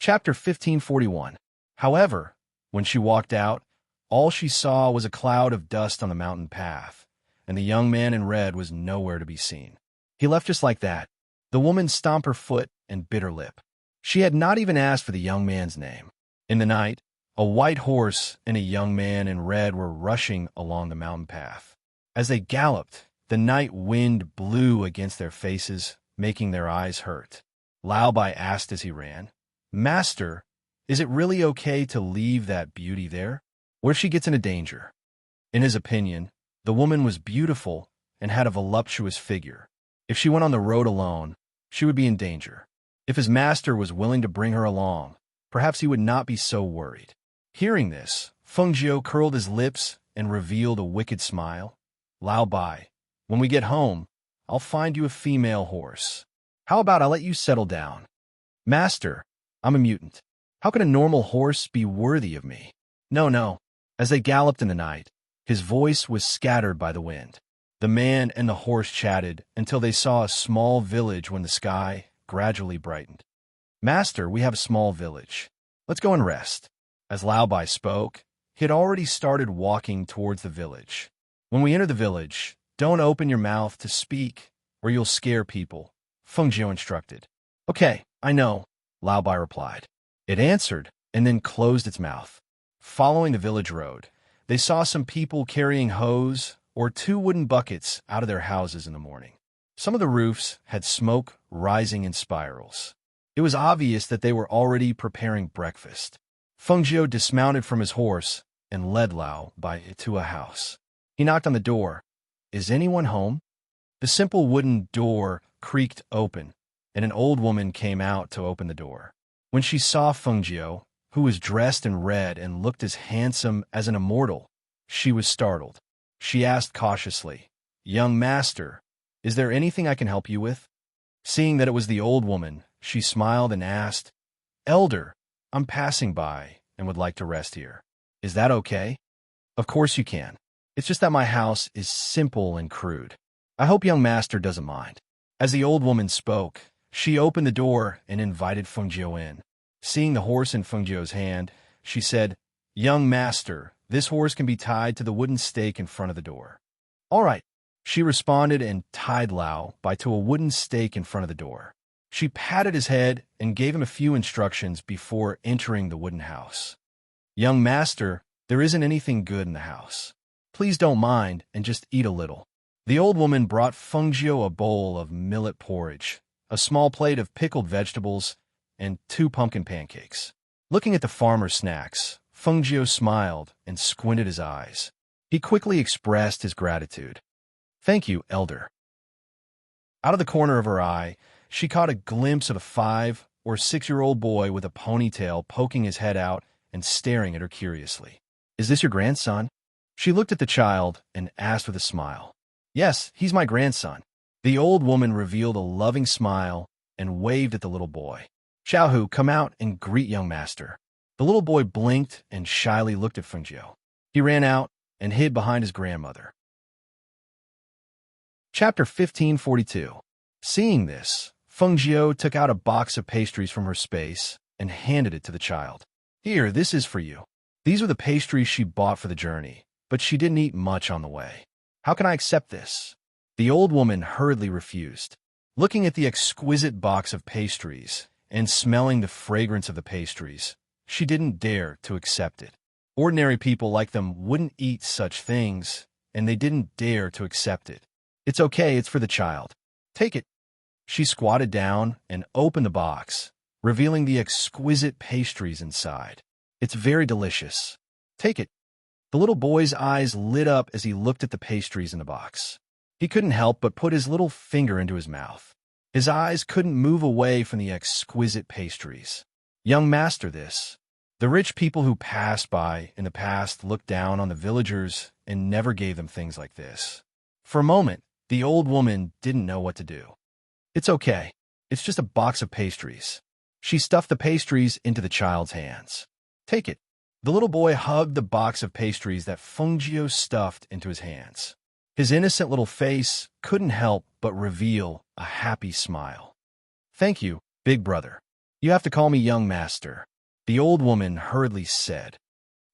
Chapter 1541. However, when she walked out, all she saw was a cloud of dust on the mountain path, and the young man in red was nowhere to be seen. He left just like that. The woman stomped her foot and bit her lip. She had not even asked for the young man's name. In the night, a white horse and a young man in red were rushing along the mountain path. As they galloped, the night wind blew against their faces, making their eyes hurt. Laobai asked as he ran, "Master, is it really okay to leave that beauty there? Where she gets into danger?" In his opinion, the woman was beautiful and had a voluptuous figure. If she went on the road alone, she would be in danger. If his master was willing to bring her along, perhaps he would not be so worried. Hearing this, Fengjiu curled his lips and revealed a wicked smile. "Laobai, when we get home, I'll find you a female horse. How about I let you settle down?" "Master, I'm a mutant. How can a normal horse be worthy of me?" No. As they galloped in the night, his voice was scattered by the wind. The man and the horse chatted until they saw a small village when the sky gradually brightened. "Master, we have a small village. Let's go and rest." As Laobai spoke, he had already started walking towards the village. "When we enter the village, don't open your mouth to speak, or you'll scare people," Fengjiu instructed. "Okay, I know," Laobai replied. It answered and then closed its mouth. Following the village road, they saw some people carrying hoes or 2 wooden buckets out of their houses in the morning. Some of the roofs had smoke rising in spirals. It was obvious that they were already preparing breakfast. Fengjiu dismounted from his horse and led Laobai to a house. He knocked on the door. "Is anyone home?" The simple wooden door creaked open, and an old woman came out to open the door. When she saw Fengjiu, who was dressed in red and looked as handsome as an immortal, she was startled. She asked cautiously, "Young master, is there anything I can help you with?" Seeing that it was the old woman, she smiled and asked, "Elder, I'm passing by and would like to rest here. Is that okay?" "Of course you can. It's just that my house is simple and crude. I hope young master doesn't mind." As the old woman spoke, she opened the door and invited Fengjiu in. Seeing the horse in Fengjiu's hand, she said, "Young master, this horse can be tied to the wooden stake in front of the door." "All right," she responded and tied Laobai to a wooden stake in front of the door. She patted his head and gave him a few instructions before entering the wooden house. "Young master, there isn't anything good in the house. Please don't mind and just eat a little." The old woman brought Fengjiu a bowl of millet porridge, a small plate of pickled vegetables, and 2 pumpkin pancakes. Looking at the farmer's snacks, Fengjiu smiled and squinted his eyes. He quickly expressed his gratitude. "Thank you, elder." Out of the corner of her eye, she caught a glimpse of a 5 or 6-year-old boy with a ponytail poking his head out and staring at her curiously. "Is this your grandson?" She looked at the child and asked with a smile. "Yes, he's my grandson." The old woman revealed a loving smile and waved at the little boy. "Xiaohu, come out and greet young master." The little boy blinked and shyly looked at Fengjiu. He ran out and hid behind his grandmother. Chapter 1542. Seeing this, Fengjiu took out a box of pastries from her space and handed it to the child. "Here, this is for you." These were the pastries she bought for the journey, but she didn't eat much on the way. "How can I accept this?" The old woman hurriedly refused. Looking at the exquisite box of pastries and smelling the fragrance of the pastries, she didn't dare to accept it. Ordinary people like them wouldn't eat such things, and they didn't dare to accept it. "It's okay, it's for the child. Take it." She squatted down and opened the box, revealing the exquisite pastries inside. "It's very delicious. Take it." The little boy's eyes lit up as he looked at the pastries in the box. He couldn't help but put his little finger into his mouth. His eyes couldn't move away from the exquisite pastries. "Young master, this." The rich people who passed by in the past looked down on the villagers and never gave them things like this. For a moment, the old woman didn't know what to do. "It's okay. It's just a box of pastries." She stuffed the pastries into the child's hands. "Take it." The little boy hugged the box of pastries that Fengjiu stuffed into his hands. His innocent little face couldn't help but reveal a happy smile. "Thank you, big brother." You have to call me young master, the old woman hurriedly said.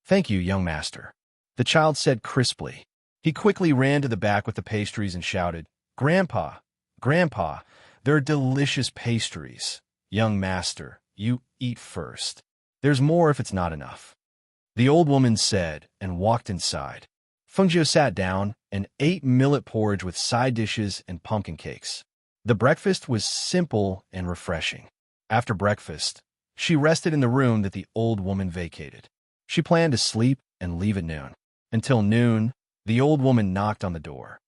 Thank you, young master, the child said crisply. He quickly ran to the back with the pastries and shouted, Grandpa, Grandpa, they're delicious pastries. Young master, you eat first. There's more if it's not enough. The old woman said and walked inside. Fengjiu sat down and ate millet porridge with side dishes and pumpkin cakes. The breakfast was simple and refreshing. After breakfast, she rested in the room that the old woman vacated. She planned to sleep and leave at noon. Until noon, the old woman knocked on the door.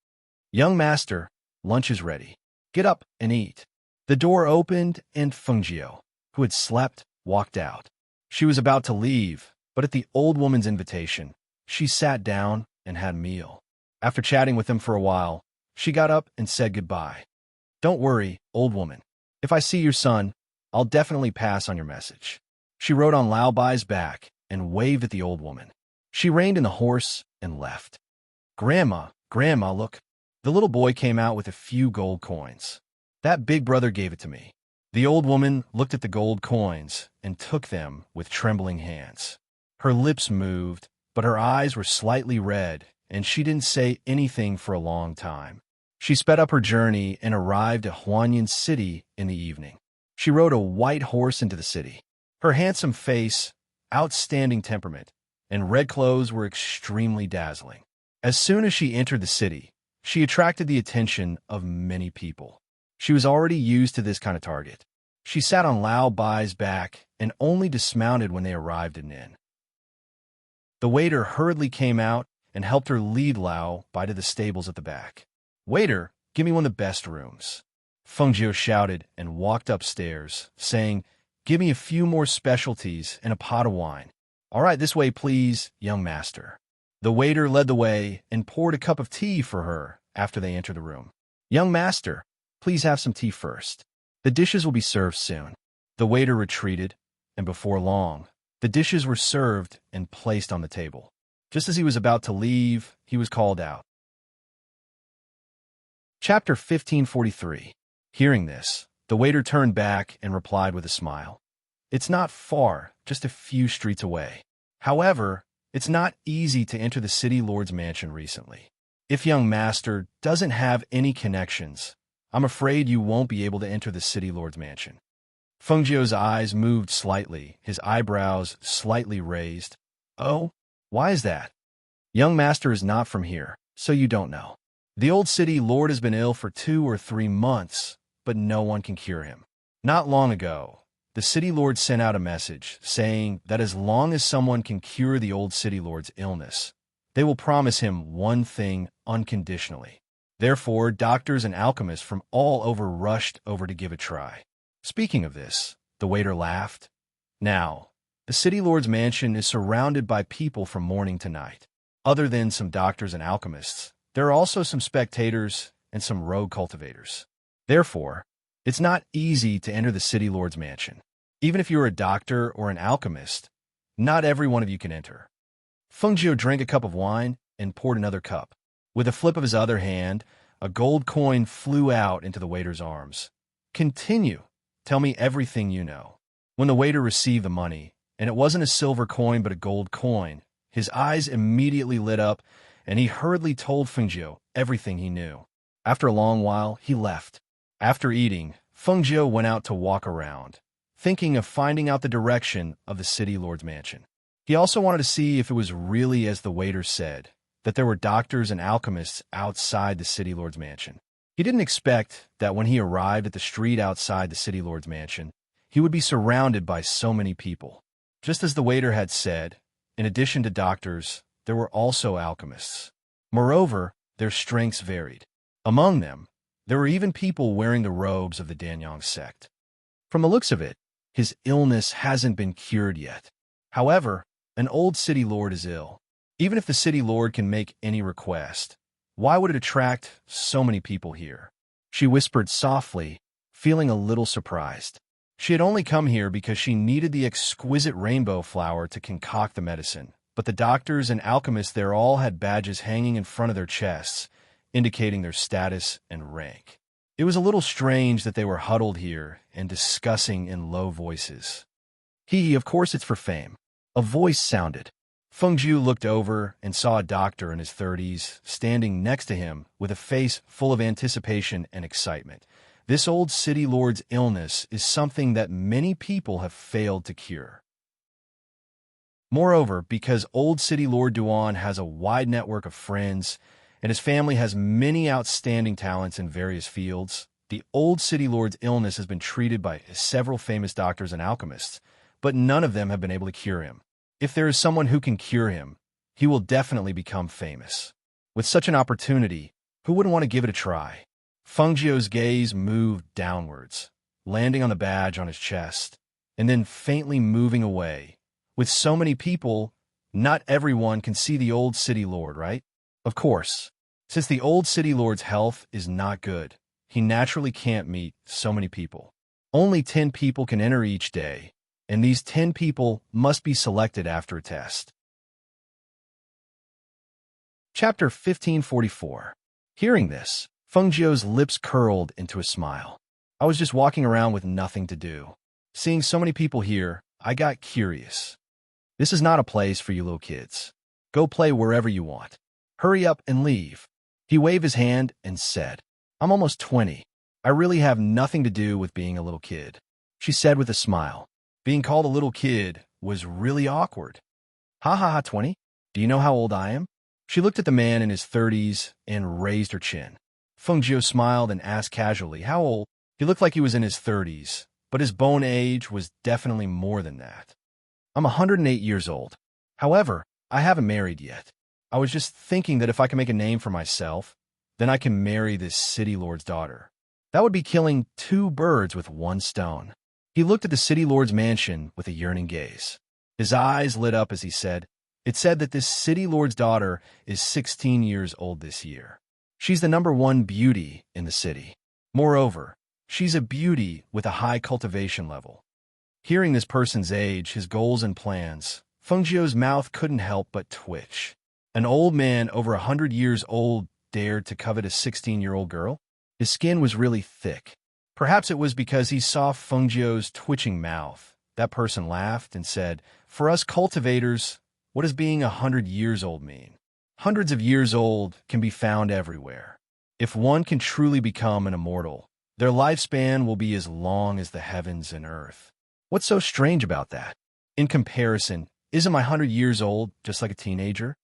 Young master, lunch is ready. Get up and eat. The door opened and Fengjiu, who had slept, walked out. She was about to leave, but at the old woman's invitation, she sat down and had a meal. After chatting with him for a while, she got up and said goodbye. Don't worry, old woman. If I see your son, I'll definitely pass on your message. She rode on Lao Bai's back and waved at the old woman. She reined in the horse and left. Grandma, Grandma, look. The little boy came out with a few gold coins. That big brother gave it to me. The old woman looked at the gold coins and took them with trembling hands. Her lips moved, but her eyes were slightly red, and she didn't say anything for a long time. She sped up her journey and arrived at Huanyan City in the evening. She rode a white horse into the city. Her handsome face, outstanding temperament, and red clothes were extremely dazzling. As soon as she entered the city, she attracted the attention of many people. She was already used to this kind of target. She sat on Lao Bai's back and only dismounted when they arrived at an inn. The waiter hurriedly came out and helped her lead Lao Bai to the stables at the back. Waiter, give me one of the best rooms. Fengjiu shouted and walked upstairs, saying, Give me a few more specialties and a pot of wine. All right, this way, please, young master. The waiter led the way and poured a cup of tea for her after they entered the room. Young master, please have some tea first. The dishes will be served soon. The waiter retreated, and before long, the dishes were served and placed on the table. Just as he was about to leave, he was called out. Chapter 1543. Hearing this, the waiter turned back and replied with a smile. It's not far, just a few streets away. However, it's not easy to enter the city lord's mansion recently. If young master doesn't have any connections, I'm afraid you won't be able to enter the city lord's mansion. Fengjiu's eyes moved slightly, his eyebrows slightly raised. Oh, why is that? Young master is not from here, so you don't know. The old city lord has been ill for 2 or 3 months, but no one can cure him. Not long ago, the city lord sent out a message saying that as long as someone can cure the old city lord's illness, they will promise him one thing unconditionally. Therefore, doctors and alchemists from all over rushed over to give a try. Speaking of this, the waiter laughed. Now, the city lord's mansion is surrounded by people from morning to night. Other than some doctors and alchemists, there are also some spectators and some rogue cultivators. Therefore, it's not easy to enter the city lord's mansion. Even if you're a doctor or an alchemist, not every one of you can enter. Fengjiu drank a cup of wine and poured another cup. With a flip of his other hand, a gold coin flew out into the waiter's arms. Continue. Tell me everything you know. When the waiter received the money, and it wasn't a silver coin but a gold coin, his eyes immediately lit up, and he hurriedly told Fengjiu everything he knew. After a long while, he left. After eating, Fengjiu went out to walk around, thinking of finding out the direction of the city lord's mansion. He also wanted to see if it was really as the waiter said, that there were doctors and alchemists outside the city lord's mansion. He didn't expect that when he arrived at the street outside the city lord's mansion, he would be surrounded by so many people. Just as the waiter had said, in addition to doctors, there were also alchemists. Moreover, their strengths varied. Among them, there were even people wearing the robes of the Danyang sect. From the looks of it, his illness hasn't been cured yet. However, an old city lord is ill. Even if the city lord can make any request, why would it attract so many people here? She whispered softly, feeling a little surprised. She had only come here because she needed the exquisite rainbow flower to concoct the medicine, but the doctors and alchemists there all had badges hanging in front of their chests, indicating their status and rank. It was a little strange that they were huddled here and discussing in low voices. Of course it's for fame. A voice sounded. Fengjiu looked over and saw a doctor in his 30s standing next to him with a face full of anticipation and excitement. This old city lord's illness is something that many people have failed to cure. Moreover, because old city lord Duan has a wide network of friends and his family has many outstanding talents in various fields, the old city lord's illness has been treated by several famous doctors and alchemists, but none of them have been able to cure him. If there is someone who can cure him, he will definitely become famous. With such an opportunity, who wouldn't want to give it a try? Fengjiu's gaze moved downwards, landing on the badge on his chest, and then faintly moving away. With so many people, not everyone can see the old city lord, right? Of course, since the old city lord's health is not good, he naturally can't meet so many people. Only 10 people can enter each day, and these 10 people must be selected after a test. Chapter 1544. Hearing this, Fengjiu's lips curled into a smile. I was just walking around with nothing to do. Seeing so many people here, I got curious. This is not a place for you little kids. Go play wherever you want. Hurry up and leave. He waved his hand and said, I'm almost 20. I really have nothing to do with being a little kid. She said with a smile. Being called a little kid was really awkward. Ha ha ha, 20? Do you know how old I am? She looked at the man in his 30s and raised her chin. Fengjiu smiled and asked casually, how old? He looked like he was in his 30s, but his bone age was definitely more than that. I'm 108 years old. However, I haven't married yet. I was just thinking that if I can make a name for myself, then I can marry this city lord's daughter. That would be killing 2 birds with 1 stone. He looked at the city lord's mansion with a yearning gaze. His eyes lit up as he said, It said that this city lord's daughter is 16 years old this year. She's the #1 beauty in the city. Moreover, she's a beauty with a high cultivation level. Hearing this person's age, his goals and plans, Fengjiu's mouth couldn't help but twitch. An old man over 100 years old dared to covet a 16-year-old girl? His skin was really thick. Perhaps it was because he saw Fengjiu's twitching mouth. That person laughed and said, For us cultivators, what does being 100 years old mean? Hundreds of years old can be found everywhere. If one can truly become an immortal, their lifespan will be as long as the heavens and earth. What's so strange about that? In comparison, isn't my 100 years old just like a teenager?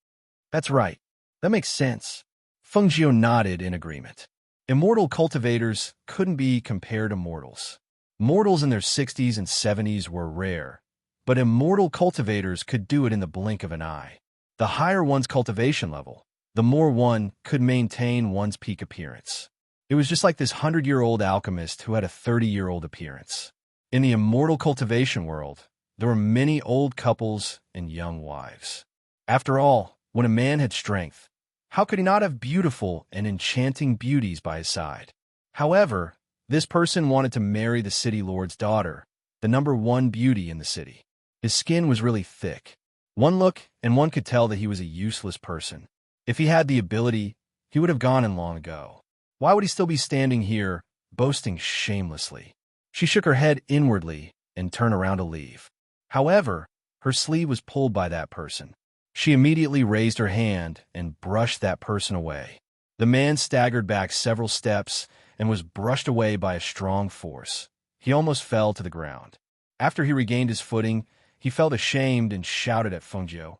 That's right. That makes sense. Fengjiu nodded in agreement. Immortal cultivators couldn't be compared to mortals. Mortals in their 60s and 70s were rare, but immortal cultivators could do it in the blink of an eye. The higher one's cultivation level, the more one could maintain one's peak appearance. It was just like this 100-year-old alchemist who had a 30-year-old appearance. In the immortal cultivation world, there were many old couples and young wives. After all, when a man had strength, how could he not have beautiful and enchanting beauties by his side? However, this person wanted to marry the city lord's daughter, the #1 beauty in the city. His skin was really thick. One look, and one could tell that he was a useless person. If he had the ability, he would have gone in long ago. Why would he still be standing here, boasting shamelessly? She shook her head inwardly and turned around to leave. However, her sleeve was pulled by that person. She immediately raised her hand and brushed that person away. The man staggered back several steps and was brushed away by a strong force. He almost fell to the ground. After he regained his footing, he felt ashamed and shouted at Fengjiu,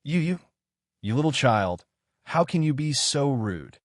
You little child, how can you be so rude?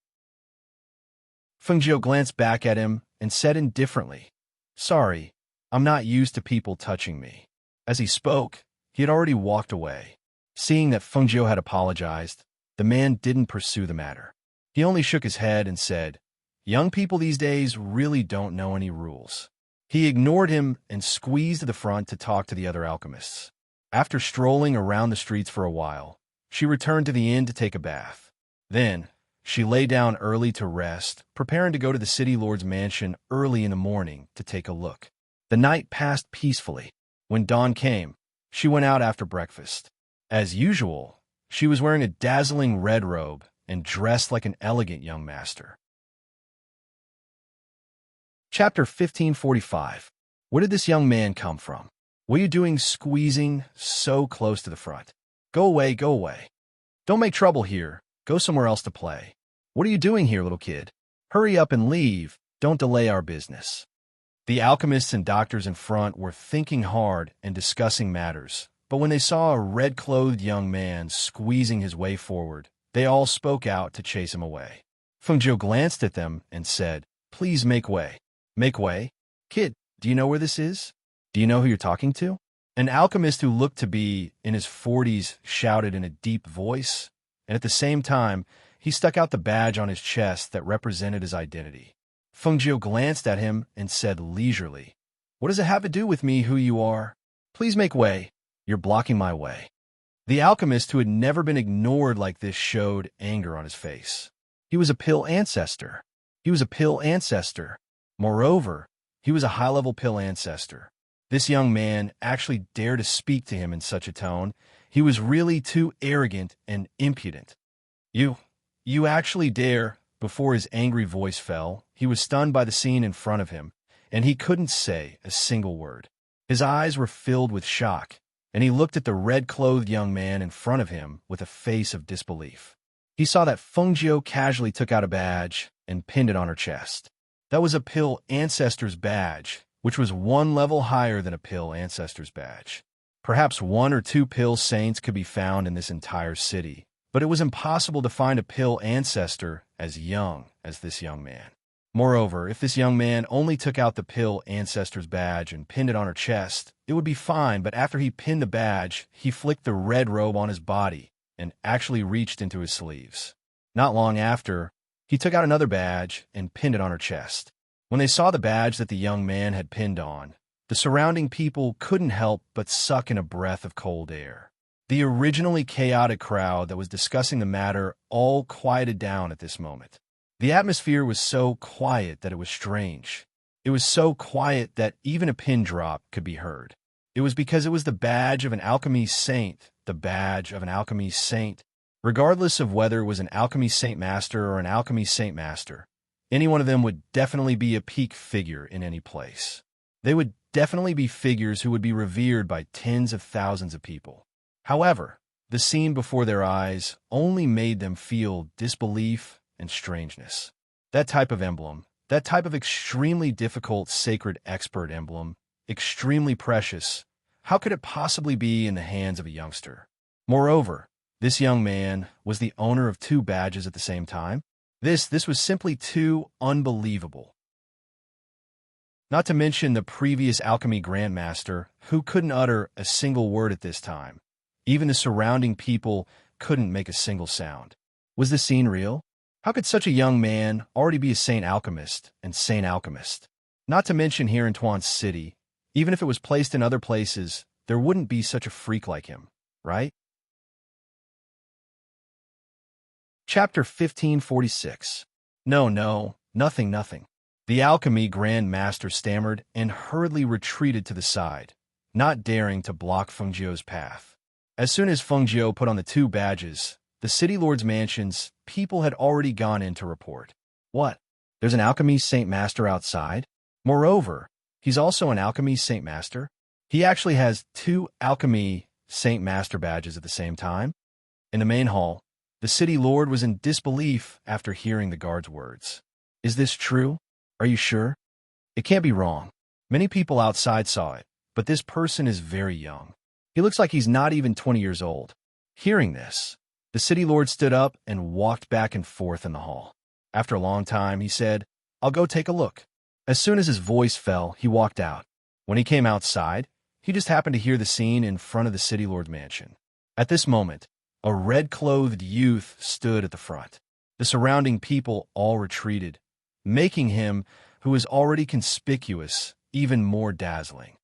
Fengjiu glanced back at him and said indifferently, Sorry, I'm not used to people touching me. As he spoke, he had already walked away. Seeing that Fengjiu had apologized, the man didn't pursue the matter. He only shook his head and said, Young people these days really don't know any rules. He ignored him and squeezed to the front to talk to the other alchemists. After strolling around the streets for a while, she returned to the inn to take a bath. Then, she lay down early to rest, preparing to go to the city lord's mansion early in the morning to take a look. The night passed peacefully. When dawn came, she went out after breakfast. As usual, she was wearing a dazzling red robe and dressed like an elegant young master. Chapter 1545. Where did this young man come from? What are you doing squeezing so close to the front? Go away, go away. Don't make trouble here. Go somewhere else to play. What are you doing here, little kid? Hurry up and leave. Don't delay our business. The alchemists and doctors in front were thinking hard and discussing matters, but when they saw a red-clothed young man squeezing his way forward, they all spoke out to chase him away. Fengjiu glanced at them and said, "Please make way." Make way? Kid, do you know where this is? Do you know who you're talking to? An alchemist who looked to be in his 40s shouted in a deep voice, and at the same time, he stuck out the badge on his chest that represented his identity. Fengjiu glanced at him and said leisurely, "What does it have to do with me who you are? Please make way. You're blocking my way." The alchemist, who had never been ignored like this, showed anger on his face. He was a pill ancestor. He was a pill ancestor. Moreover, he was a high-level pill ancestor. This young man actually dared to speak to him in such a tone. He was really too arrogant and impudent. You actually dare?" Before his angry voice fell, he was stunned by the scene in front of him, and he couldn't say a single word. His eyes were filled with shock, and he looked at the red-clothed young man in front of him with a face of disbelief. He saw that Fengjiu casually took out a badge and pinned it on her chest. That was a pill ancestor's badge, which was one level higher than a pill ancestor's badge. Perhaps one or two pill saints could be found in this entire city, but it was impossible to find a pill ancestor as young as this young man. Moreover, if this young man only took out the pill ancestor's badge and pinned it on her chest, it would be fine, but after he pinned the badge, he flicked the red robe on his body and actually reached into his sleeves. Not long after, he took out another badge and pinned it on her chest. When they saw the badge that the young man had pinned on, the surrounding people couldn't help but suck in a breath of cold air. The originally chaotic crowd that was discussing the matter all quieted down at this moment. The atmosphere was so quiet that it was strange. It was so quiet that even a pin drop could be heard. It was because it was the badge of an alchemy saint, the badge of an alchemy saint. Regardless of whether it was an alchemy saint master or an alchemy saint master, any one of them would definitely be a peak figure in any place. They would definitely be figures who would be revered by tens of thousands of people. However, the scene before their eyes only made them feel disbelief and strangeness. That type of emblem, that type of extremely difficult sacred expert emblem, extremely precious, how could it possibly be in the hands of a youngster? Moreover, this young man was the owner of two badges at the same time. This was simply too unbelievable. Not to mention the previous alchemy grandmaster, who couldn't utter a single word at this time. Even the surrounding people couldn't make a single sound. Was the scene real? How could such a young man already be a saint alchemist and saint alchemist? Not to mention here in Tuan City, even if it was placed in other places, there wouldn't be such a freak like him, right? Chapter 1546. No, nothing. The alchemy Grand Master stammered and hurriedly retreated to the side, not daring to block Fengjiu's path. As soon as Fengjiu put on the two badges, the city lord's mansion's people had already gone in to report. What? There's an alchemy saint master outside? Moreover, he's also an alchemy saint master? He actually has two alchemy saint master badges at the same time? In the main hall, the city lord was in disbelief after hearing the guard's words. Is this true? Are you sure? It can't be wrong. Many people outside saw it, but this person is very young. He looks like he's not even 20 years old. Hearing this, the city lord stood up and walked back and forth in the hall. After a long time, he said, "I'll go take a look." As soon as his voice fell, he walked out. When he came outside, he just happened to hear the scene in front of the city lord's mansion. At this moment, a red-clothed youth stood at the front. The surrounding people all retreated, making him, who was already conspicuous, even more dazzling.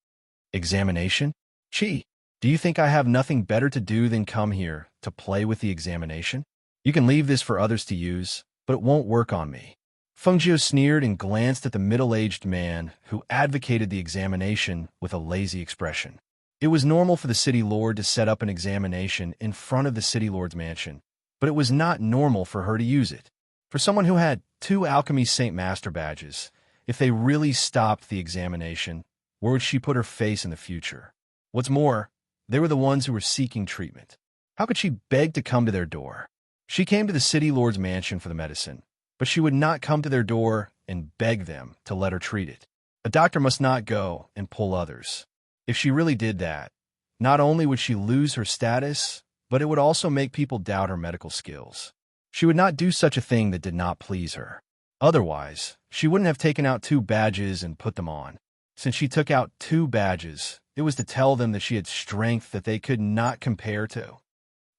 Examination? Chi, do you think I have nothing better to do than come here to play with the examination? You can leave this for others to use, but it won't work on me. Fengjiu sneered and glanced at the middle-aged man who advocated the examination with a lazy expression. It was normal for the city lord to set up an examination in front of the city lord's mansion, but it was not normal for her to use it. For someone who had two alchemy saint master badges, If they really stopped the examination, where would she put her face in the future? What's more, they were the ones who were seeking treatment. How could she beg to come to their door? She came to the city lord's mansion for the medicine, but she would not come to their door and beg them to let her treat it. A doctor must not go and pull others. If she really did that, not only would she lose her status, but it would also make people doubt her medical skills. She would not do such a thing that did not please her. Otherwise, she wouldn't have taken out 2 badges and put them on. Since she took out 2 badges, it was to tell them that she had strength that they could not compare to.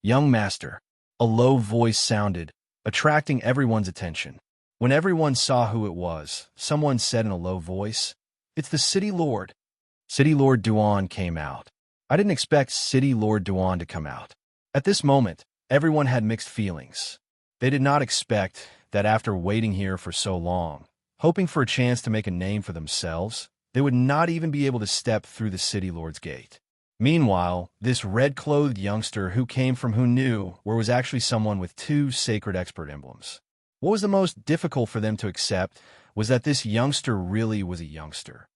Young master, a low voice sounded, attracting everyone's attention. When everyone saw who it was, someone said in a low voice, "It's the City Lord." City Lord Duan came out. I didn't expect City Lord Duan to come out. At this moment, everyone had mixed feelings. They did not expect that after waiting here for so long, hoping for a chance to make a name for themselves, they would not even be able to step through the City Lord's gate. Meanwhile, this red-clothed youngster who came from who knew where was actually someone with 2 sacred expert emblems. What was the most difficult for them to accept was that this youngster really was a youngster.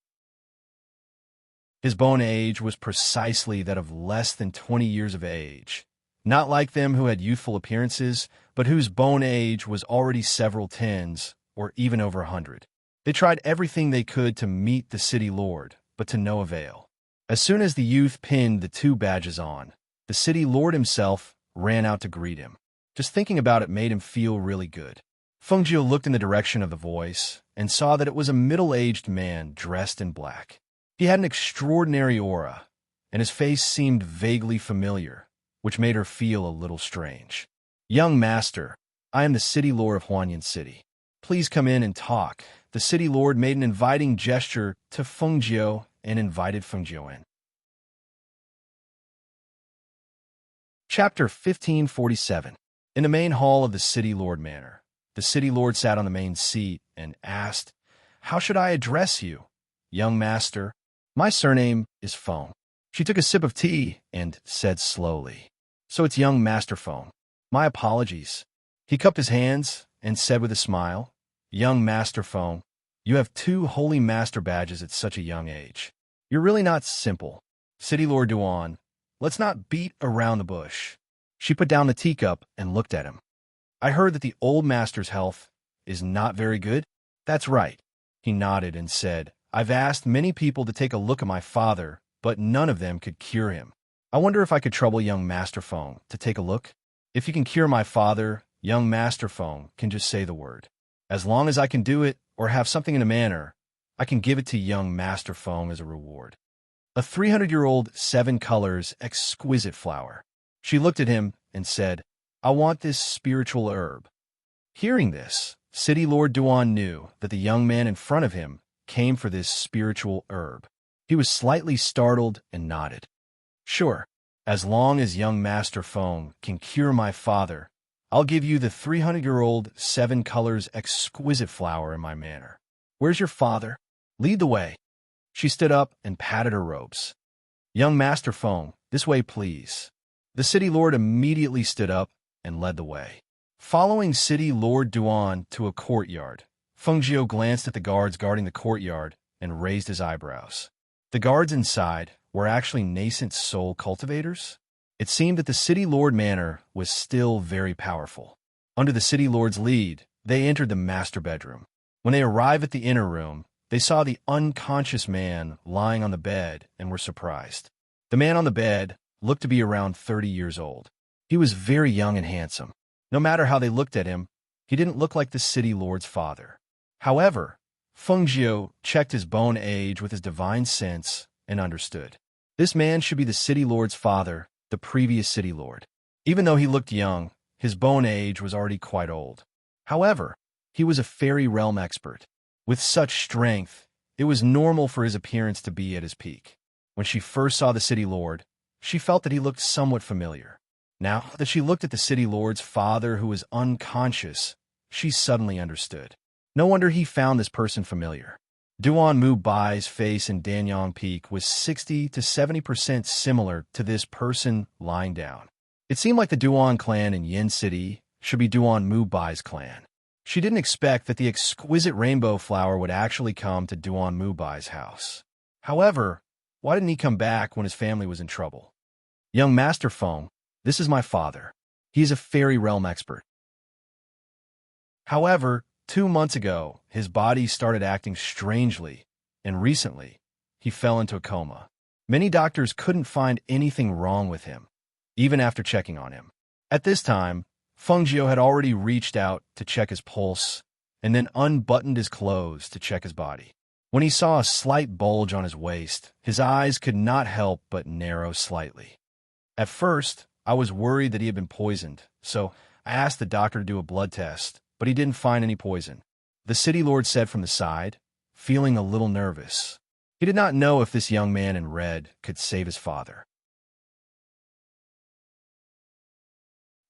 His bone age was precisely that of less than 20 years of age, not like them who had youthful appearances, but whose bone age was already several tens or even over 100. They tried everything they could to meet the city lord, but to no avail. As soon as the youth pinned the 2 badges on, the city lord himself ran out to greet him. Just thinking about it made him feel really good. Feng Jiu looked in the direction of the voice and saw that it was a middle-aged man dressed in black. He had an extraordinary aura, and his face seemed vaguely familiar, which made her feel a little strange. "Young master, I am the city lord of Huanyan City. Please come in and talk." The city lord made an inviting gesture to Feng Jiu and invited Feng Jiu in. Chapter 1547. In the main hall of the city lord manor, the city lord sat on the main seat and asked, "How should I address you?" "Young master, my surname is Feng." She took a sip of tea and said slowly, "So it's young master Feng. My apologies." He cupped his hands and said with a smile, "Young master Feng, you have 2 holy master badges at such a young age. You're really not simple. City Lord Duan, let's not beat around the bush." She put down the teacup and looked at him. "I heard that the old master's health is not very good." "That's right." He nodded and said, "I've asked many people to take a look at my father, but none of them could cure him. I wonder if I could trouble young Master Feng to take a look? If you can cure my father, young Master Feng can just say the word. As long as I can do it or have something in a manner, I can give it to young Master Feng as a reward." A 300-year-old 7 colors exquisite flower. She looked at him and said, "I want this spiritual herb." Hearing this, City Lord Duan knew that the young man in front of him came for this spiritual herb. He was slightly startled and nodded. "Sure, as long as young Master Feng can cure my father, I'll give you the 300-year-old 7 colors exquisite flower in my manor. Where's your father? Lead the way." She stood up and patted her robes. "Young Master Feng, this way please." The city lord immediately stood up and led the way. Following City Lord Duan to a courtyard, Feng Jiu glanced at the guards guarding the courtyard and raised his eyebrows. The guards inside were actually nascent soul cultivators. It seemed that the City Lord Manor was still very powerful. Under the City Lord's lead, they entered the master bedroom. When they arrived at the inner room, they saw the unconscious man lying on the bed and were surprised. The man on the bed looked to be around 30 years old. He was very young and handsome. No matter how they looked at him, he didn't look like the City Lord's father. However, Feng Jiu checked his bone age with his divine sense and understood. This man should be the City Lord's father, the previous City Lord. Even though he looked young, his bone age was already quite old. However, he was a fairy realm expert. With such strength, it was normal for his appearance to be at his peak. When she first saw the City Lord, she felt that he looked somewhat familiar. Now that she looked at the City Lord's father who was unconscious, she suddenly understood. No wonder he found this person familiar. Duan Mu Bai's face in Danyang Peak was 60 to 70% similar to this person lying down. It seemed like the Duan clan in Yin City should be Duan Mu Bai's clan. She didn't expect that the exquisite rainbow flower would actually come to Duan Mubai's house. However, why didn't he come back when his family was in trouble? Young Master Feng, this is my father. He is a fairy realm expert. However, 2 months ago, his body started acting strangely, and recently, he fell into a coma. Many doctors couldn't find anything wrong with him, even after checking on him. At this time, Feng Jiu had already reached out to check his pulse and then unbuttoned his clothes to check his body. When he saw a slight bulge on his waist, his eyes could not help but narrow slightly. At first, I was worried that he had been poisoned, so I asked the doctor to do a blood test, but he didn't find any poison. The city lord said from the side, feeling a little nervous. He did not know if this young man in red could save his father.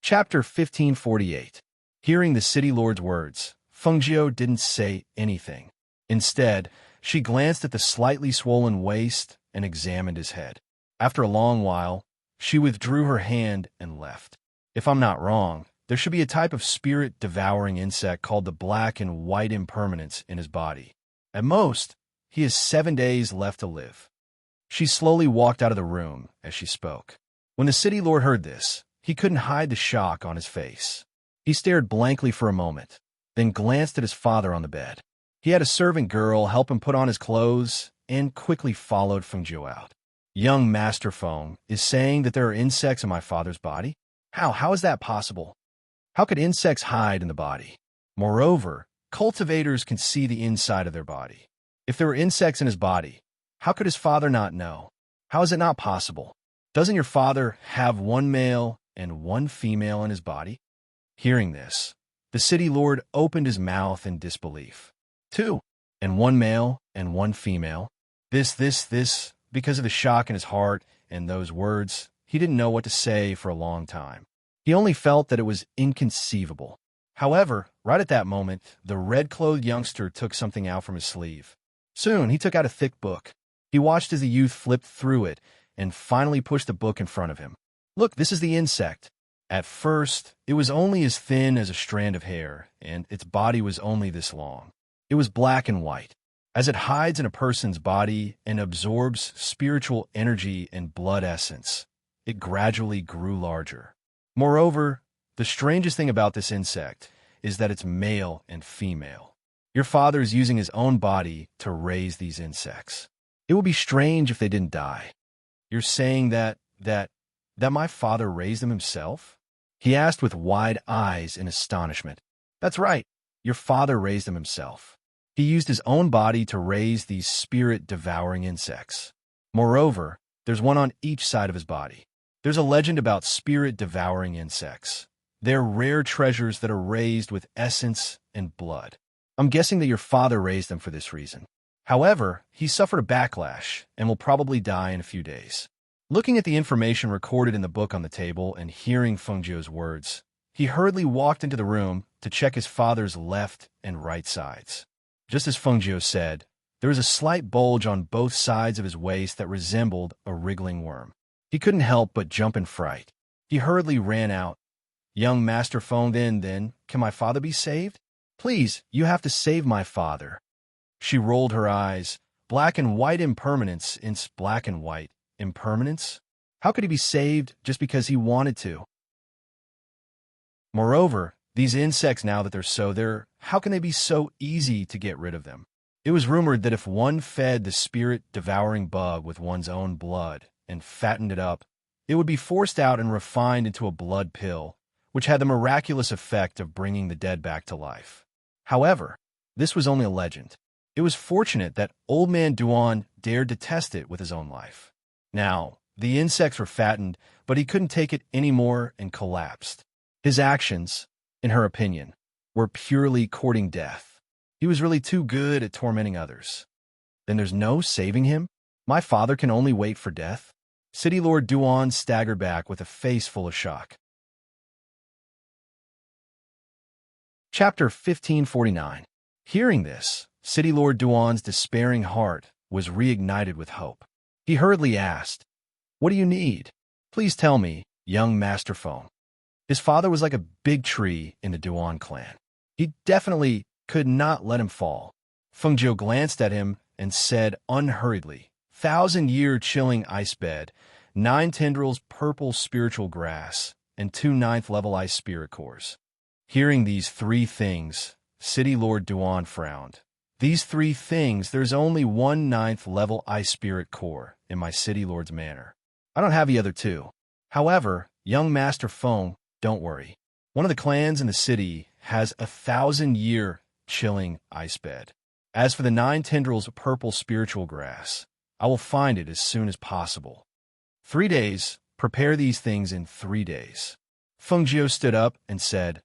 Chapter 1548. Hearing the city lord's words, Feng Jiu didn't say anything. Instead, she glanced at the slightly swollen waist and examined his head. After a long while, she withdrew her hand and left. If I'm not wrong, there should be a type of spirit-devouring insect called the black and white impermanence in his body. At most, he has 7 days left to live. She slowly walked out of the room as she spoke. When the city lord heard this, he couldn't hide the shock on his face. He stared blankly for a moment, then glanced at his father on the bed. He had a servant girl help him put on his clothes and quickly followed Feng Jiu out. Young Master Feng is saying that there are insects in my father's body? How is that possible? How could insects hide in the body? Moreover, cultivators can see the inside of their body. If there were insects in his body, how could his father not know? How is it not possible? Doesn't your father have one male and one female in his body? Hearing this, the city lord opened his mouth in disbelief. 2, and one male and one female. This, because of the shock in his heart and those words, he didn't know what to say for a long time. He only felt that it was inconceivable. However, right at that moment, the red-clothed youngster took something out from his sleeve. Soon, he took out a thick book. He watched as the youth flipped through it and finally pushed the book in front of him. Look, this is the insect. At first, it was only as thin as a strand of hair, and its body was only this long. It was black and white. As it hides in a person's body and absorbs spiritual energy and blood essence, it gradually grew larger. Moreover, the strangest thing about this insect is that it's male and female. Your father is using his own body to raise these insects. It would be strange if they didn't die. You're saying that my father raised them himself? He asked with wide eyes in astonishment. That's right. Your father raised them himself. He used his own body to raise these spirit-devouring insects. Moreover, there's one on each side of his body. There's a legend about spirit-devouring insects. They're rare treasures that are raised with essence and blood. I'm guessing that your father raised them for this reason. However, he suffered a backlash and will probably die in a few days. Looking at the information recorded in the book on the table and hearing Feng Jiu's words, he hurriedly walked into the room to check his father's left and right sides. Just as Feng Jiu said, there was a slight bulge on both sides of his waist that resembled a wriggling worm. He couldn't help but jump in fright. He hurriedly ran out. Young Master Feng, then, can my father be saved? Please, you have to save my father. She rolled her eyes. Black and white impermanence, black and white. Impermanence? How could he be saved just because he wanted to? Moreover, these insects, now that they're so there, how can they be so easy to get rid of them? It was rumored that if one fed the spirit-devouring bug with one's own blood and fattened it up, it would be forced out and refined into a blood pill, which had the miraculous effect of bringing the dead back to life. However, this was only a legend. It was fortunate that Old Man Duan dared to test it with his own life. Now, the insects were fattened, but he couldn't take it anymore and collapsed. His actions, in her opinion, were purely courting death. He was really too good at tormenting others. Then there's no saving him? My father can only wait for death? City Lord Duan staggered back with a face full of shock. Chapter 1549. Hearing this, City Lord Duan's despairing heart was reignited with hope. He hurriedly asked, "What do you need? Please tell me, young Master Feng." His father was like a big tree in the Duan clan. He definitely could not let him fall. Feng Jiu glanced at him and said unhurriedly, 1,000-year chilling ice bed, 9 tendrils purple spiritual grass, and 2 ninth-level ice spirit cores. Hearing these 3 things, City Lord Duan frowned. These 3 things, there's only 1 ninth-level ice spirit core in my City Lord's manor. I don't have the other 2. However, young Master Feng, don't worry. One of the clans in the city has 1,000-year chilling ice bed. As for the 9 tendrils of purple spiritual grass, I will find it as soon as possible. 3 days, prepare these things in 3 days. Feng Jiu stood up and said,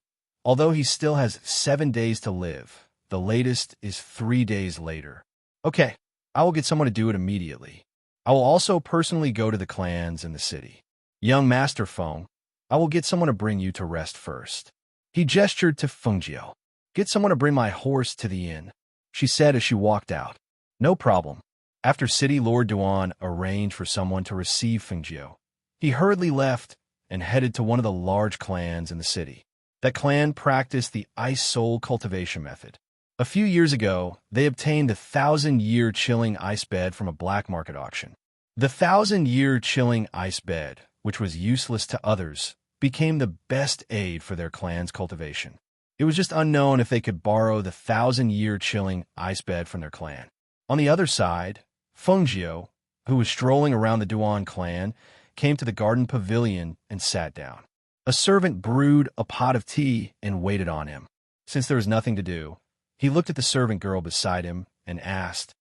although he still has 7 days to live, the latest is 3 days later. Okay, I will get someone to do it immediately. I will also personally go to the clans in the city. Young Master Feng, I will get someone to bring you to rest first. He gestured to Feng Jiu. Get someone to bring my horse to the inn, she said as she walked out. No problem. After City Lord Duan arranged for someone to receive Feng Jiu, he hurriedly left and headed to one of the large clans in the city. That clan practiced the ice soul cultivation method. A few years ago, they obtained the 1,000-year chilling ice bed from a black market auction. The 1,000-year chilling ice bed, which was useless to others, became the best aid for their clan's cultivation. It was just unknown if they could borrow the 1,000-year chilling ice bed from their clan. On the other side, Feng Jiu, who was strolling around the Duan clan, came to the garden pavilion and sat down. A servant brewed a pot of tea and waited on him. Since there was nothing to do, he looked at the servant girl beside him and asked,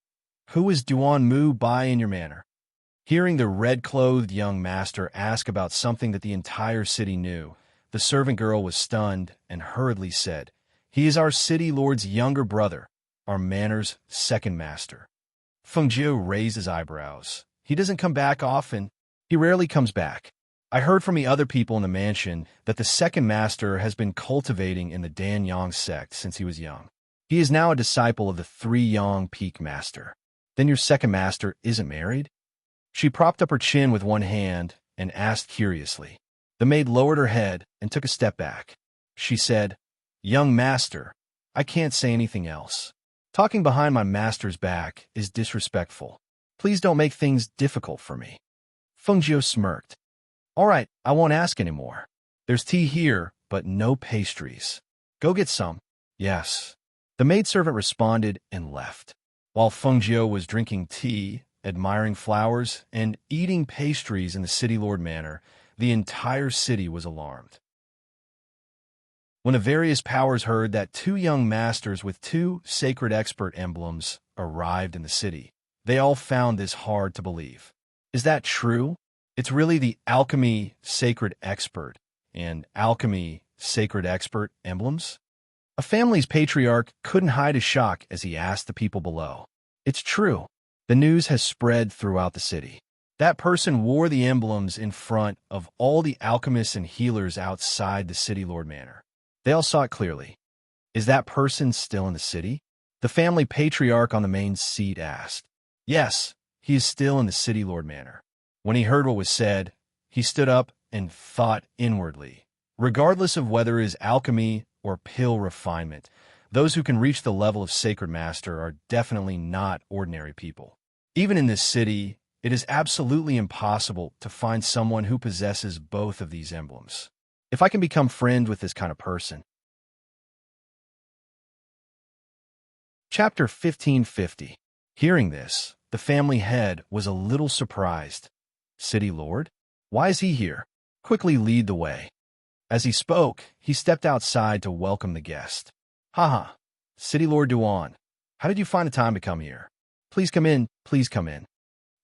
"Who is Duan Mu Bai in your manor?" Hearing the red-clothed young master ask about something that the entire city knew, the servant girl was stunned and hurriedly said, "He is our city lord's younger brother, our manor's second master." Feng Jiu raised his eyebrows. He doesn't come back often. He rarely comes back. I heard from the other people in the mansion that the second master has been cultivating in the Danyang sect since he was young. He is now a disciple of the 3 Yang Peak Master. Then your second master isn't married? She propped up her chin with one hand and asked curiously. The maid lowered her head and took a step back. She said, "Young master, I can't say anything else. Talking behind my master's back is disrespectful. Please don't make things difficult for me." Feng Jiu smirked. "All right, I won't ask anymore. There's tea here, but no pastries. Go get some." "Yes." The maidservant responded and left. While Feng Jiu was drinking tea, admiring flowers, and eating pastries in the City Lord Manor, the entire city was alarmed. When the various powers heard that 2 young masters with 2 sacred expert emblems arrived in the city, they all found this hard to believe. Is that true? It's really the alchemy sacred expert and alchemy sacred expert emblems? A family's patriarch couldn't hide his shock as he asked the people below. It's true. The news has spread throughout the city. That person wore the emblems in front of all the alchemists and healers outside the City Lord Manor. They all saw it clearly. Is that person still in the city? The family patriarch on the main seat asked. Yes, he is still in the City Lord Manor. When he heard what was said, he stood up and thought inwardly. Regardless of whether it is alchemy or pill refinement, those who can reach the level of Sacred Master are definitely not ordinary people. Even in this city, it is absolutely impossible to find someone who possesses both of these emblems. If I can become friends with this kind of person. Chapter 1550. Hearing this, the family head was a little surprised. City Lord? Why is he here? Quickly lead the way. As he spoke, he stepped outside to welcome the guest. Haha, City Lord Duan, how did you find the time to come here? Please come in, please come in.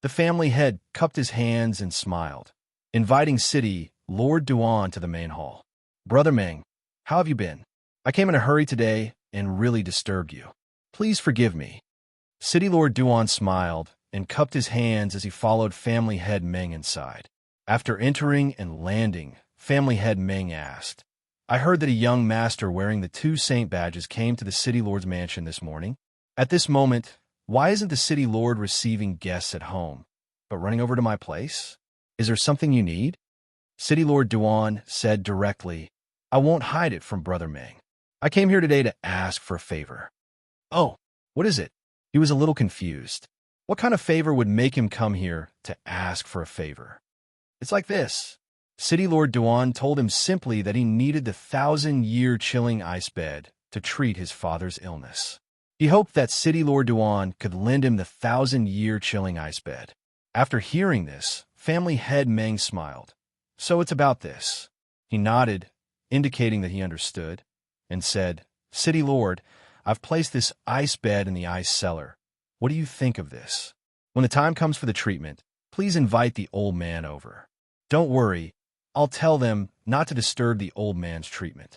The family head cupped his hands and smiled, inviting City Lord Duan to the main hall. Brother Meng, how have you been? I came in a hurry today and really disturbed you. Please forgive me. City Lord Duan smiled and cupped his hands as he followed family head Meng inside. After entering and landing, family head Meng asked, I heard that a young master wearing the 2 saint badges came to the City Lord's mansion this morning. At this moment, why isn't the City Lord receiving guests at home, but running over to my place? Is there something you need? City Lord Duan said directly, I won't hide it from Brother Meng. I came here today to ask for a favor. Oh, what is it? He was a little confused. What kind of favor would make him come here to ask for a favor? It's like this. City Lord Duan told him simply that he needed the 1,000-year chilling ice bed to treat his father's illness. He hoped that City Lord Duan could lend him the 1,000-year chilling ice bed. After hearing this, family head Meng smiled. So it's about this. He nodded, indicating that he understood, and said, City Lord, I've placed this ice bed in the ice cellar. What do you think of this? When the time comes for the treatment, please invite the old man over. Don't worry, I'll tell them not to disturb the old man's treatment.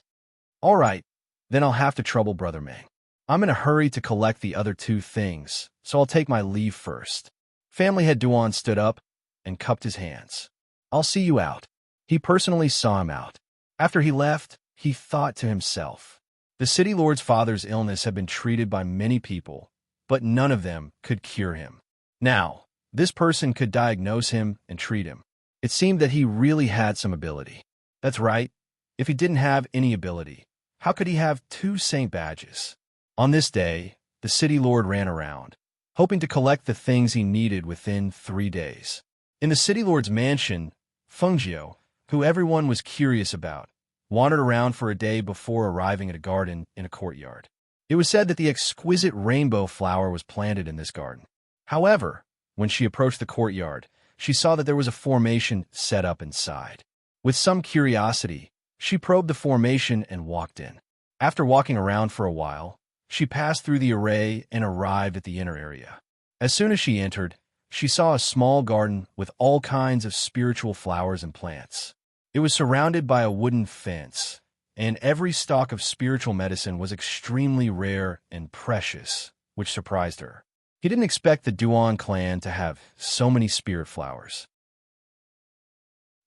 All right, then I'll have to trouble Brother Meng. I'm in a hurry to collect the other two things, so I'll take my leave first. Family head Duan stood up and cupped his hands. I'll see you out. He personally saw him out. After he left, he thought to himself. The city lord's father's illness had been treated by many people, but none of them could cure him. Now, this person could diagnose him and treat him. It seemed that he really had some ability. That's right. If he didn't have any ability, how could he have 2 saint badges? On this day, the city lord ran around, hoping to collect the things he needed within 3 days. In the city lord's mansion, Fengjiu, who everyone was curious about, wandered around for a day before arriving at a garden in a courtyard. It was said that the exquisite rainbow flower was planted in this garden. However, when she approached the courtyard, she saw that there was a formation set up inside. With some curiosity, she probed the formation and walked in. After walking around for a while, she passed through the array and arrived at the inner area. As soon as she entered, she saw a small garden with all kinds of spiritual flowers and plants. It was surrounded by a wooden fence, and every stalk of spiritual medicine was extremely rare and precious, which surprised her. He didn't expect the Duan clan to have so many spirit flowers.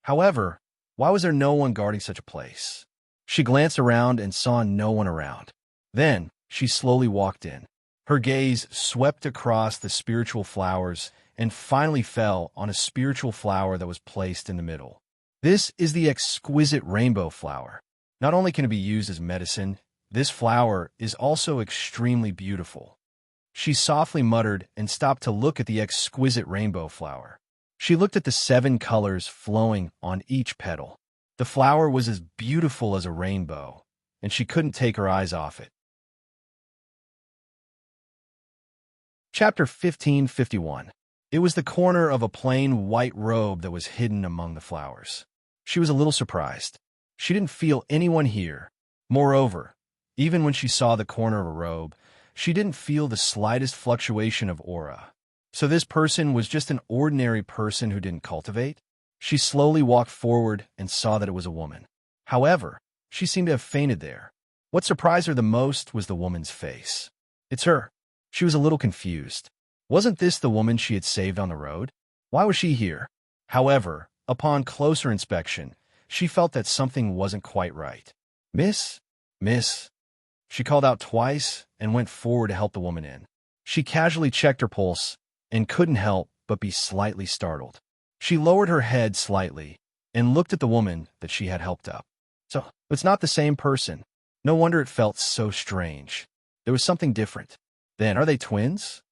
However, why was there no one guarding such a place? She glanced around and saw no one around. Then, she slowly walked in. Her gaze swept across the spiritual flowers and finally fell on a spiritual flower that was placed in the middle. This is the exquisite rainbow flower. Not only can it be used as medicine, this flower is also extremely beautiful. She softly muttered and stopped to look at the exquisite rainbow flower. She looked at the 7 colors flowing on each petal. The flower was as beautiful as a rainbow, and she couldn't take her eyes off it. Chapter 1551. It was the corner of a plain white robe that was hidden among the flowers. She was a little surprised. She didn't feel anyone here. Moreover, even when she saw the corner of a robe, she didn't feel the slightest fluctuation of aura. So this person was just an ordinary person who didn't cultivate? She slowly walked forward and saw that it was a woman. However, she seemed to have fainted there. What surprised her the most was the woman's face. It's her. She was a little confused. Wasn't this the woman she had saved on the road? Why was she here? However, upon closer inspection, she felt that something wasn't quite right. Miss? She called out twice and went forward to help the woman in. She casually checked her pulse and couldn't help but be slightly startled. She lowered her head slightly and looked at the woman that she had helped up. So, it's not the same person. No wonder it felt so strange. There was something different. Then, are they twins?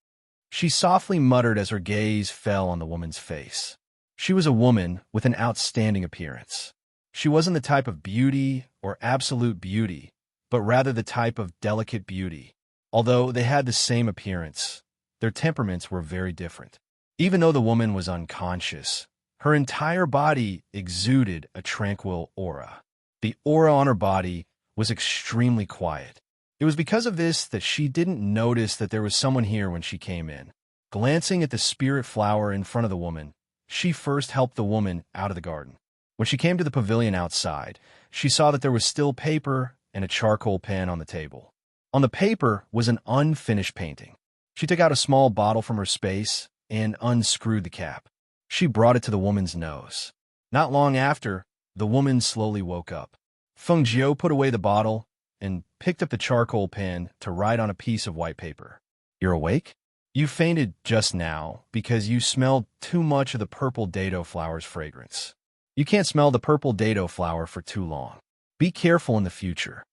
She softly muttered as her gaze fell on the woman's face. She was a woman with an outstanding appearance. She wasn't the type of beauty or absolute beauty, but rather the type of delicate beauty. Although they had the same appearance, their temperaments were very different. Even though the woman was unconscious, her entire body exuded a tranquil aura. The aura on her body was extremely quiet. It was because of this that she didn't notice that there was someone here when she came in. Glancing at the spirit flower in front of the woman, she first helped the woman out of the garden. When she came to the pavilion outside, she saw that there was still paper and a charcoal pen on the table. On the paper was an unfinished painting. She took out a small bottle from her space and unscrewed the cap. She brought it to the woman's nose. Not long after, the woman slowly woke up. Feng Jiu put away the bottle and picked up the charcoal pen to write on a piece of white paper. You're awake? You fainted just now because you smelled too much of the purple dado flower's fragrance. You can't smell the purple dado flower for too long. Be careful in the future.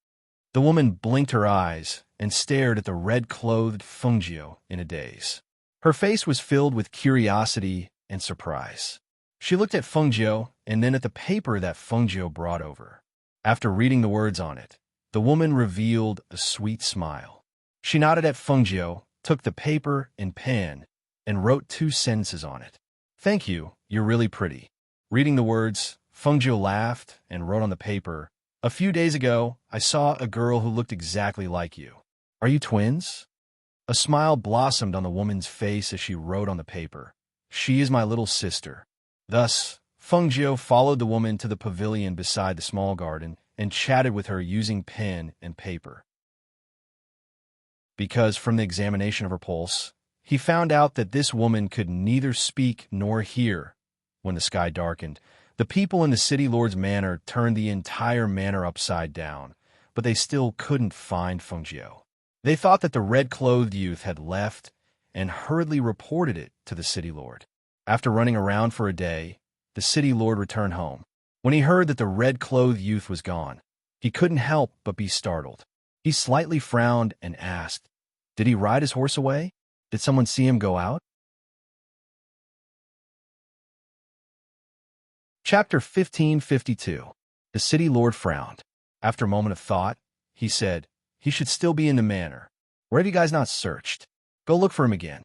The woman blinked her eyes and stared at the red-clothed Fungio in a daze. Her face was filled with curiosity and surprise. She looked at Fungio and then at the paper that Fungio brought over. After reading the words on it, the woman revealed a sweet smile. She nodded at Fungio, took the paper and pen, and wrote 2 sentences on it. "Thank you, you're really pretty." Reading the words, Fungio laughed and wrote on the paper, "A few days ago, I saw a girl who looked exactly like you. Are you twins?" A smile blossomed on the woman's face as she wrote on the paper, "She is my little sister." Thus, Fungio followed the woman to the pavilion beside the small garden and chatted with her using pen and paper. Because from the examination of her pulse, he found out that this woman could neither speak nor hear. When the sky darkened, the people in the city lord's manor turned the entire manor upside down, but they still couldn't find Fungio. They thought that the red-clothed youth had left and hurriedly reported it to the city lord. After running around for a day, the city lord returned home. When he heard that the red-clothed youth was gone, he couldn't help but be startled. He slightly frowned and asked, "Did he ride his horse away? Did someone see him go out?" Chapter 1552. The city lord frowned. After a moment of thought, he said, "He should still be in the manor. Where have you guys not searched? Go look for him again.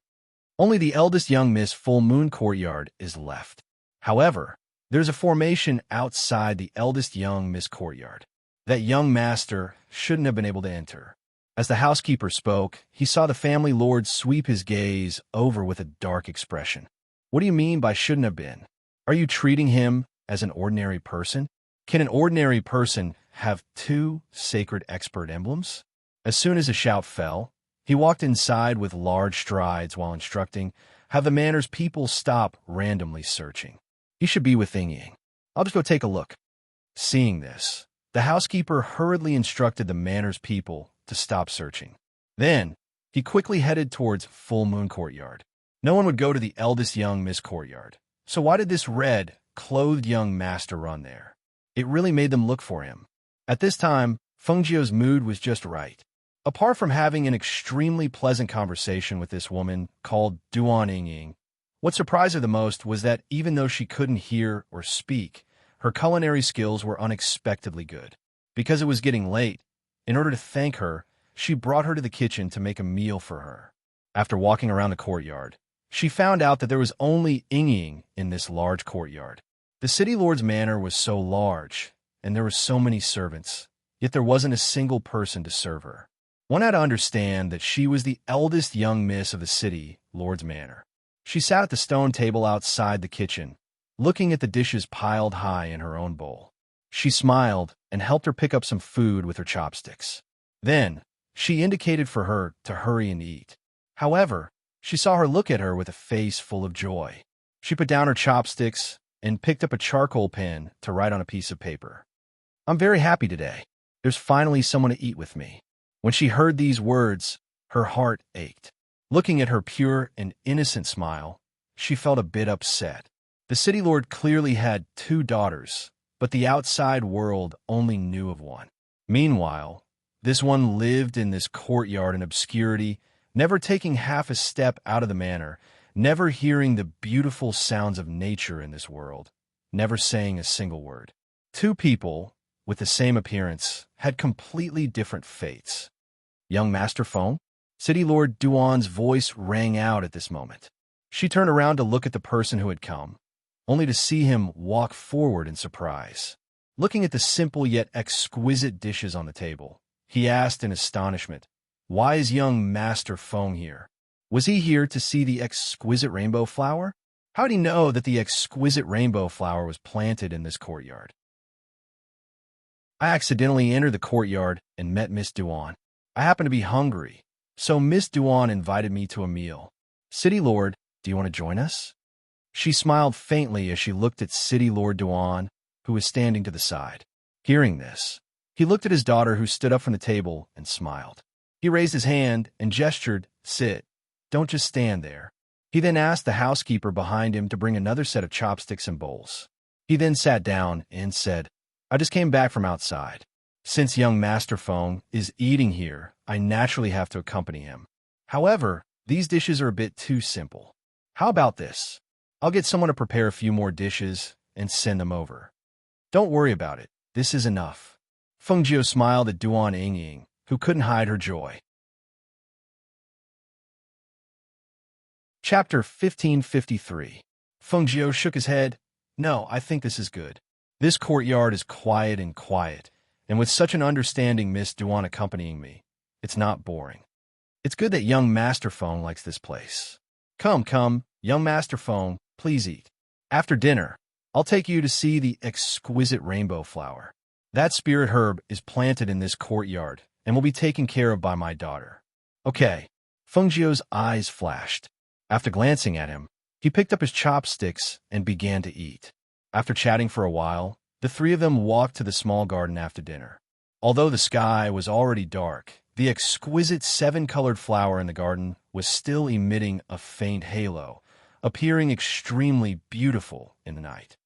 Only the eldest young Miss Full Moon Courtyard is left. However, there's a formation outside the eldest young Miss Courtyard. That young master shouldn't have been able to enter." As the housekeeper spoke, he saw the family lord sweep his gaze over with a dark expression. "What do you mean by shouldn't have been? Are you treating him as an ordinary person? Can an ordinary person have 2 sacred expert emblems?" As soon as a shout fell, he walked inside with large strides while instructing, "Have the manor's people stop randomly searching. He should be with Ying. I'll just go take a look." Seeing this, the housekeeper hurriedly instructed the manor's people to stop searching. Then, he quickly headed towards Full Moon Courtyard. No one would go to the eldest young Miss Courtyard, so why did this red-clothed young master run there? It really made them look for him. At this time, Fungio's mood was just right. Apart from having an extremely pleasant conversation with this woman called Duan Ying, what surprised her the most was that even though she couldn't hear or speak, her culinary skills were unexpectedly good. Because it was getting late, in order to thank her, she brought her to the kitchen to make a meal for her. After walking around the courtyard, she found out that there was only Ying in this large courtyard. The city lord's manor was so large, and there were so many servants, yet there wasn't a single person to serve her. One had to understand that she was the eldest young miss of the city lord's manor. She sat at the stone table outside the kitchen, looking at the dishes piled high in her own bowl. She smiled and helped her pick up some food with her chopsticks. Then, she indicated for her to hurry and eat. However, she saw her look at her with a face full of joy. She put down her chopsticks and picked up a charcoal pen to write on a piece of paper. "I'm very happy today. There's finally someone to eat with me." When she heard these words, her heart ached. Looking at her pure and innocent smile, she felt a bit upset. The city lord clearly had 2 daughters, but the outside world only knew of one. Meanwhile, this one lived in this courtyard in obscurity, never taking half a step out of the manor, never hearing the beautiful sounds of nature in this world, never saying a single word. 2 people, with the same appearance, had completely different fates. "Young Master Feng?" City Lord Duan's voice rang out at this moment. She turned around to look at the person who had come, only to see him walk forward in surprise. Looking at the simple yet exquisite dishes on the table, he asked in astonishment, "Why is young Master Feng here? Was he here to see the exquisite rainbow flower? How did he know that the exquisite rainbow flower was planted in this courtyard?" "I accidentally entered the courtyard and met Miss Duan. I happened to be hungry, so Miss Duan invited me to a meal. City Lord, do you want to join us?" She smiled faintly as she looked at City Lord Duan, who was standing to the side. Hearing this, he looked at his daughter who stood up from the table and smiled. He raised his hand and gestured, "Sit. Don't just stand there." He then asked the housekeeper behind him to bring another set of chopsticks and bowls. He then sat down and said, "I just came back from outside. Since young Master Feng is eating here, I naturally have to accompany him. However, these dishes are a bit too simple. How about this? I'll get someone to prepare a few more dishes and send them over. Don't worry about it. This is enough. Feng Jiu smiled at Duan Yingying, who couldn't hide her joy. Chapter 1553. Feng Jiu shook his head. No, I think this is good. This courtyard is quiet, and with such an understanding Miss Duan accompanying me, it's not boring. It's good that young Master Feng likes this place. Come, young Master Feng, please eat. After dinner, I'll take you to see the exquisite rainbow flower. That spirit herb is planted in this courtyard and will be taken care of by my daughter. Okay. Feng Jiu's eyes flashed. After glancing at him, he picked up his chopsticks and began to eat. After chatting for a while, the three of them walked to the small garden after dinner. Although the sky was already dark, the exquisite seven-colored flower in the garden was still emitting a faint halo, appearing extremely beautiful in the night.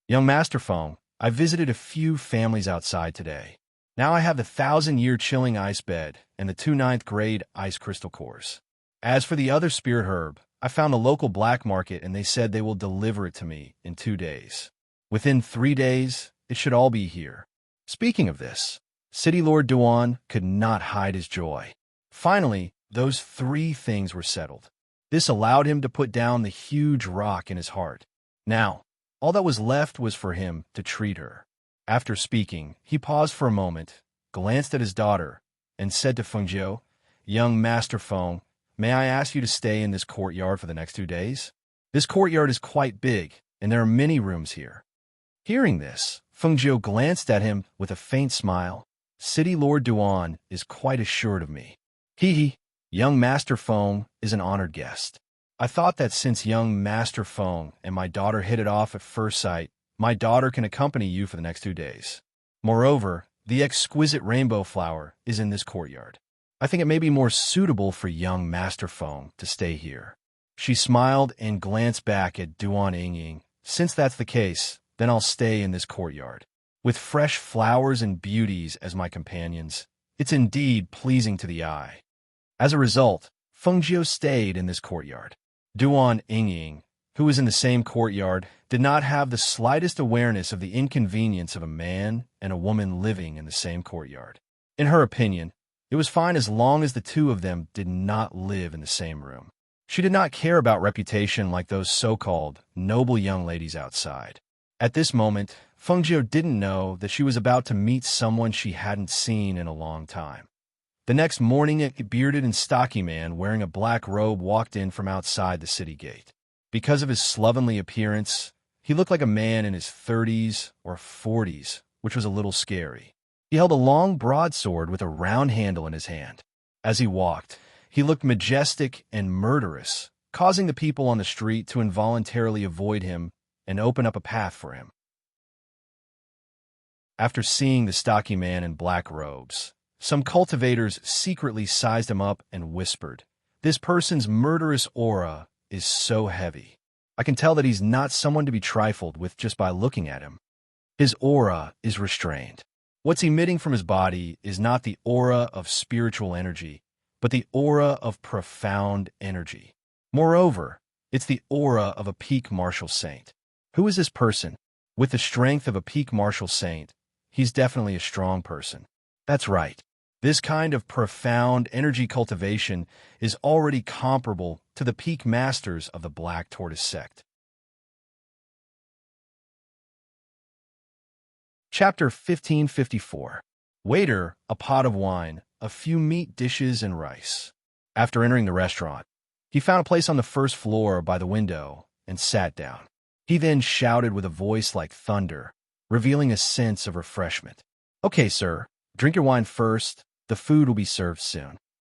Young Master Feng, I visited a few families outside today. Now I have the 1,000-year chilling ice bed and the 2 9th-grade ice crystal cores. As for the other spirit herb, I found a local black market and they said they will deliver it to me in 2 days. Within 3 days, it should all be here. Speaking of this, City Lord Duan could not hide his joy. Finally, those 3 things were settled. This allowed him to put down the huge rock in his heart. Now, all that was left was for him to treat her. After speaking, he paused for a moment, glanced at his daughter, and said to Feng Jiu, Young Master Feng, may I ask you to stay in this courtyard for the next 2 days? This courtyard is quite big, and there are many rooms here. Hearing this, Feng Jiu glanced at him with a faint smile. City Lord Duan is quite assured of me. Young Master Feng is an honored guest. I thought that since young Master Feng and my daughter hit it off at first sight, my daughter can accompany you for the next 2 days. Moreover, the exquisite rainbow flower is in this courtyard. I think it may be more suitable for young Master Feng to stay here. She smiled and glanced back at Duan Yingying. Since that's the case, then I'll stay in this courtyard. With fresh flowers and beauties as my companions, it's indeed pleasing to the eye. As a result, Feng Jiu stayed in this courtyard. Duan Yingying, who was in the same courtyard, did not have the slightest awareness of the inconvenience of a man and a woman living in the same courtyard. In her opinion, it was fine as long as the two of them did not live in the same room. She did not care about reputation like those so-called noble young ladies outside. At this moment, Feng Jiu didn't know that she was about to meet someone she hadn't seen in a long time. The next morning, a bearded and stocky man wearing a black robe walked in from outside the city gate. Because of his slovenly appearance, he looked like a man in his 30s or 40s, which was a little scary. He held a long broadsword with a round handle in his hand. As he walked, he looked majestic and murderous, causing the people on the street to involuntarily avoid him and open up a path for him. After seeing the stocky man in black robes, some cultivators secretly sized him up and whispered, "This person's murderous aura is so heavy. I can tell that he's not someone to be trifled with just by looking at him. His aura is restrained. What's emitting from his body is not the aura of spiritual energy, but the aura of profound energy. Moreover, it's the aura of a peak martial saint. Who is this person? With the strength of a peak martial saint, he's definitely a strong person. That's right. This kind of profound energy cultivation is already comparable to the peak masters of the Black Tortoise sect." Chapter 1554. Waiter, a pot of wine, a few meat dishes and rice. After entering the restaurant, he found a place on the first floor by the window and sat down. He then shouted with a voice like thunder, revealing a sense of refreshment. "Okay, sir, drink your wine first. The food will be served soon."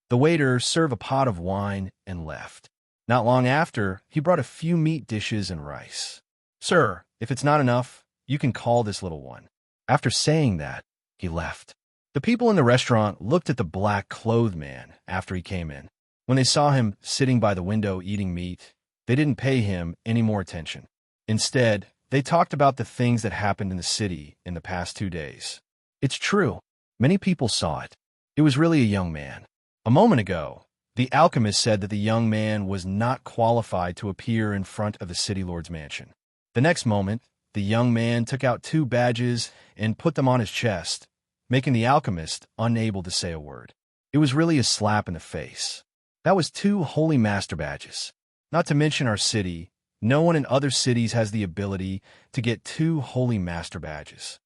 The waiter served a pot of wine and left. Not long after, he brought a few meat dishes and rice. "Sir, if it's not enough, you can call this little one." After saying that, he left. The people in the restaurant looked at the black-clothed man after he came in. When they saw him sitting by the window eating meat, they didn't pay him any more attention. Instead, they talked about the things that happened in the city in the past 2 days. It's true. Many people saw it. It was really a young man. A moment ago, the alchemist said that the young man was not qualified to appear in front of the city lord's mansion. The next moment, the young man took out 2 badges and put them on his chest, making the alchemist unable to say a word. It was really a slap in the face. That was 2 holy master badges. Not to mention our city, no one in other cities has the ability to get 2 holy master badges.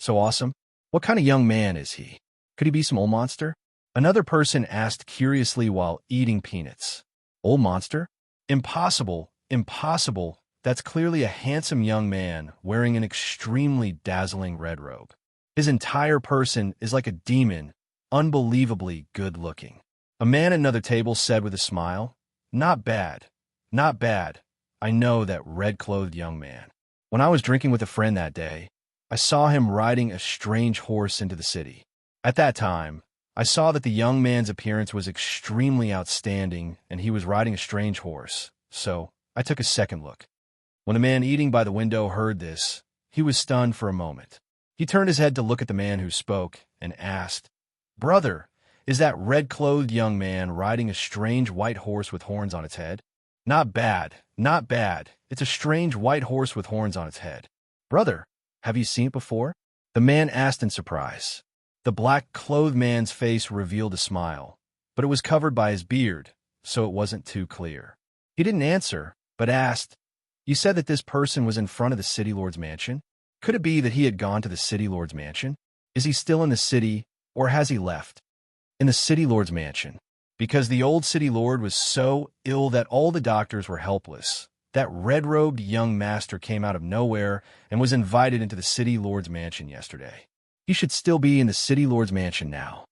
So awesome. What kind of young man is he? Could he be some old monster? Another person asked curiously while eating peanuts. Old monster? Impossible, impossible. That's clearly a handsome young man wearing an extremely dazzling red robe. His entire person is like a demon, unbelievably good-looking. A man at another table said with a smile, "Not bad, not bad. I know that red-clothed young man. When I was drinking with a friend that day, I saw him riding a strange horse into the city. At that time, I saw that the young man's appearance was extremely outstanding and he was riding a strange horse, so I took a second look. When the man eating by the window heard this, he was stunned for a moment. He turned his head to look at the man who spoke and asked, "Brother, is that red-clothed young man riding a strange white horse with horns on its head?" "Not bad, not bad. It's a strange white horse with horns on its head." "Brother, have you seen it before?" the man asked in surprise. The black-clothed man's face revealed a smile, but it was covered by his beard, so it wasn't too clear. He didn't answer, but asked, "You said that this person was in front of the city lord's mansion? Could it be that he had gone to the city lord's mansion? Is he still in the city, or has he left?" "In the city lord's mansion. Because the old city lord was so ill that all the doctors were helpless. That red-robed young master came out of nowhere and was invited into the city lord's mansion yesterday. He should still be in the city lord's mansion now.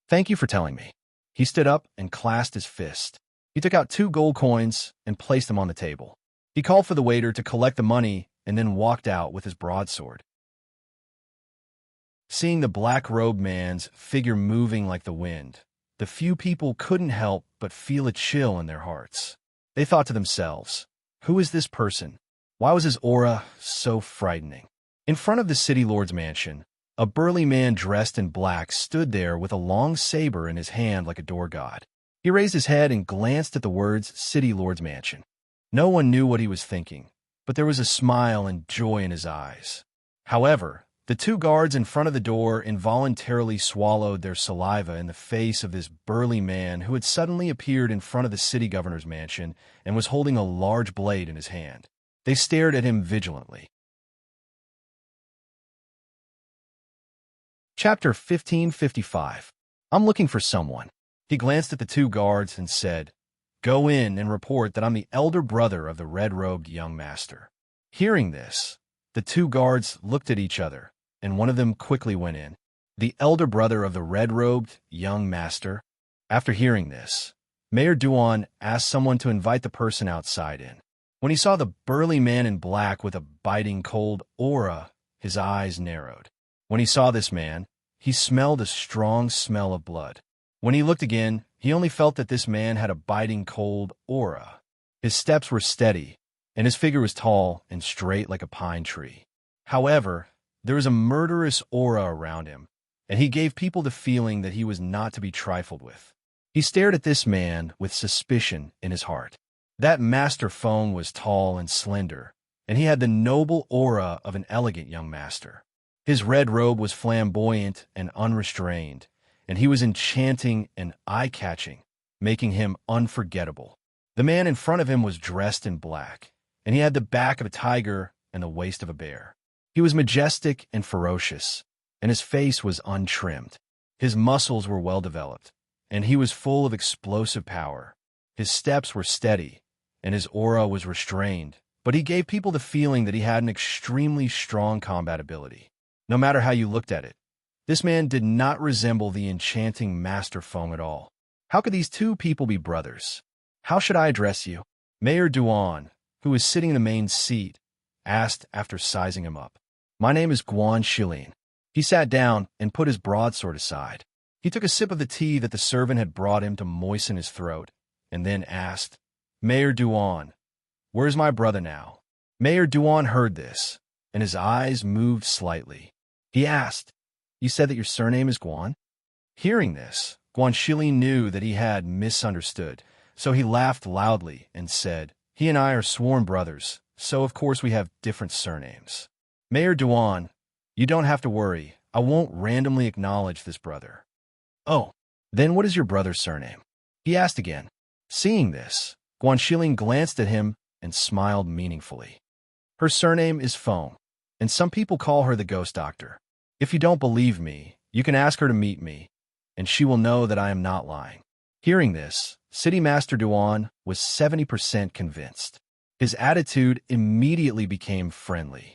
Thank you for telling me." He stood up and clasped his fist. He took out 2 gold coins and placed them on the table. He called for the waiter to collect the money and then walked out with his broadsword. Seeing the black-robed man's figure moving like the wind, the few people couldn't help but feel a chill in their hearts. They thought to themselves, "Who is this person? Why was his aura so frightening?" In front of the city lord's mansion, a burly man dressed in black stood there with a long saber in his hand like a door god. He raised his head and glanced at the words "City Lord's Mansion." No one knew what he was thinking, but there was a smile and joy in his eyes. However, the 2 guards in front of the door involuntarily swallowed their saliva in the face of this burly man who had suddenly appeared in front of the city governor's mansion and was holding a large blade in his hand. They stared at him vigilantly. Chapter 1555. I'm looking for someone. He glanced at the 2 guards and said, "Go in and report that I'm the elder brother of the red-robed young master." Hearing this, the 2 guards looked at each other, and one of them quickly went in. The elder brother of the red-robed young master. After hearing this, Mayor Duan asked someone to invite the person outside in. When he saw the burly man in black with a biting cold aura, his eyes narrowed. When he saw this man, he smelled a strong smell of blood. When he looked again, he only felt that this man had a biting cold aura. His steps were steady, and his figure was tall and straight like a pine tree. However, there was a murderous aura around him, and he gave people the feeling that he was not to be trifled with. He stared at this man with suspicion in his heart. That master Feng was tall and slender, and he had the noble aura of an elegant young master. His red robe was flamboyant and unrestrained, and he was enchanting and eye-catching, making him unforgettable. The man in front of him was dressed in black, and he had the back of a tiger and the waist of a bear. He was majestic and ferocious, and his face was untrimmed. His muscles were well-developed, and he was full of explosive power. His steps were steady, and his aura was restrained, but he gave people the feeling that he had an extremely strong combat ability. No matter how you looked at it, this man did not resemble the enchanting Master Feng at all. How could these 2 people be brothers? "How should I address you?" Mayor Duan, who was sitting in the main seat, asked after sizing him up. "My name is Guan Shilin." He sat down and put his broadsword aside. He took a sip of the tea that the servant had brought him to moisten his throat, and then asked, "Mayor Duan, where's my brother now?" Mayor Duan heard this, and his eyes moved slightly. He asked, You said that your surname is Guan? Hearing this, Guanxili knew that he had misunderstood, so he laughed loudly and said, he and I are sworn brothers, so of course we have different surnames. Mayor Duan, you don't have to worry. I won't randomly acknowledge this brother. Oh, then what is your brother's surname? He asked again. Seeing this, Guanxili glanced at him and smiled meaningfully. Her surname is Feng, and some people call her the ghost doctor. If you don't believe me, you can ask her to meet me, and she will know that I am not lying. Hearing this, City Master Duan was 70% convinced. His attitude immediately became friendly.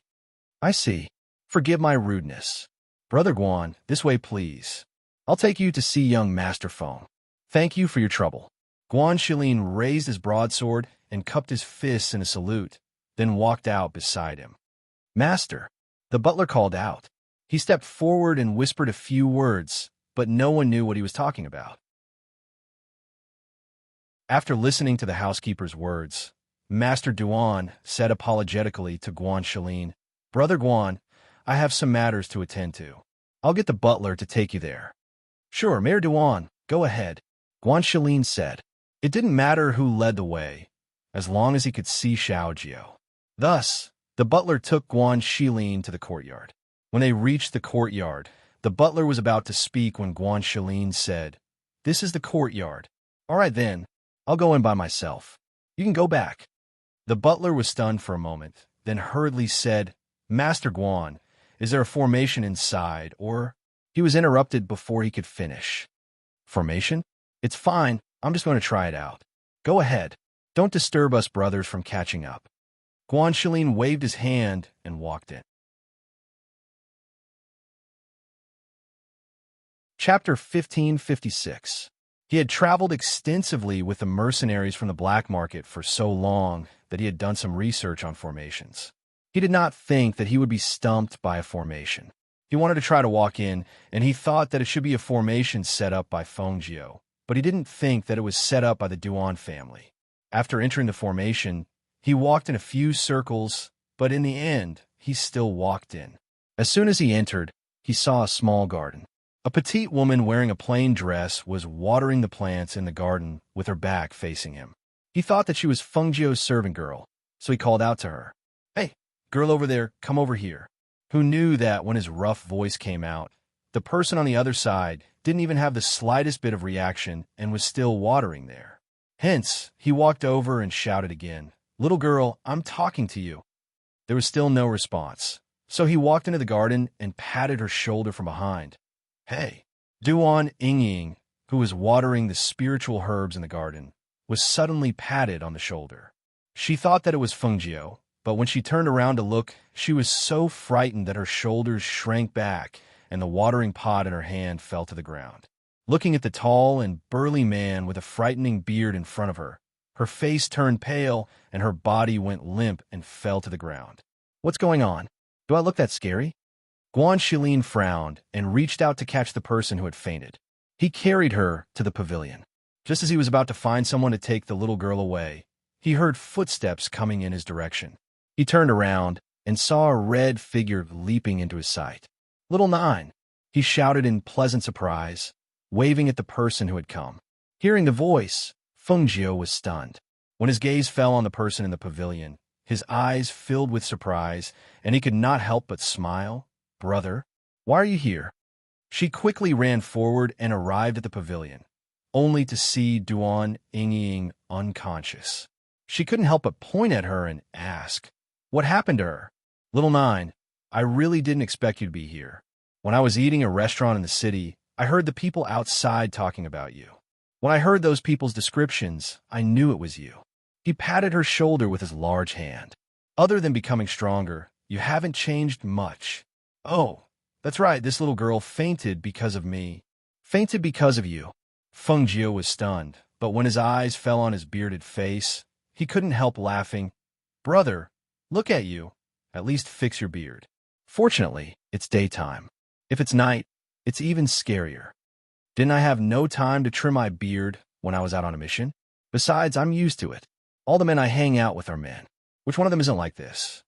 I see. Forgive my rudeness. Brother Guan, this way please. I'll take you to see young Master Feng. Thank you for your trouble. Guanxili raised his broadsword and cupped his fists in a salute, then walked out beside him. Master, the butler called out. He stepped forward and whispered a few words, but no one knew what he was talking about. After listening to the housekeeper's words, Master Duan said apologetically to Guanxili, Brother Guan, I have some matters to attend to. I'll get the butler to take you there. Sure, Mayor Duan, go ahead, Guanxili said. It didn't matter who led the way, as long as he could see Xiaojio. Thus, the butler took Guanxili to the courtyard. When they reached the courtyard, the butler was about to speak when Guanxili said, This is the courtyard. All right then, I'll go in by myself. You can go back. The butler was stunned for a moment, then hurriedly said, Master Guan, is there a formation inside, or... He was interrupted before he could finish. Formation? It's fine, I'm just going to try it out. Go ahead. Don't disturb us brothers from catching up. Guanxili waved his hand and walked in. Chapter 1556. He had traveled extensively with the mercenaries from the black market for so long that he had done some research on formations. He did not think that he would be stumped by a formation. He wanted to try to walk in, and he thought that it should be a formation set up by Fengjio, but he didn't think that it was set up by the Duan family. After entering the formation, he walked in a few circles, but in the end, he still walked in. As soon as he entered, he saw a small garden. A petite woman wearing a plain dress was watering the plants in the garden with her back facing him. He thought that she was Fengjio's servant girl, so he called out to her, Hey, girl over there, come over here. Who knew that when his rough voice came out, the person on the other side didn't even have the slightest bit of reaction and was still watering there. Hence, he walked over and shouted again, Little girl, I'm talking to you. There was still no response, so he walked into the garden and patted her shoulder from behind. Hey, Duan Yingying, who was watering the spiritual herbs in the garden, was suddenly patted on the shoulder. She thought that it was Fengjio, but when she turned around to look, she was so frightened that her shoulders shrank back and the watering pot in her hand fell to the ground. Looking at the tall and burly man with a frightening beard in front of her, her face turned pale and her body went limp and fell to the ground. What's going on? Do I look that scary? Guanxili frowned and reached out to catch the person who had fainted. He carried her to the pavilion. Just as he was about to find someone to take the little girl away, he heard footsteps coming in his direction. He turned around and saw a red figure leaping into his sight. Little Nine, he shouted in pleasant surprise, waving at the person who had come. Hearing the voice, Fengjio was stunned. When his gaze fell on the person in the pavilion, his eyes filled with surprise, and he could not help but smile. Brother, why are you here? She quickly ran forward and arrived at the pavilion, only to see Duan Yingying unconscious. She couldn't help but point at her and ask, What happened to her? Little Nine, I really didn't expect you to be here. When I was eating at a restaurant in the city, I heard the people outside talking about you. When I heard those people's descriptions, I knew it was you. He patted her shoulder with his large hand. Other than becoming stronger, you haven't changed much. Oh, that's right, this little girl fainted because of me. Fainted because of you. Fengjio was stunned, but when his eyes fell on his bearded face, he couldn't help laughing. Brother, look at you. At least fix your beard. Fortunately, it's daytime. If it's night, it's even scarier. Didn't I have no time to trim my beard when I was out on a mission? Besides, I'm used to it. All the men I hang out with are men. Which one of them isn't like this?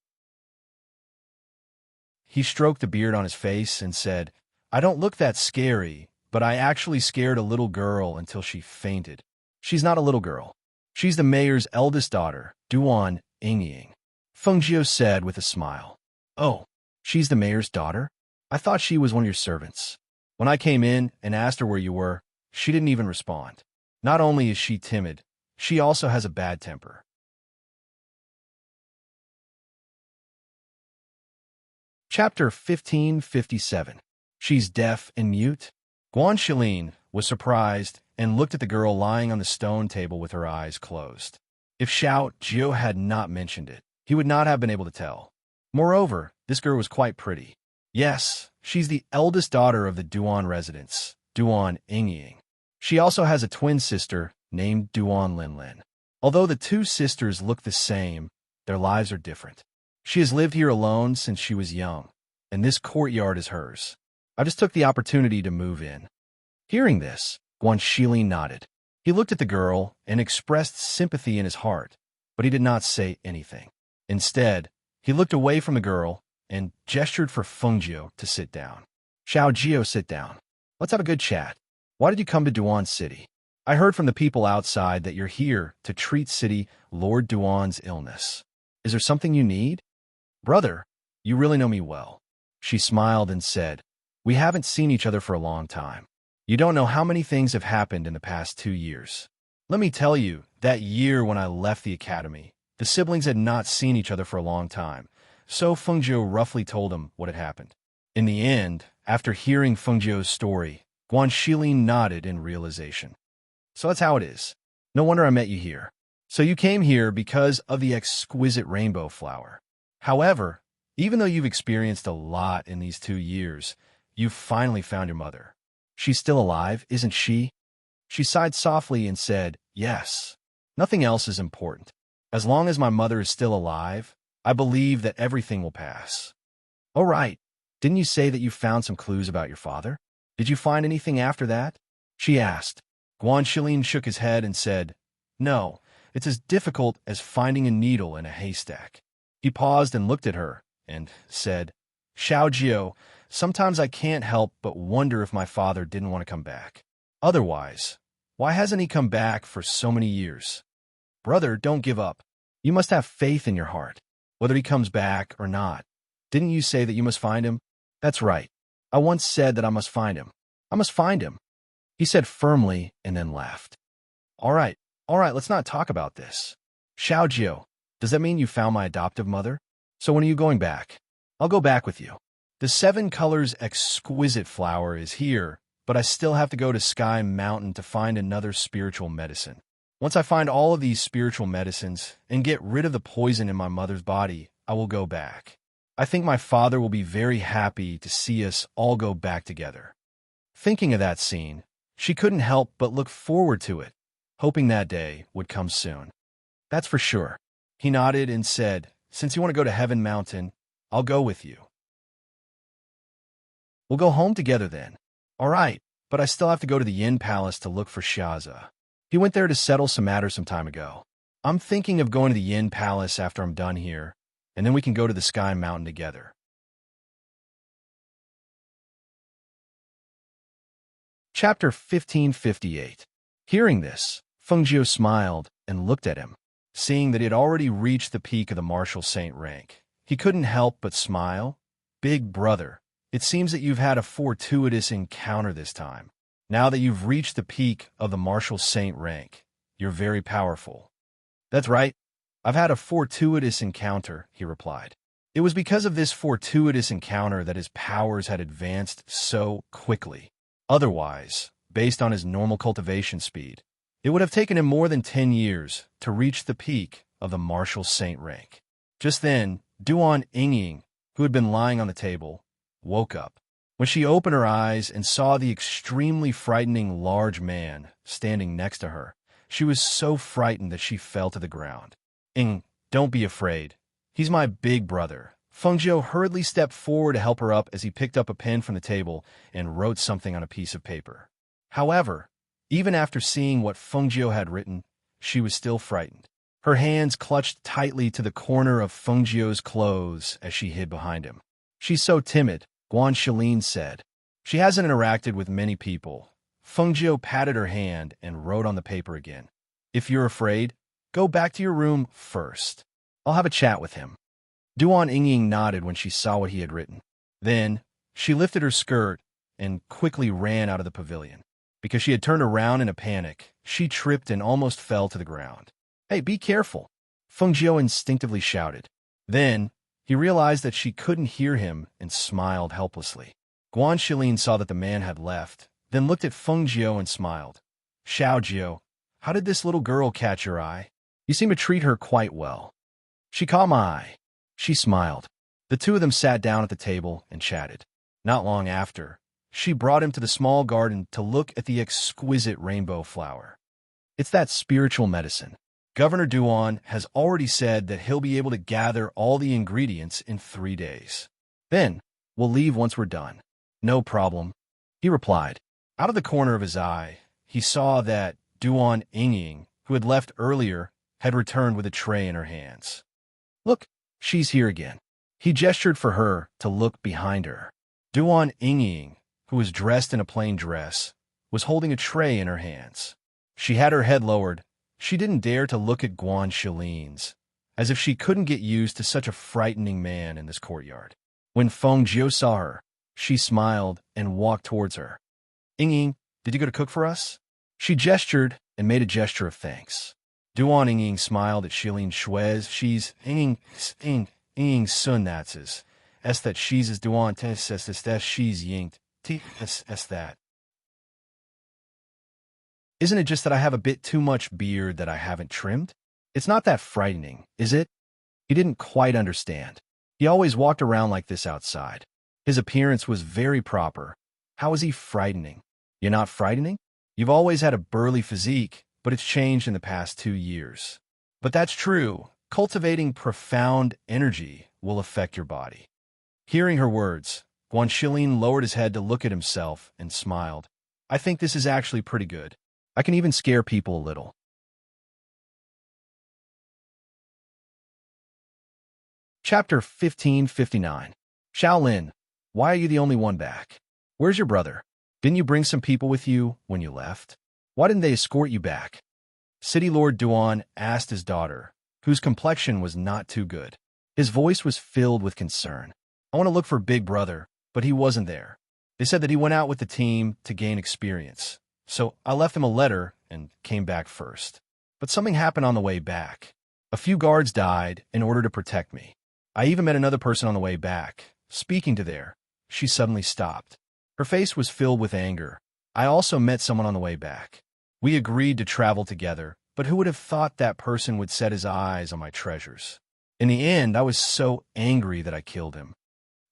He stroked the beard on his face and said, I don't look that scary, but I actually scared a little girl until she fainted. She's not a little girl. She's the mayor's eldest daughter, Duan Yingying. Fengjiu said with a smile. Oh, she's the mayor's daughter? I thought she was one of your servants. When I came in and asked her where you were, she didn't even respond. Not only is she timid, she also has a bad temper. Chapter 1557. She's deaf and mute? Guan Shilin was surprised and looked at the girl lying on the stone table with her eyes closed. If Xiao Jiu had not mentioned it, he would not have been able to tell. Moreover, this girl was quite pretty. Yes, she's the eldest daughter of the Duan residents, Duan Yingying. She also has a twin sister named Duan Linlin. Although the two sisters look the same, their lives are different. She has lived here alone since she was young, and this courtyard is hers. I just took the opportunity to move in. Hearing this, Guan Shilin nodded. He looked at the girl and expressed sympathy in his heart, but he did not say anything. Instead, he looked away from the girl and gestured for Fengjiu to sit down. Xiao Jiu, sit down. Let's have a good chat. Why did you come to Duan City? I heard from the people outside that you're here to treat City Lord Duan's illness. Is there something you need? Brother, you really know me well. She smiled and said, we haven't seen each other for a long time. You don't know how many things have happened in the past 2 years. Let me tell you, that year when I left the academy, the siblings had not seen each other for a long time, so Fengjiu roughly told him what had happened. In the end, after hearing Fengjiu's story, Guan Shilin nodded in realization. So that's how it is. No wonder I met you here. So you came here because of the exquisite rainbow flower. However, even though you've experienced a lot in these 2 years, you've finally found your mother. She's still alive, isn't she? She sighed softly and said, yes. Nothing else is important. As long as my mother is still alive, I believe that everything will pass. Oh, right. Didn't you say that you found some clues about your father? Did you find anything after that? She asked. Guan Shilin shook his head and said, no, it's as difficult as finding a needle in a haystack. He paused and looked at her and said, Xiao Jiu, sometimes I can't help but wonder if my father didn't want to come back. Otherwise, why hasn't he come back for so many years? Brother, don't give up. You must have faith in your heart, whether he comes back or not. Didn't you say that you must find him? That's right. I once said that I must find him. I must find him. He said firmly and then laughed. All right, let's not talk about this. Xiao Jiu, does that mean you found my adoptive mother? So when are you going back? I'll go back with you. The 7 colors exquisite flower is here, but I still have to go to Sky Mountain to find another spiritual medicine. Once I find all of these spiritual medicines and get rid of the poison in my mother's body, I will go back. I think my father will be very happy to see us all go back together. Thinking of that scene, she couldn't help but look forward to it, hoping that day would come soon. That's for sure. He nodded and said, since you want to go to Heaven Mountain, I'll go with you. We'll go home together then. All right, but I still have to go to the Yin Palace to look for Shaza. He went there to settle some matters some time ago. I'm thinking of going to the Yin Palace after I'm done here, and then we can go to the Sky Mountain together. Chapter 1558. Hearing this, Fengjiu smiled and looked at him. Seeing that he had already reached the peak of the Martial Saint rank, he couldn't help but smile. Big brother, it seems that you've had a fortuitous encounter this time. Now that you've reached the peak of the Martial Saint rank, you're very powerful. That's right. I've had a fortuitous encounter, he replied. It was because of this fortuitous encounter that his powers had advanced so quickly. Otherwise, based on his normal cultivation speed, it would have taken him more than 10 years to reach the peak of the Martial Saint rank. Just then, Duan Yingying, who had been lying on the table, woke up. When she opened her eyes and saw the extremely frightening large man standing next to her, she was so frightened that she fell to the ground. Don't be afraid. He's my big brother. Fengjiu hurriedly stepped forward to help her up as he picked up a pen from the table and wrote something on a piece of paper. However, even after seeing what Fengjiu had written, she was still frightened. Her hands clutched tightly to the corner of Fengjiu's clothes as she hid behind him. She's so timid, Guan Shilin said. She hasn't interacted with many people. Fengjiu patted her hand and wrote on the paper again. If you're afraid, go back to your room first. I'll have a chat with him. Duan Yingying nodded when she saw what he had written. Then, she lifted her skirt and quickly ran out of the pavilion. Because she had turned around in a panic, she tripped and almost fell to the ground. Hey, be careful, Fengjiu instinctively shouted. Then, he realized that she couldn't hear him and smiled helplessly. Guan Shilin saw that the man had left, then looked at Fengjiu and smiled. Xiaojiu, how did this little girl catch your eye? You seem to treat her quite well. She caught my eye. She smiled. The two of them sat down at the table and chatted. Not long after, she brought him to the small garden to look at the exquisite rainbow flower. It's that spiritual medicine. Governor Duan has already said that he'll be able to gather all the ingredients in 3 days. Then, we'll leave once we're done. No problem, he replied. Out of the corner of his eye, he saw that Duan Yingying, who had left earlier, had returned with a tray in her hands. Look, she's here again. He gestured for her to look behind her. Duan Yingying, who was dressed in a plain dress, was holding a tray in her hands. She had her head lowered. She didn't dare to look at Guan Shilin's, as if she couldn't get used to such a frightening man in this courtyard. When Fengjiu saw her, she smiled and walked towards her. Yingying, did you go to cook for us? She gestured and made a gesture of thanks. Duan Yingying smiled at Shilin Shuez. She's Yingying sun that's es that she's as Duan tes es that she's yinked t es that. Isn't it just that I have a bit too much beard that I haven't trimmed? It's not that frightening, is it? He didn't quite understand. He always walked around like this outside. His appearance was very proper. How is he frightening? You're not frightening? You've always had a burly physique, but it's changed in the past 2 years. But that's true. Cultivating profound energy will affect your body. Hearing her words, Guan Shilin lowered his head to look at himself and smiled. I think this is actually pretty good. I can even scare people a little. Chapter 1559. Shaolin, why are you the only one back? Where's your brother? Didn't you bring some people with you when you left? Why didn't they escort you back? City Lord Duan asked his daughter, whose complexion was not too good. His voice was filled with concern. I want to look for Big Brother, but he wasn't there. They said that he went out with the team to gain experience. So I left him a letter and came back first. But something happened on the way back. A few guards died in order to protect me. I even met another person on the way back. Speaking to there, she suddenly stopped. Her face was filled with anger. I also met someone on the way back. We agreed to travel together, but who would have thought that person would set his eyes on my treasures? In the end, I was so angry that I killed him.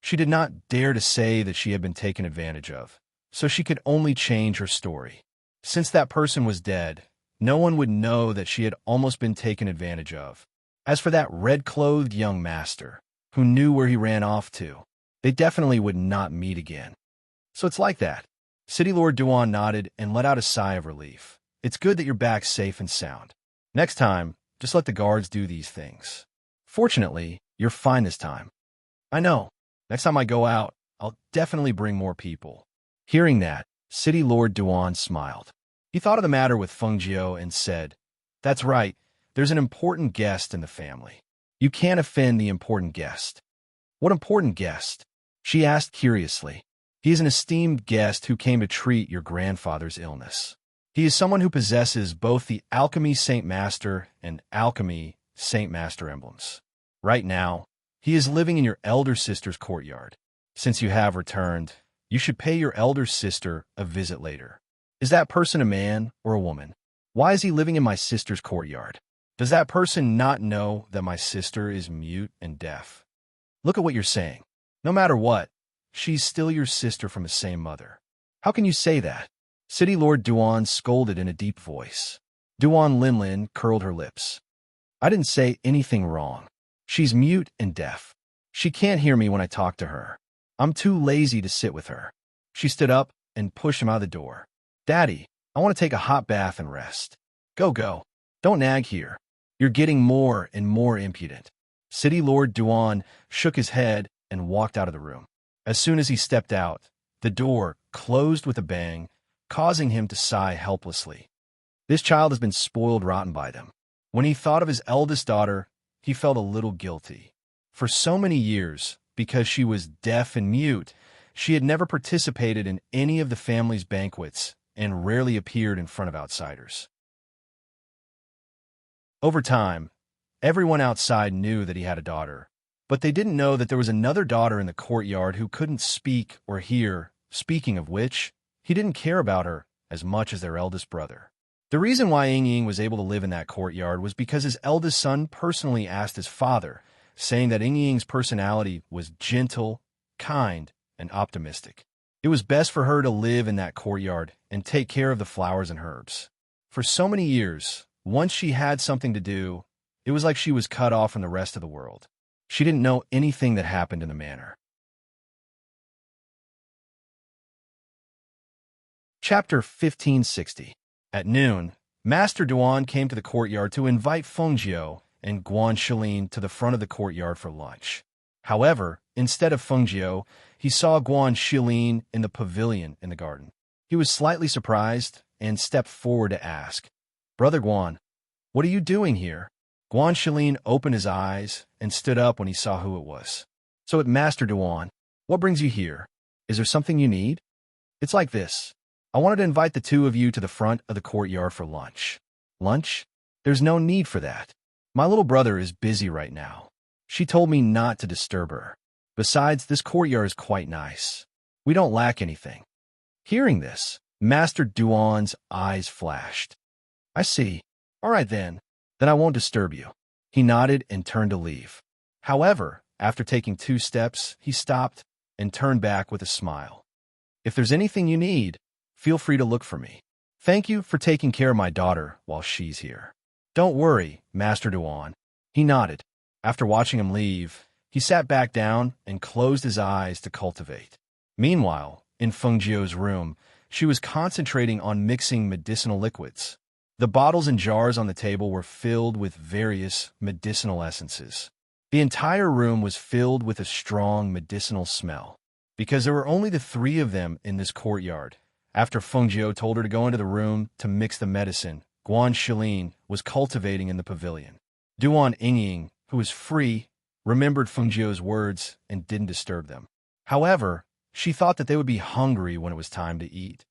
She did not dare to say that she had been taken advantage of, so she could only change her story. Since that person was dead, no one would know that she had almost been taken advantage of. As for that red-clothed young master, who knew where he ran off to, they definitely would not meet again. So it's like that. City Lord Duan nodded and let out a sigh of relief. It's good that you're back safe and sound. Next time, just let the guards do these things. Fortunately, you're fine this time. I know. Next time I go out, I'll definitely bring more people. Hearing that, City Lord Duan smiled. He thought of the matter with Fengjiu and said, That's right, there's an important guest in the family. You can't offend the important guest. What important guest? She asked curiously. He is an esteemed guest who came to treat your grandfather's illness. He is someone who possesses both the Alchemy Saint Master and Alchemy Saint Master emblems. Right now, he is living in your elder sister's courtyard. Since you have returned, you should pay your elder sister a visit later. Is that person a man or a woman? Why is he living in my sister's courtyard? Does that person not know that my sister is mute and deaf? Look at what you're saying. No matter what, she's still your sister from the same mother. How can you say that? City Lord Duan scolded in a deep voice. Duan Linlin curled her lips. I didn't say anything wrong. She's mute and deaf. She can't hear me when I talk to her. I'm too lazy to sit with her. She stood up and pushed him out of the door. Daddy, I want to take a hot bath and rest. Go. Don't nag here. You're getting more and more impudent. City Lord Duan shook his head and walked out of the room. As soon as he stepped out, the door closed with a bang, causing him to sigh helplessly. This child has been spoiled rotten by them. When he thought of his eldest daughter, he felt a little guilty. For so many years, because she was deaf and mute, she had never participated in any of the family's banquets and rarely appeared in front of outsiders. Over time, everyone outside knew that he had a daughter, but they didn't know that there was another daughter in the courtyard who couldn't speak or hear, speaking of which, he didn't care about her as much as their eldest brother. The reason why Ying was able to live in that courtyard was because his eldest son personally asked his father, saying that Ying's personality was gentle, kind, and optimistic. It was best for her to live in that courtyard and take care of the flowers and herbs. For so many years, once she had something to do, it was like she was cut off from the rest of the world. She didn't know anything that happened in the manor. Chapter 1560. At noon, Master Duan came to the courtyard to invite Fengjiu and Guan Shilin to the front of the courtyard for lunch. However, instead of Fengjiu, he saw Guan Shilin in the pavilion in the garden. He was slightly surprised and stepped forward to ask, "Brother Guan, what are you doing here?" Guan Shilin opened his eyes and stood up when he saw who it was. "So, Master Duan, what brings you here? Is there something you need?" "It's like this. I wanted to invite the two of you to the front of the courtyard for lunch." "Lunch? There's no need for that. My little brother is busy right now. She told me not to disturb her. Besides, this courtyard is quite nice. We don't lack anything." Hearing this, Master Duan's eyes flashed. "I see. All right then. Then I won't disturb you." He nodded and turned to leave. However, after taking 2 steps, he stopped and turned back with a smile. "If there's anything you need, feel free to look for me. Thank you for taking care of my daughter while she's here." "Don't worry, Master Duan." He nodded. After watching him leave, he sat back down and closed his eyes to cultivate. Meanwhile, in Fengjiu's room, she was concentrating on mixing medicinal liquids. The bottles and jars on the table were filled with various medicinal essences. The entire room was filled with a strong medicinal smell. Because there were only the 3 of them in this courtyard, after Fengjiu told her to go into the room to mix the medicine, Guan Shilin was cultivating in the pavilion. Duan Ying, who was free, remembered Fengjiu's words and didn't disturb them. However, she thought that they would be hungry when it was time to eat,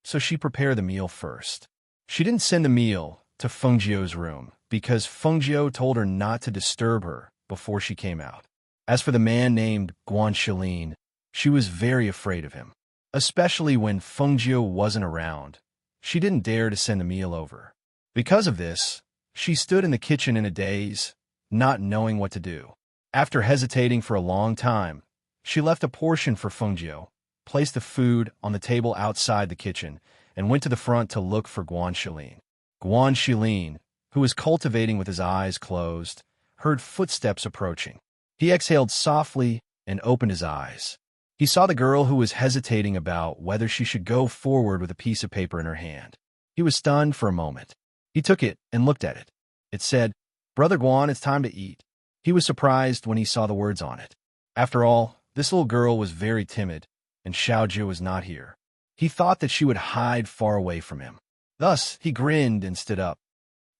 so she prepared the meal first. She didn't send the meal to Fengjiu's room because Fengjiu told her not to disturb her before she came out. As for the man named Guan Shilin, she was very afraid of him, especially when Fengjiu wasn't around. She didn't dare to send the meal over. Because of this, she stood in the kitchen in a daze, not knowing what to do. After hesitating for a long time, she left a portion for Fengjiu, placed the food on the table outside the kitchen, and went to the front to look for Guan Shilin. Guan Shilin, who was cultivating with his eyes closed, heard footsteps approaching. He exhaled softly and opened his eyes. He saw the girl who was hesitating about whether she should go forward with a piece of paper in her hand. He was stunned for a moment. He took it and looked at it. It said, "Brother Guan, it's time to eat." He was surprised when he saw the words on it. After all, this little girl was very timid, and Xiaoju was not here. He thought that she would hide far away from him. Thus, he grinned and stood up.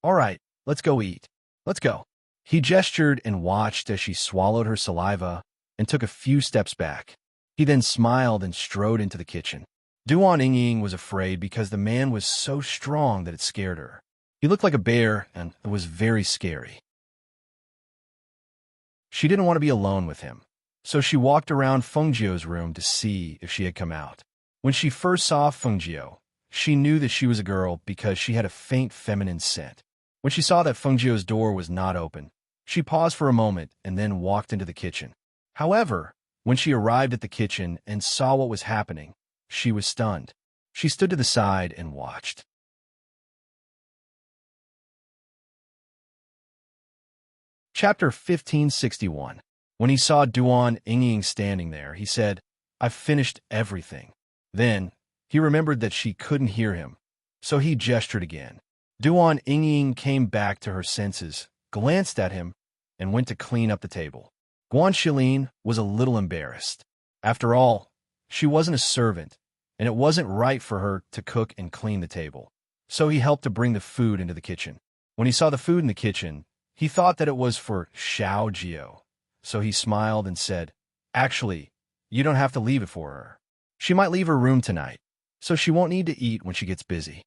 "All right, let's go eat. Let's go." He gestured and watched as she swallowed her saliva and took a few steps back. He then smiled and strode into the kitchen. Duan Ying was afraid because the man was so strong that it scared her. He looked like a bear and it was very scary. She didn't want to be alone with him, so she walked around Fengjiu's room to see if she had come out. When she first saw Fengjiu, she knew that she was a girl because she had a faint feminine scent. When she saw that Fengjiu's door was not open, she paused for a moment and then walked into the kitchen. However, when she arrived at the kitchen and saw what was happening, she was stunned. She stood to the side and watched. Chapter 1561. When he saw Duan Ying standing there, he said, "I've finished everything." Then, he remembered that she couldn't hear him, so he gestured again. Duan Ying came back to her senses, glanced at him, and went to clean up the table. Guan Shilin was a little embarrassed. After all, she wasn't a servant, and it wasn't right for her to cook and clean the table. So he helped to bring the food into the kitchen. When he saw the food in the kitchen, he thought that it was for Xiao Jio. So he smiled and said, "Actually, you don't have to leave it for her. She might leave her room tonight, so she won't need to eat when she gets busy."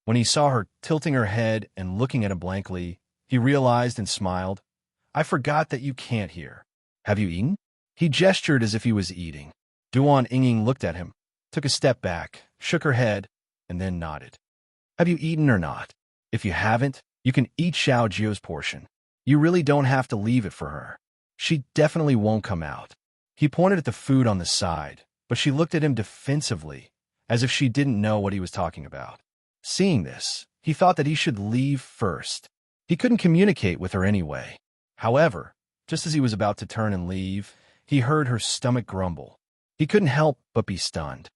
When he saw her tilting her head and looking at him blankly, he realized and smiled. "I forgot that you can't hear. Have you eaten?" He gestured as if he was eating. Duan Yingying looked at him, took a step back, shook her head, and then nodded. "Have you eaten or not? If you haven't, you can eat Xiao Jio's portion. You really don't have to leave it for her. She definitely won't come out." He pointed at the food on the side, but she looked at him defensively, as if she didn't know what he was talking about. Seeing this, he thought that he should leave first. He couldn't communicate with her anyway. However, just as he was about to turn and leave, he heard her stomach grumble. He couldn't help but be stunned.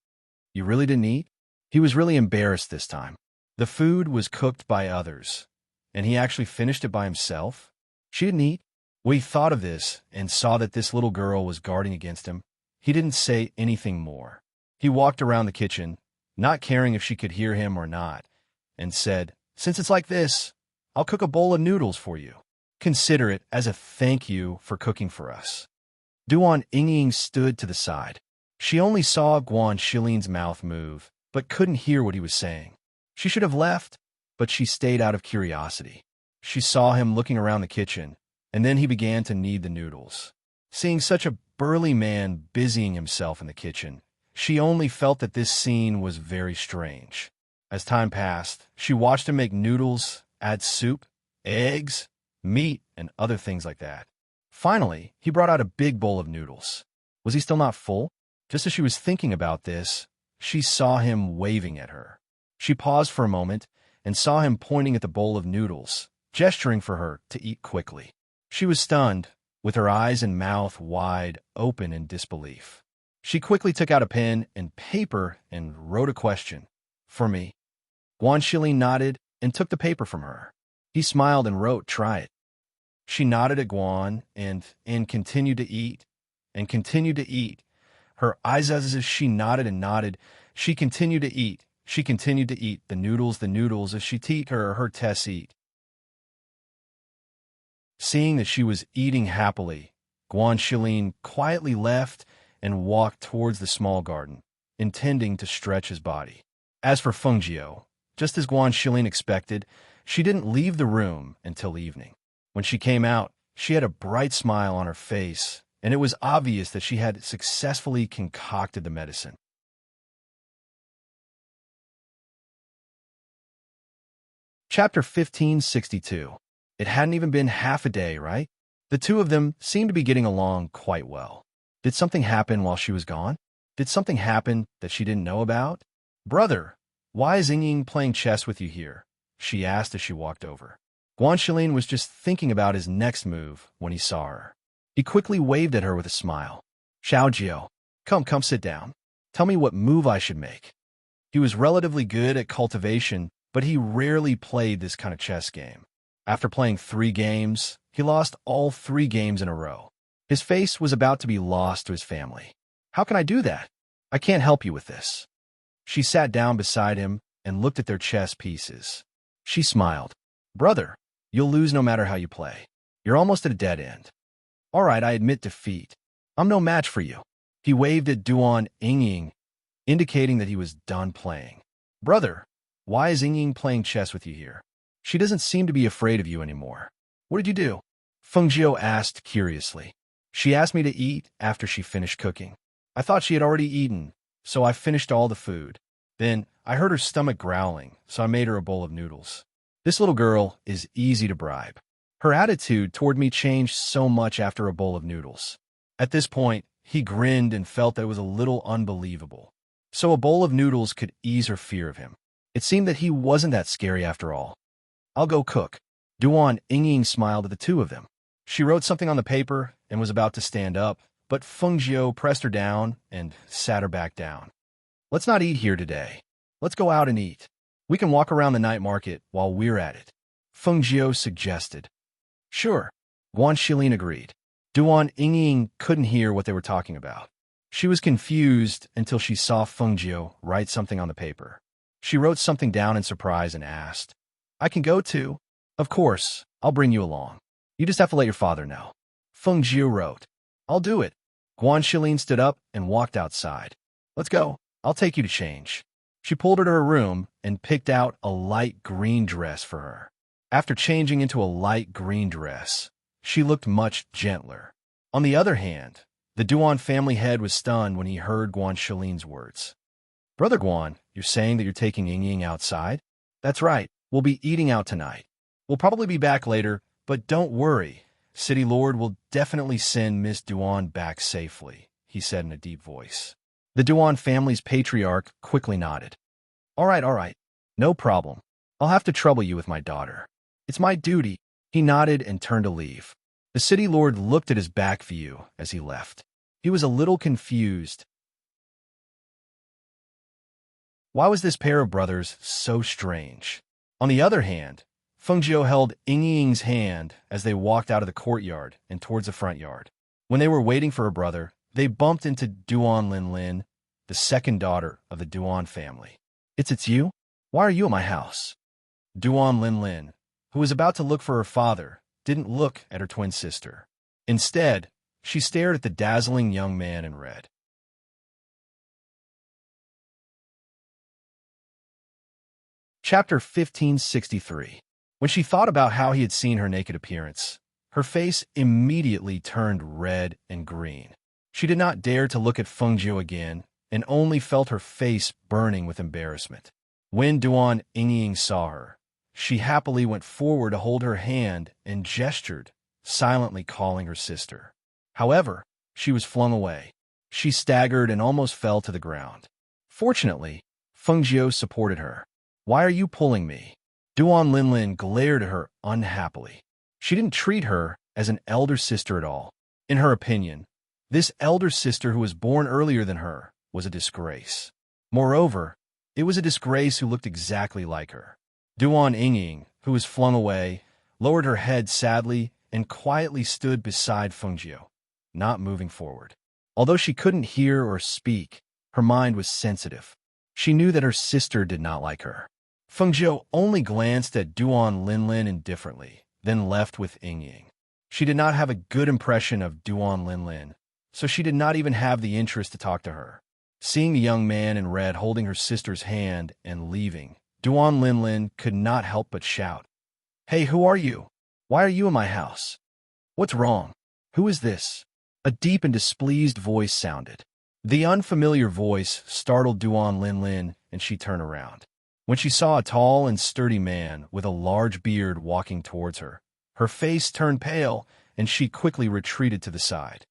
"You really didn't eat?" He was really embarrassed this time. The food was cooked by others, and he actually finished it by himself. She didn't eat. When he thought of this and saw that this little girl was guarding against him, he didn't say anything more. He walked around the kitchen, not caring if she could hear him or not, and said, "Since it's like this, I'll cook a bowl of noodles for you. Consider it as a thank you for cooking for us." Duan Yingying stood to the side. She only saw Guan Shilin's mouth move, but couldn't hear what he was saying. She should have left, but she stayed out of curiosity. She saw him looking around the kitchen, and then he began to knead the noodles. Seeing such a burly man busying himself in the kitchen, she only felt that this scene was very strange. As time passed, she watched him make noodles, add soup, eggs, meat, and other things like that. Finally, he brought out a big bowl of noodles. Was he still not full? Just as she was thinking about this, she saw him waving at her. She paused for a moment and saw him pointing at the bowl of noodles, gesturing for her to eat quickly. She was stunned, with her eyes and mouth wide open in disbelief. She quickly took out a pen and paper and wrote a question. "For me." Guan Shilin nodded and took the paper from her. He smiled and wrote, "Try it." She nodded at Guan and continued to eat and continued to eat. Her eyes as if she nodded and nodded. She continued to eat. She continued to eat the noodles as she teat her tests eat. Seeing that she was eating happily, Guan Shilin quietly left and walked towards the small garden, intending to stretch his body. As for Feng Jiao, just as Guan Shilin expected, she didn't leave the room until evening. When she came out, she had a bright smile on her face, and it was obvious that she had successfully concocted the medicine. Chapter 1562. It hadn't even been half a day, right? The two of them seemed to be getting along quite well. Did something happen while she was gone? Did something happen that she didn't know about? "Brother, why is Yingying playing chess with you here?" she asked as she walked over. Guan Shilin was just thinking about his next move when he saw her. He quickly waved at her with a smile. "Xiao Jiao, come sit down. Tell me what move I should make." He was relatively good at cultivation, but he rarely played this kind of chess game. After playing 3 games, he lost all 3 games in a row. His face was about to be lost to his family. "How can I do that? I can't help you with this." She sat down beside him and looked at their chess pieces. She smiled. "Brother, you'll lose no matter how you play. You're almost at a dead end." "All right, I admit defeat. I'm no match for you." He waved at Duan Yingying, indicating that he was done playing. "Brother, why is Yingying playing chess with you here? She doesn't seem to be afraid of you anymore. What did you do?" Feng Jiao asked curiously. "She asked me to eat after she finished cooking. I thought she had already eaten, so I finished all the food. Then I heard her stomach growling, so I made her a bowl of noodles. This little girl is easy to bribe. Her attitude toward me changed so much after a bowl of noodles." At this point, he grinned and felt that it was a little unbelievable. So a bowl of noodles could ease her fear of him. It seemed that he wasn't that scary after all. "I'll go cook." Duan Yingying smiled at the two of them. She wrote something on the paper and was about to stand up, but Feng Jiao pressed her down and sat her back down. "Let's not eat here today. Let's go out and eat. We can walk around the night market while we're at it," Feng Jiao suggested. "Sure," Guan Shilin agreed. Duan Yingying couldn't hear what they were talking about. She was confused until she saw Fengjiu write something on the paper. She wrote something down in surprise and asked, "I can go too?" "Of course, I'll bring you along. You just have to let your father know." Fengjiu wrote, "I'll do it." Guan Shilin stood up and walked outside. "Let's go. I'll take you to change." She pulled her to her room and picked out a light green dress for her. After changing into a light green dress, she looked much gentler. On the other hand, the Duan family head was stunned when he heard Guan Shilin's words. "Brother Guan, you're saying that you're taking Ying outside?" "That's right. We'll be eating out tonight. We'll probably be back later, but don't worry. City Lord will definitely send Miss Duan back safely," he said in a deep voice. The Duan family's patriarch quickly nodded. All right. No problem. I'll have to trouble you with my daughter. It's my duty." He nodded and turned to leave. The City Lord looked at his back view as he left. He was a little confused. Why was this pair of brothers so strange? On the other hand, Fengjiu held Ying's hand as they walked out of the courtyard and towards the front yard. When they were waiting for her brother, they bumped into Duan Linlin, the second daughter of the Duan family. It's you? Why are you at my house?" Duan Linlin, who was about to look for her father, didn't look at her twin sister. Instead, she stared at the dazzling young man in red. Chapter 1563. When she thought about how he had seen her naked appearance, her face immediately turned red and green. She did not dare to look at Fengjiu again and only felt her face burning with embarrassment. When Duan Ying saw her, she happily went forward to hold her hand and gestured, silently calling her sister. However, she was flung away. She staggered and almost fell to the ground. Fortunately, Fengjiu supported her. "Why are you pulling me?" Duan Linlin glared at her unhappily. She didn't treat her as an elder sister at all. In her opinion, this elder sister who was born earlier than her was a disgrace. Moreover, it was a disgrace who looked exactly like her. Duan Ying, who was flung away, lowered her head sadly and quietly stood beside Fengjiu, not moving forward. Although she couldn't hear or speak, her mind was sensitive. She knew that her sister did not like her. Fengjiu only glanced at Duan Linlin indifferently, then left with Ying. She did not have a good impression of Duan Linlin, so she did not even have the interest to talk to her. Seeing the young man in red holding her sister's hand and leaving, Duan Linlin could not help but shout, "Hey, who are you? Why are you in my house? What's wrong? Who is this?" A deep and displeased voice sounded. The unfamiliar voice startled Duan Linlin, and she turned around. When she saw a tall and sturdy man with a large beard walking towards her, her face turned pale, and she quickly retreated to the side.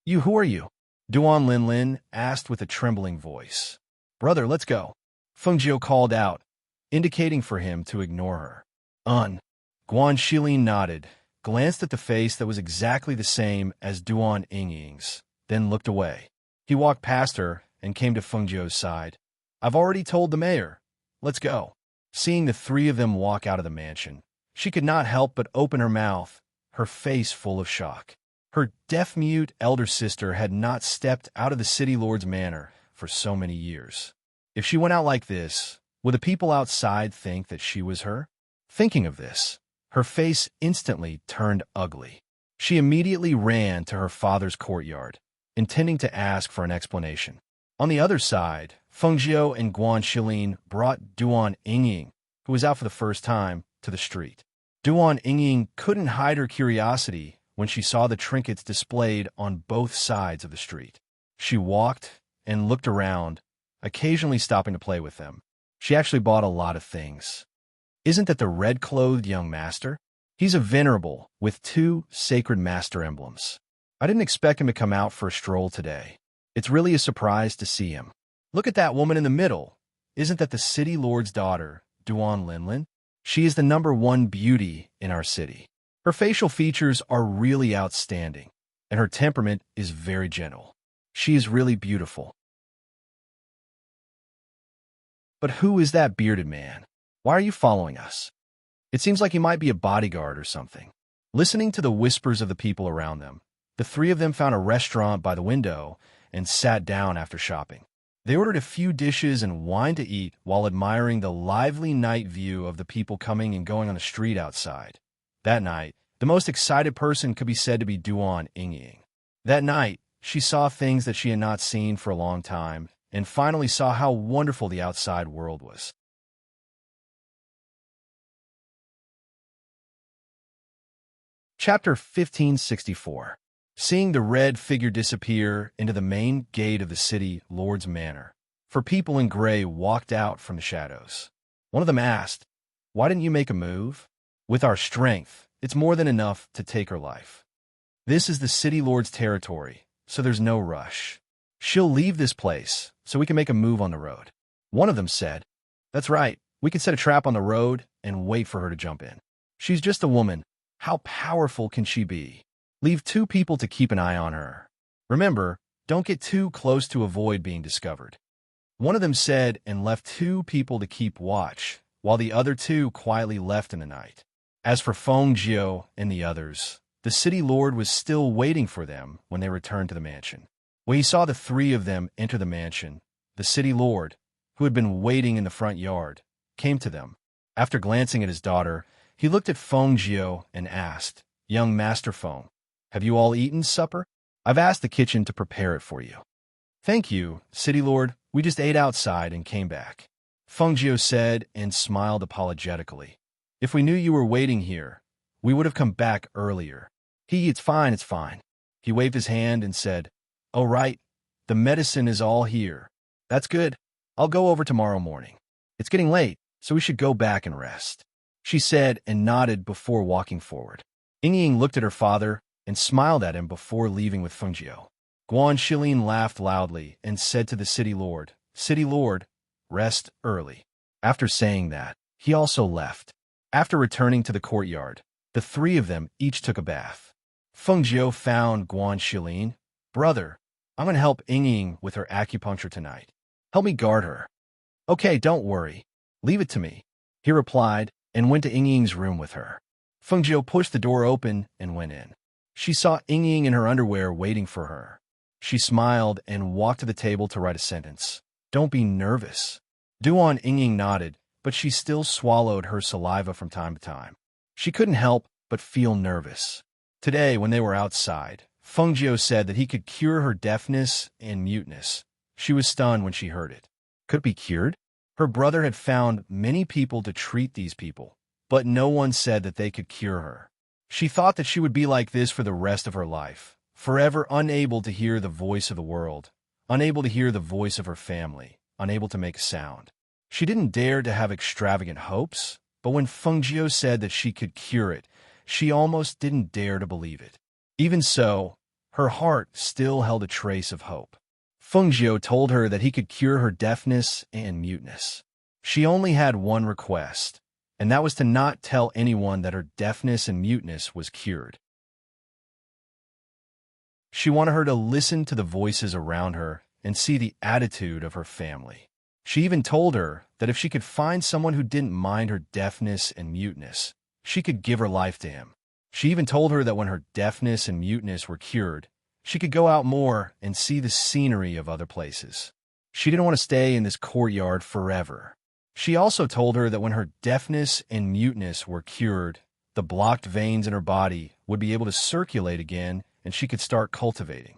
Who are you?" Duan Linlin asked with a trembling voice. "Brother, let's go," Fengjiu called out, indicating for him to ignore her. Guan Shilin nodded, glanced at the face that was exactly the same as Duan Ying's, then looked away. He walked past her and came to Fengjiu's side. "I've already told the mayor. Let's go." Seeing the three of them walk out of the mansion, she could not help but open her mouth, her face full of shock. Her deaf-mute elder sister had not stepped out of the city lord's manor for so many years. If she went out like this, would the people outside think that she was her? Thinking of this, her face instantly turned ugly. She immediately ran to her father's courtyard, intending to ask for an explanation. On the other side, Fengjiu and Guan Shilin brought Duan Ying, who was out for the first time, to the street. Duan Ying couldn't hide her curiosity when she saw the trinkets displayed on both sides of the street. She walked and looked around, occasionally stopping to play with them. She actually bought a lot of things. Isn't that the red-clothed young master? He's a venerable with 2 sacred master emblems. I didn't expect him to come out for a stroll today. It's really a surprise to see him. Look at that woman in the middle. Isn't that the city lord's daughter, Duan Linlin? She is the #1 beauty in our city. Her facial features are really outstanding, and her temperament is very gentle. She is really beautiful. But who is that bearded man? Why are you following us? It seems like he might be a bodyguard or something. Listening to the whispers of the people around them, the three of them found a restaurant by the window and sat down after shopping. They ordered a few dishes and wine to eat while admiring the lively night view of the people coming and going on the street outside. That night, the most excited person could be said to be Duan Ying. That night, she saw things that she had not seen for a long time, and finally saw how wonderful the outside world was. Chapter 1564. Seeing the red figure disappear into the main gate of the city lord's manor, four people in gray walked out from the shadows. One of them asked, "Why didn't you make a move? With our strength, it's more than enough to take her life. This is the city lord's territory, so there's no rush. She'll leave this place, so we can make a move on the road." One of them said, "That's right, we can set a trap on the road and wait for her to jump in. She's just a woman. How powerful can she be? Leave 2 people to keep an eye on her. Remember, don't get too close to avoid being discovered." One of them said and left 2 people to keep watch, while the other 2 quietly left in the night. As for Feng Jiu and the others, the city lord was still waiting for them when they returned to the mansion. When he saw the 3 of them enter the mansion, the city lord, who had been waiting in the front yard, came to them. After glancing at his daughter, he looked at Feng Jiu and asked, "Young Master Feng, have you all eaten supper? I've asked the kitchen to prepare it for you." "Thank you, City Lord. We just ate outside and came back," Feng Jiu said and smiled apologetically. "If we knew you were waiting here, we would have come back earlier." It's fine, it's fine." He waved his hand and said, "Oh, right. The medicine is all here. That's good. I'll go over tomorrow morning. It's getting late, so we should go back and rest," she said and nodded before walking forward. Ying looked at her father and smiled at him before leaving with Feng Jiu. Guan Shilin laughed loudly and said to the city lord, "City Lord, rest early." After saying that, he also left. After returning to the courtyard, the 3 of them each took a bath. Feng Jiu found Guan Shilin. "Brother, I'm going to help Ying with her acupuncture tonight. Help me guard her." "Okay, don't worry. Leave it to me," he replied and went to Ying's room with her. Feng Jiu pushed the door open and went in. She saw Ying in her underwear waiting for her. She smiled and walked to the table to write a sentence. "Don't be nervous." Duan Ying nodded, but she still swallowed her saliva from time to time. She couldn't help but feel nervous. Today, when they were outside, Feng Jiu said that he could cure her deafness and muteness. She was stunned when she heard it. Could it be cured? Her brother had found many people to treat these people, but no one said that they could cure her. She thought that she would be like this for the rest of her life, forever unable to hear the voice of the world, unable to hear the voice of her family, unable to make a sound. She didn't dare to have extravagant hopes, but when Feng Jiu said that she could cure it, she almost didn't dare to believe it. Even so, her heart still held a trace of hope. Feng Jiu told her that he could cure her deafness and muteness. She only had one request, and that was to not tell anyone that her deafness and muteness was cured. She wanted her to listen to the voices around her and see the attitude of her family. She even told her that if she could find someone who didn't mind her deafness and muteness, she could give her life to him. She even told her that when her deafness and muteness were cured, she could go out more and see the scenery of other places. She didn't want to stay in this courtyard forever. She also told her that when her deafness and muteness were cured, the blocked veins in her body would be able to circulate again and she could start cultivating.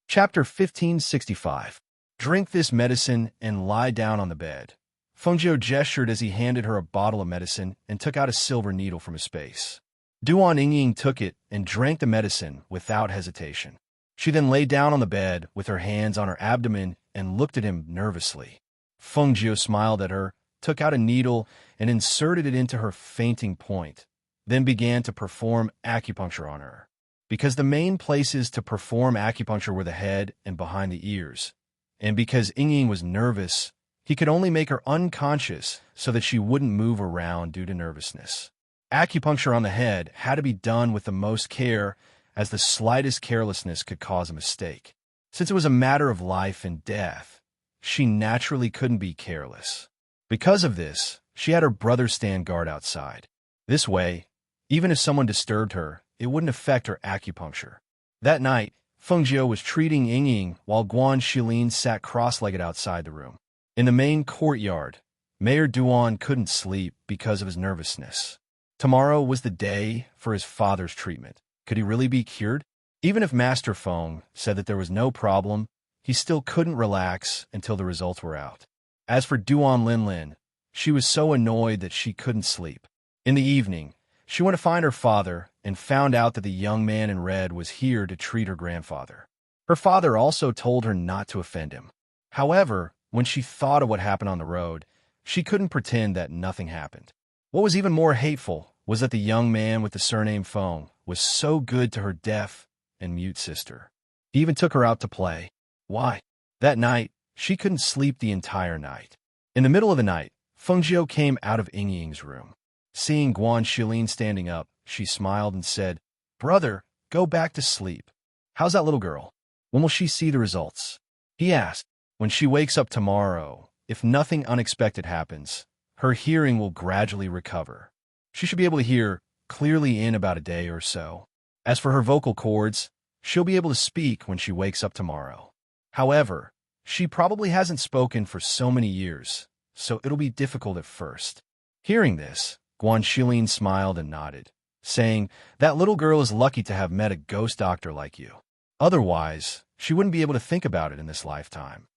Chapter 1565. Drink this medicine and lie down on the bed. Feng Jiu gestured as he handed her a bottle of medicine and took out a silver needle from his space. Duan Ying took it and drank the medicine without hesitation. She then lay down on the bed with her hands on her abdomen and looked at him nervously. Feng Jiu smiled at her, took out a needle and inserted it into her fainting point, then began to perform acupuncture on her. Because the main places to perform acupuncture were the head and behind the ears, and because Ying was nervous, he could only make her unconscious so that she wouldn't move around due to nervousness. Acupuncture on the head had to be done with the most care, as the slightest carelessness could cause a mistake. Since it was a matter of life and death, she naturally couldn't be careless. Because of this, she had her brother stand guard outside. This way, Even if someone disturbed her, it wouldn't affect her acupuncture. That night, Fengjiu was treating Yingying while Guan Shilin sat cross-legged outside the room. In the main courtyard, Mayor Duan couldn't sleep because of his nervousness. Tomorrow was the day for his father's treatment. Could he really be cured? Even if Master Feng said that there was no problem, he still couldn't relax until the results were out. As for Duan Linlin, she was so annoyed that she couldn't sleep. In the evening, she went to find her father and found out that the young man in red was here to treat her grandfather. Her father also told her not to offend him. However, when she thought of what happened on the road, she couldn't pretend that nothing happened. What was even more hateful was that the young man with the surname Feng was so good to her deaf and mute sister. He even took her out to play. Why? That night, she couldn't sleep the entire night. In the middle of the night, Fengjiu came out of Yingying's room. Seeing Guan Shilin standing up, she smiled and said, "Brother, go back to sleep. How's that little girl? When will she see the results?" He asked. "When she wakes up tomorrow, if nothing unexpected happens, her hearing will gradually recover. She should be able to hear clearly in about a day or so. As for her vocal cords, she'll be able to speak when she wakes up tomorrow. However, she probably hasn't spoken for so many years, so it'll be difficult at first." Hearing this, Guan Shilin smiled and nodded, saying, "That little girl is lucky to have met a ghost doctor like you. Otherwise, she wouldn't be able to think about it in this lifetime.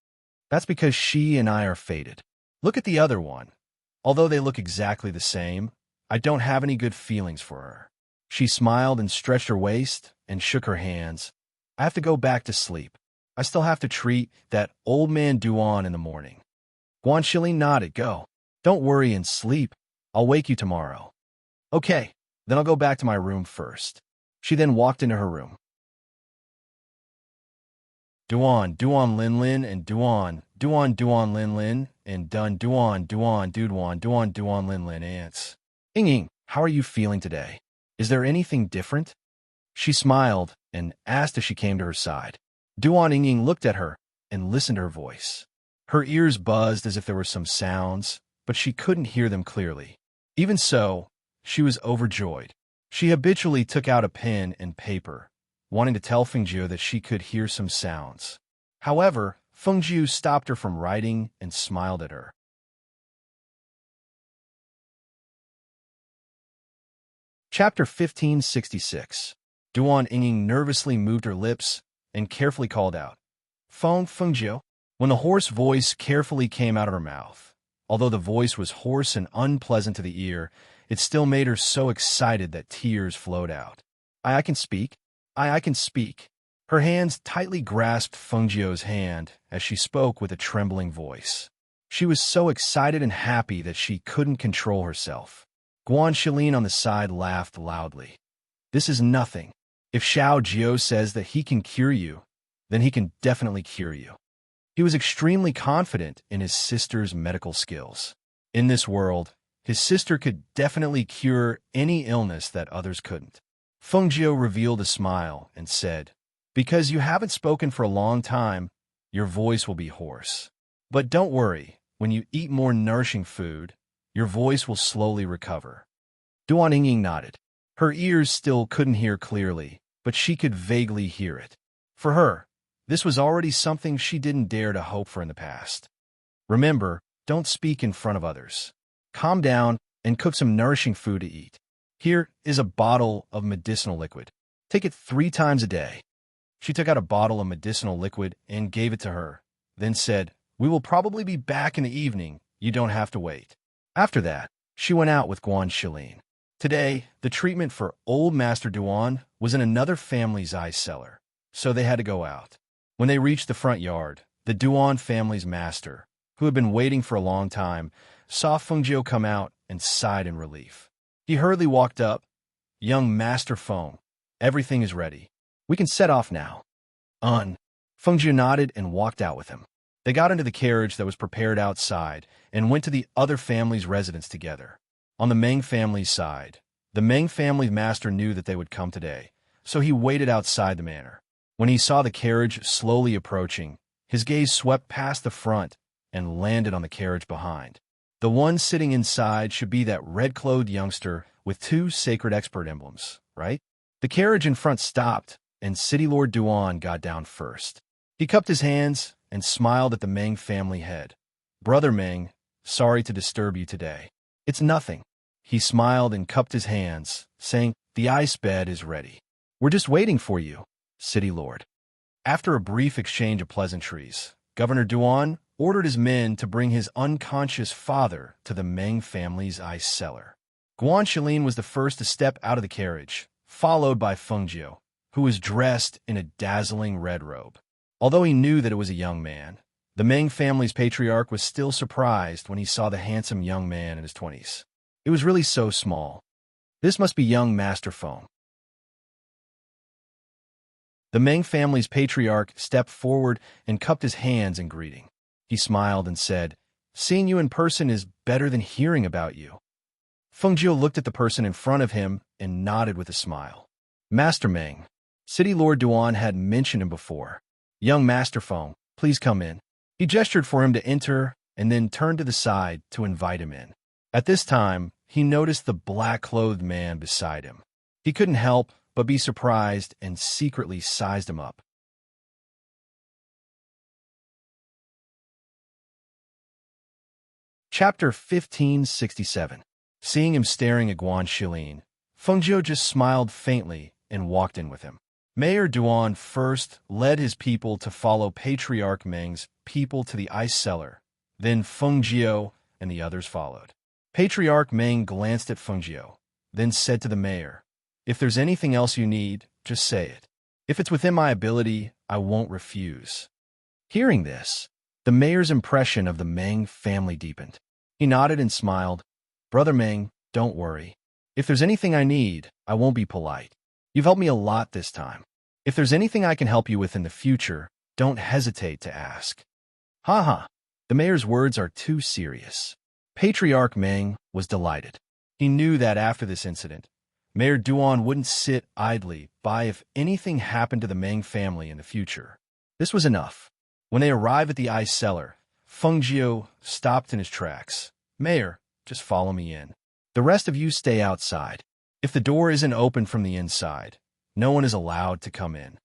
That's because she and I are fated. Look at the other one. Although they look exactly the same, I don't have any good feelings for her." She smiled and stretched her waist and shook her hands. "I have to go back to sleep. I still have to treat that old man Duan in the morning." Guan Shilin nodded. "Go. Don't worry and sleep. I'll wake you tomorrow." "Okay, then I'll go back to my room first." She then walked into her room. Duan Linlin and Duan Linlin and Duan Linlin ants. "Yingying, how are you feeling today? Is there anything different?" She smiled and asked as she came to her side. Duan Yingying looked at her and listened to her voice. Her ears buzzed as if there were some sounds, but she couldn't hear them clearly. Even so, she was overjoyed. She habitually took out a pen and paper, wanting to tell Fengjiu that she could hear some sounds. However, Fengjiu stopped her from writing and smiled at her. Chapter 1566. Duan Yingying nervously moved her lips and carefully called out, Fengjiu." When the hoarse voice carefully came out of her mouth, although the voice was hoarse and unpleasant to the ear, it still made her so excited that tears flowed out. I can speak. I can speak." Her hands tightly grasped Fengjiu's hand as she spoke with a trembling voice. She was so excited and happy that she couldn't control herself. Guan Shilin on the side laughed loudly. "This is nothing. If Xiao Jiu says that he can cure you, then he can definitely cure you." He was extremely confident in his sister's medical skills. In this world, his sister could definitely cure any illness that others couldn't. Fengjiu revealed a smile and said, "Because you haven't spoken for a long time, your voice will be hoarse. But don't worry, when you eat more nourishing food, your voice will slowly recover." Duan Yingying nodded. Her ears still couldn't hear clearly, but she could vaguely hear it. For her, this was already something she didn't dare to hope for in the past. Remember, don't speak in front of others. Calm down and cook some nourishing food to eat. Here is a bottle of medicinal liquid. Take it 3 times a day. She took out a bottle of medicinal liquid and gave it to her, then said, "We will probably be back in the evening. You don't have to wait." After that, she went out with Guan Shilin. Today, the treatment for old Master Duan was in another family's ice cellar, so they had to go out. When they reached the front yard, the Duan family's master, who had been waiting for a long time, saw Fengjiu come out and sighed in relief. He hurriedly walked up. "Young Master Feng, everything is ready. We can set off now." Fengjiu nodded and walked out with him. They got into the carriage that was prepared outside and went to the other family's residence together. On the Meng family's side, the Meng family master knew that they would come today, so he waited outside the manor. When he saw the carriage slowly approaching, his gaze swept past the front and landed on the carriage behind. The one sitting inside should be that red-clothed youngster with two sacred expert emblems, right? The carriage in front stopped, and City Lord Duan got down first. He cupped his hands and smiled at the Meng family head. "Brother Meng, sorry to disturb you today." "It's nothing." He smiled and cupped his hands, saying, "The ice bed is ready. We're just waiting for you, City Lord." After a brief exchange of pleasantries, Governor Duan ordered his men to bring his unconscious father to the Meng family's ice cellar. Guan Shilin was the first to step out of the carriage, followed by Feng Jiu, who was dressed in a dazzling red robe. Although he knew that it was a young man, the Meng family's patriarch was still surprised when he saw the handsome young man in his 20s. It was really so small. This must be young Master Feng. The Meng family's patriarch stepped forward and cupped his hands in greeting. He smiled and said, "Seeing you in person is better than hearing about you." Feng Jiu looked at the person in front of him and nodded with a smile. "Master Meng." City Lord Duan had mentioned him before. "Young Master Feng, please come in." He gestured for him to enter and then turned to the side to invite him in. At this time, he noticed the black-clothed man beside him. He couldn't help but be surprised and secretly sized him up. Chapter 1567. Seeing him staring at Guan Shilin, Feng Jiu just smiled faintly and walked in with him. Mayor Duan first led his people to follow Patriarch Meng's people to the ice cellar. Then Feng Jiu and the others followed. Patriarch Meng glanced at Feng Jiu, then said to the mayor, "If there's anything else you need, just say it. If it's within my ability, I won't refuse." Hearing this, the mayor's impression of the Meng family deepened. He nodded and smiled. "Brother Meng, don't worry. If there's anything I need, I won't be polite. You've helped me a lot this time. If there's anything I can help you with in the future, don't hesitate to ask." "Ha." The mayor's words are too serious. Patriarch Meng was delighted. He knew that after this incident, Mayor Duan wouldn't sit idly by if anything happened to the Meng family in the future. This was enough. When they arrived at the ice cellar, Feng Jiu stopped in his tracks. "Mayor, just follow me in. The rest of you stay outside. If the door isn't open from the inside, no one is allowed to come in.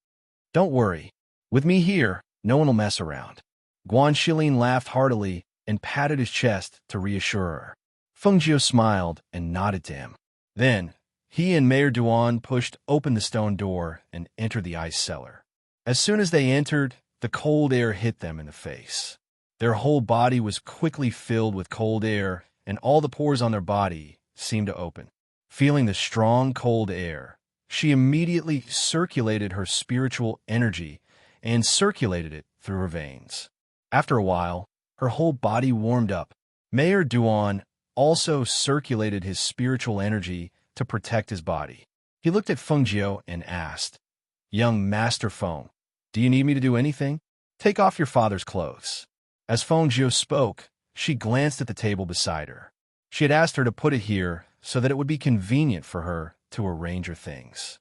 Don't worry. With me here, no one will mess around." Guan Shilin laughed heartily and patted his chest to reassure her. Feng Jiu smiled and nodded to him. Then, he and Mayor Duan pushed open the stone door and entered the ice cellar. As soon as they entered, the cold air hit them in the face. Their whole body was quickly filled with cold air, and all the pores on their body seemed to open. Feeling the strong, cold air, she immediately circulated her spiritual energy and circulated it through her veins. After a while, her whole body warmed up. Mayor Duan also circulated his spiritual energy to protect his body. He looked at Feng Jiu and asked, "Young Master Feng, do you need me to do anything? Take off your father's clothes." As Feng Jiu spoke, she glanced at the table beside her. She had asked her to put it here so that it would be convenient for her to arrange her things.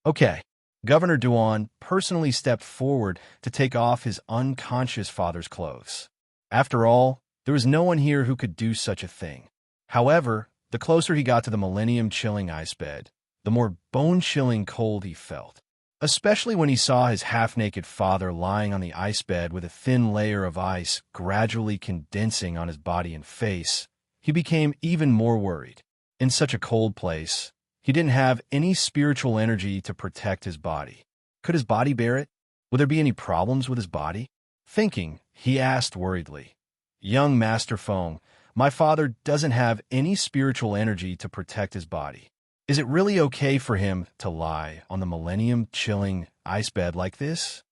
Okay. Governor Duan personally stepped forward to take off his unconscious father's clothes. After all, there was no one here who could do such a thing. However, the closer he got to the millennium-chilling ice bed, the more bone-chilling cold he felt. Especially when he saw his half-naked father lying on the ice bed with a thin layer of ice gradually condensing on his body and face, he became even more worried. In such a cold place, he didn't have any spiritual energy to protect his body. Could his body bear it? Would there be any problems with his body? Thinking, he asked worriedly, "Young Master Feng, my father doesn't have any spiritual energy to protect his body. Is it really okay for him to lie on the millennium-chilling ice bed like this?"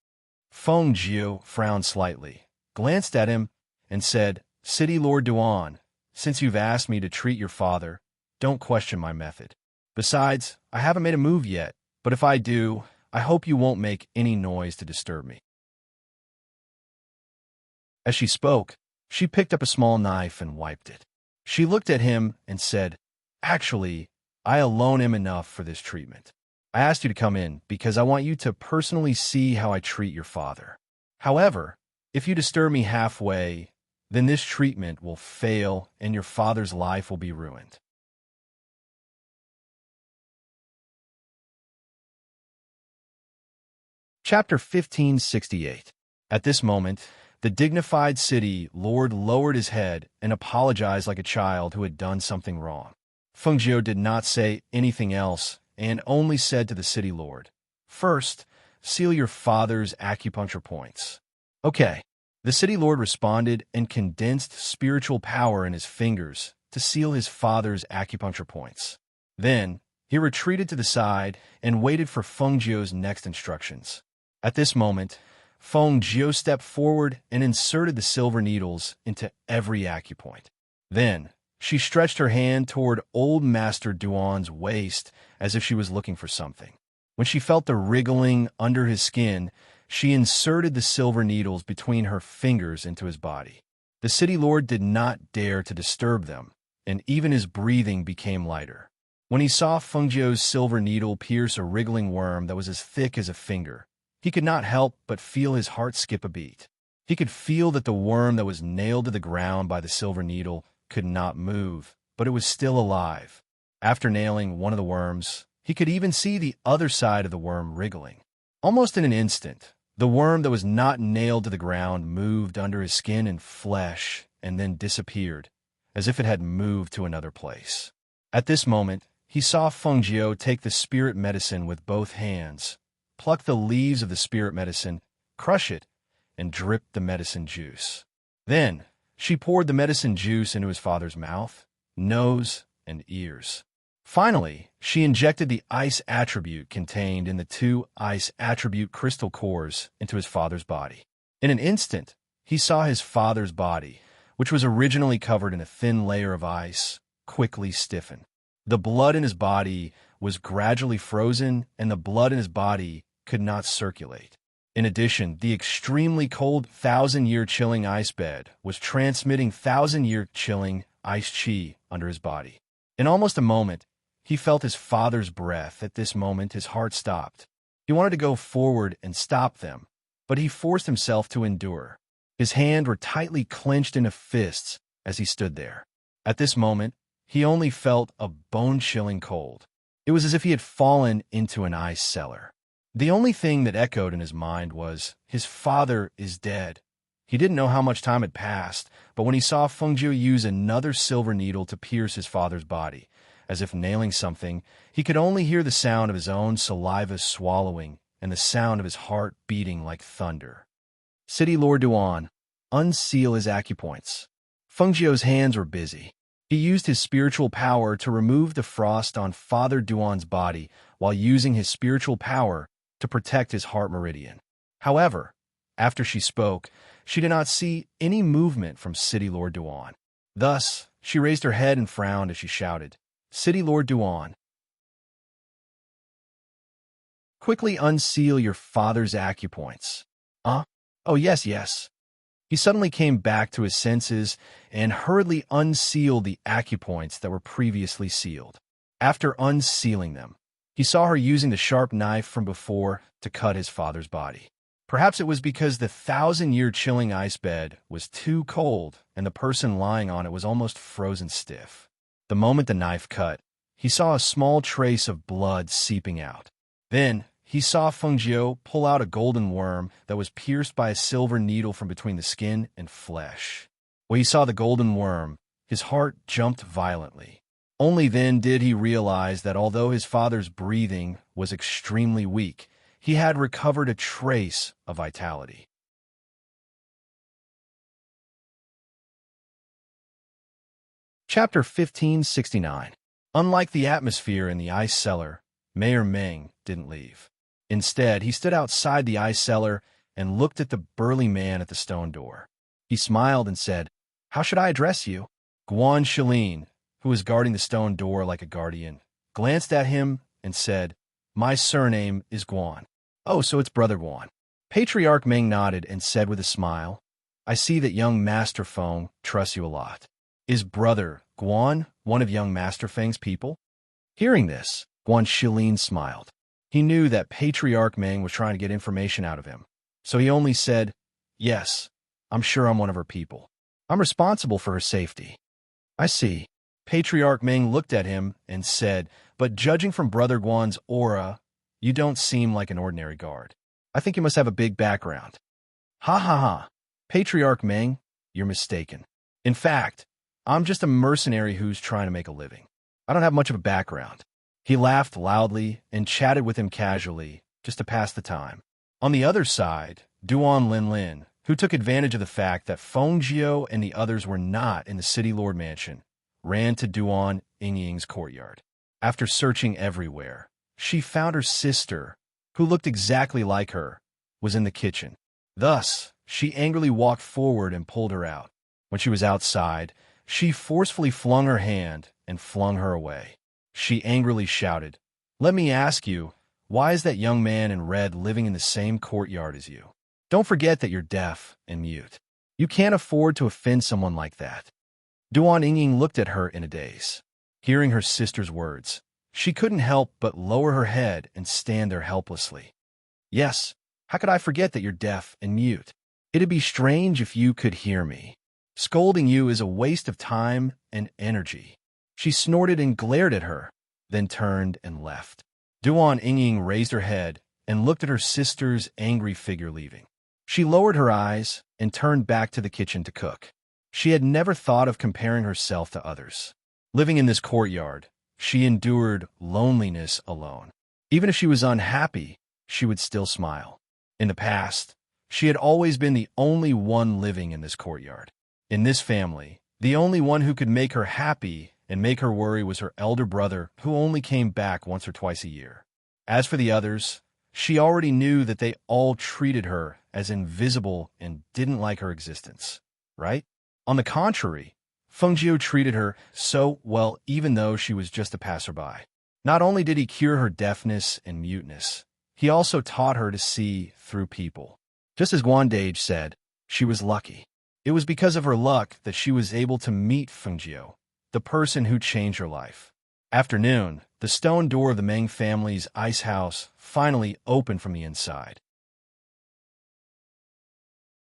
Feng Jiu frowned slightly, glanced at him, and said, "City Lord Duan, since you've asked me to treat your father, don't question my method. Besides, I haven't made a move yet, but if I do, I hope you won't make any noise to disturb me." As she spoke, she picked up a small knife and wiped it. She looked at him and said, "Actually, I alone am enough for this treatment. I asked you to come in because I want you to personally see how I treat your father. However, if you disturb me halfway, then this treatment will fail and your father's life will be ruined." Chapter 1568. At this moment, the dignified city lord lowered his head and apologized like a child who had done something wrong. Fengjiu did not say anything else and only said to the city lord, "First, seal your father's acupuncture points." "Okay." The city lord responded and condensed spiritual power in his fingers to seal his father's acupuncture points. Then, he retreated to the side and waited for Fengjiu's next instructions. At this moment, Fengjiu stepped forward and inserted the silver needles into every acupoint. Then, she stretched her hand toward old Master Duan's waist as if she was looking for something. When she felt the wriggling under his skin, she inserted the silver needles between her fingers into his body. The city lord did not dare to disturb them, and even his breathing became lighter. When he saw Fengjiu's silver needle pierce a wriggling worm that was as thick as a finger, he could not help but feel his heart skip a beat. He could feel that the worm that was nailed to the ground by the silver needle could not move, but it was still alive. After nailing one of the worms, he could even see the other side of the worm wriggling. Almost in an instant, the worm that was not nailed to the ground moved under his skin and flesh and then disappeared, as if it had moved to another place. At this moment, he saw Fengjiu take the spirit medicine with both hands, pluck the leaves of the spirit medicine, crush it, and drip the medicine juice. Then, she poured the medicine juice into his father's mouth, nose, and ears. Finally, she injected the ice attribute contained in the 2 ice attribute crystal cores into his father's body. In an instant, he saw his father's body, which was originally covered in a thin layer of ice, quickly stiffen. The blood in his body was gradually frozen, and the blood in his body could not circulate. In addition, the extremely cold 1,000-year chilling ice bed was transmitting 1,000-year chilling ice chi under his body. In almost a moment, he felt his father's breath. At this moment, his heart stopped. He wanted to go forward and stop them, but he forced himself to endure. His hands were tightly clenched into fists as he stood there. At this moment, he only felt a bone-chilling cold. It was as if he had fallen into an ice cellar. The only thing that echoed in his mind was, his father is dead. He didn't know how much time had passed, but when he saw Fengjiu use another silver needle to pierce his father's body, as if nailing something, he could only hear the sound of his own saliva swallowing and the sound of his heart beating like thunder. City Lord Duan, unseal his acupoints. Fengjiu's hands were busy. He used his spiritual power to remove the frost on Father Duan's body while using his spiritual power to protect his heart meridian. However, after she spoke, she did not see any movement from City Lord Duan. Thus, she raised her head and frowned as she shouted, "City Lord Duan, quickly unseal your father's acupoints." "Huh? Oh, yes, yes." He suddenly came back to his senses and hurriedly unsealed the acupoints that were previously sealed. After unsealing them, he saw her using the sharp knife from before to cut his father's body. Perhaps it was because the 1,000-year chilling ice bed was too cold and the person lying on it was almost frozen stiff. The moment the knife cut, he saw a small trace of blood seeping out. Then, he saw Fengjiu pull out a golden worm that was pierced by a silver needle from between the skin and flesh. When he saw the golden worm, his heart jumped violently. Only then did he realize that although his father's breathing was extremely weak, he had recovered a trace of vitality. Chapter 1569. Unlike the atmosphere in the ice cellar, Mayor Meng didn't leave. Instead, he stood outside the ice cellar and looked at the burly man at the stone door. He smiled and said, "How should I address you?" Guan Shilin, who was guarding the stone door like a guardian, glanced at him and said, "My surname is Guan." "Oh, so it's Brother Guan." Patriarch Meng nodded and said with a smile, "I see that young Master Feng trusts you a lot. Is Brother Guan one of young Master Feng's people?" Hearing this, Guan Shilin smiled. He knew that Patriarch Meng was trying to get information out of him, so he only said, "Yes, I'm sure I'm one of her people. I'm responsible for her safety." "I see." Patriarch Meng looked at him and said, "But judging from Brother Guan's aura, you don't seem like an ordinary guard." I think you must have a big background. Ha ha ha. Patriarch Meng, you're mistaken. In fact, I'm just a mercenary who's trying to make a living. I don't have much of a background. He laughed loudly and chatted with him casually, just to pass the time. On the other side, Duan Linlin, who took advantage of the fact that Feng Jiao and the others were not in the City Lord Mansion, ran to Duan Yingying's courtyard. After searching everywhere, she found her sister, who looked exactly like her, was in the kitchen. Thus, she angrily walked forward and pulled her out. When she was outside, she forcefully flung her hand and flung her away. She angrily shouted, "Let me ask you, why is that young man in red living in the same courtyard as you? Don't forget that you're deaf and mute. You can't afford to offend someone like that." Duan Yingying looked at her in a daze. Hearing her sister's words, she couldn't help but lower her head and stand there helplessly. "Yes, how could I forget that you're deaf and mute? It'd be strange if you could hear me. Scolding you is a waste of time and energy." She snorted and glared at her, then turned and left. Duan Yingying raised her head and looked at her sister's angry figure leaving. She lowered her eyes and turned back to the kitchen to cook. She had never thought of comparing herself to others. Living in this courtyard, she endured loneliness alone. Even if she was unhappy, she would still smile. In the past, she had always been the only one living in this courtyard. In this family, the only one who could make her happy and make her worry was her elder brother, who only came back once or twice a year. As for the others, she already knew that they all treated her as invisible and didn't like her existence, right? On the contrary, Feng Jiao treated her so well even though she was just a passerby. Not only did he cure her deafness and muteness, he also taught her to see through people. Just as Guandage said, she was lucky. It was because of her luck that she was able to meet Feng Jiao, the person who changed her life. After noon, the stone door of the Meng family's ice house finally opened from the inside.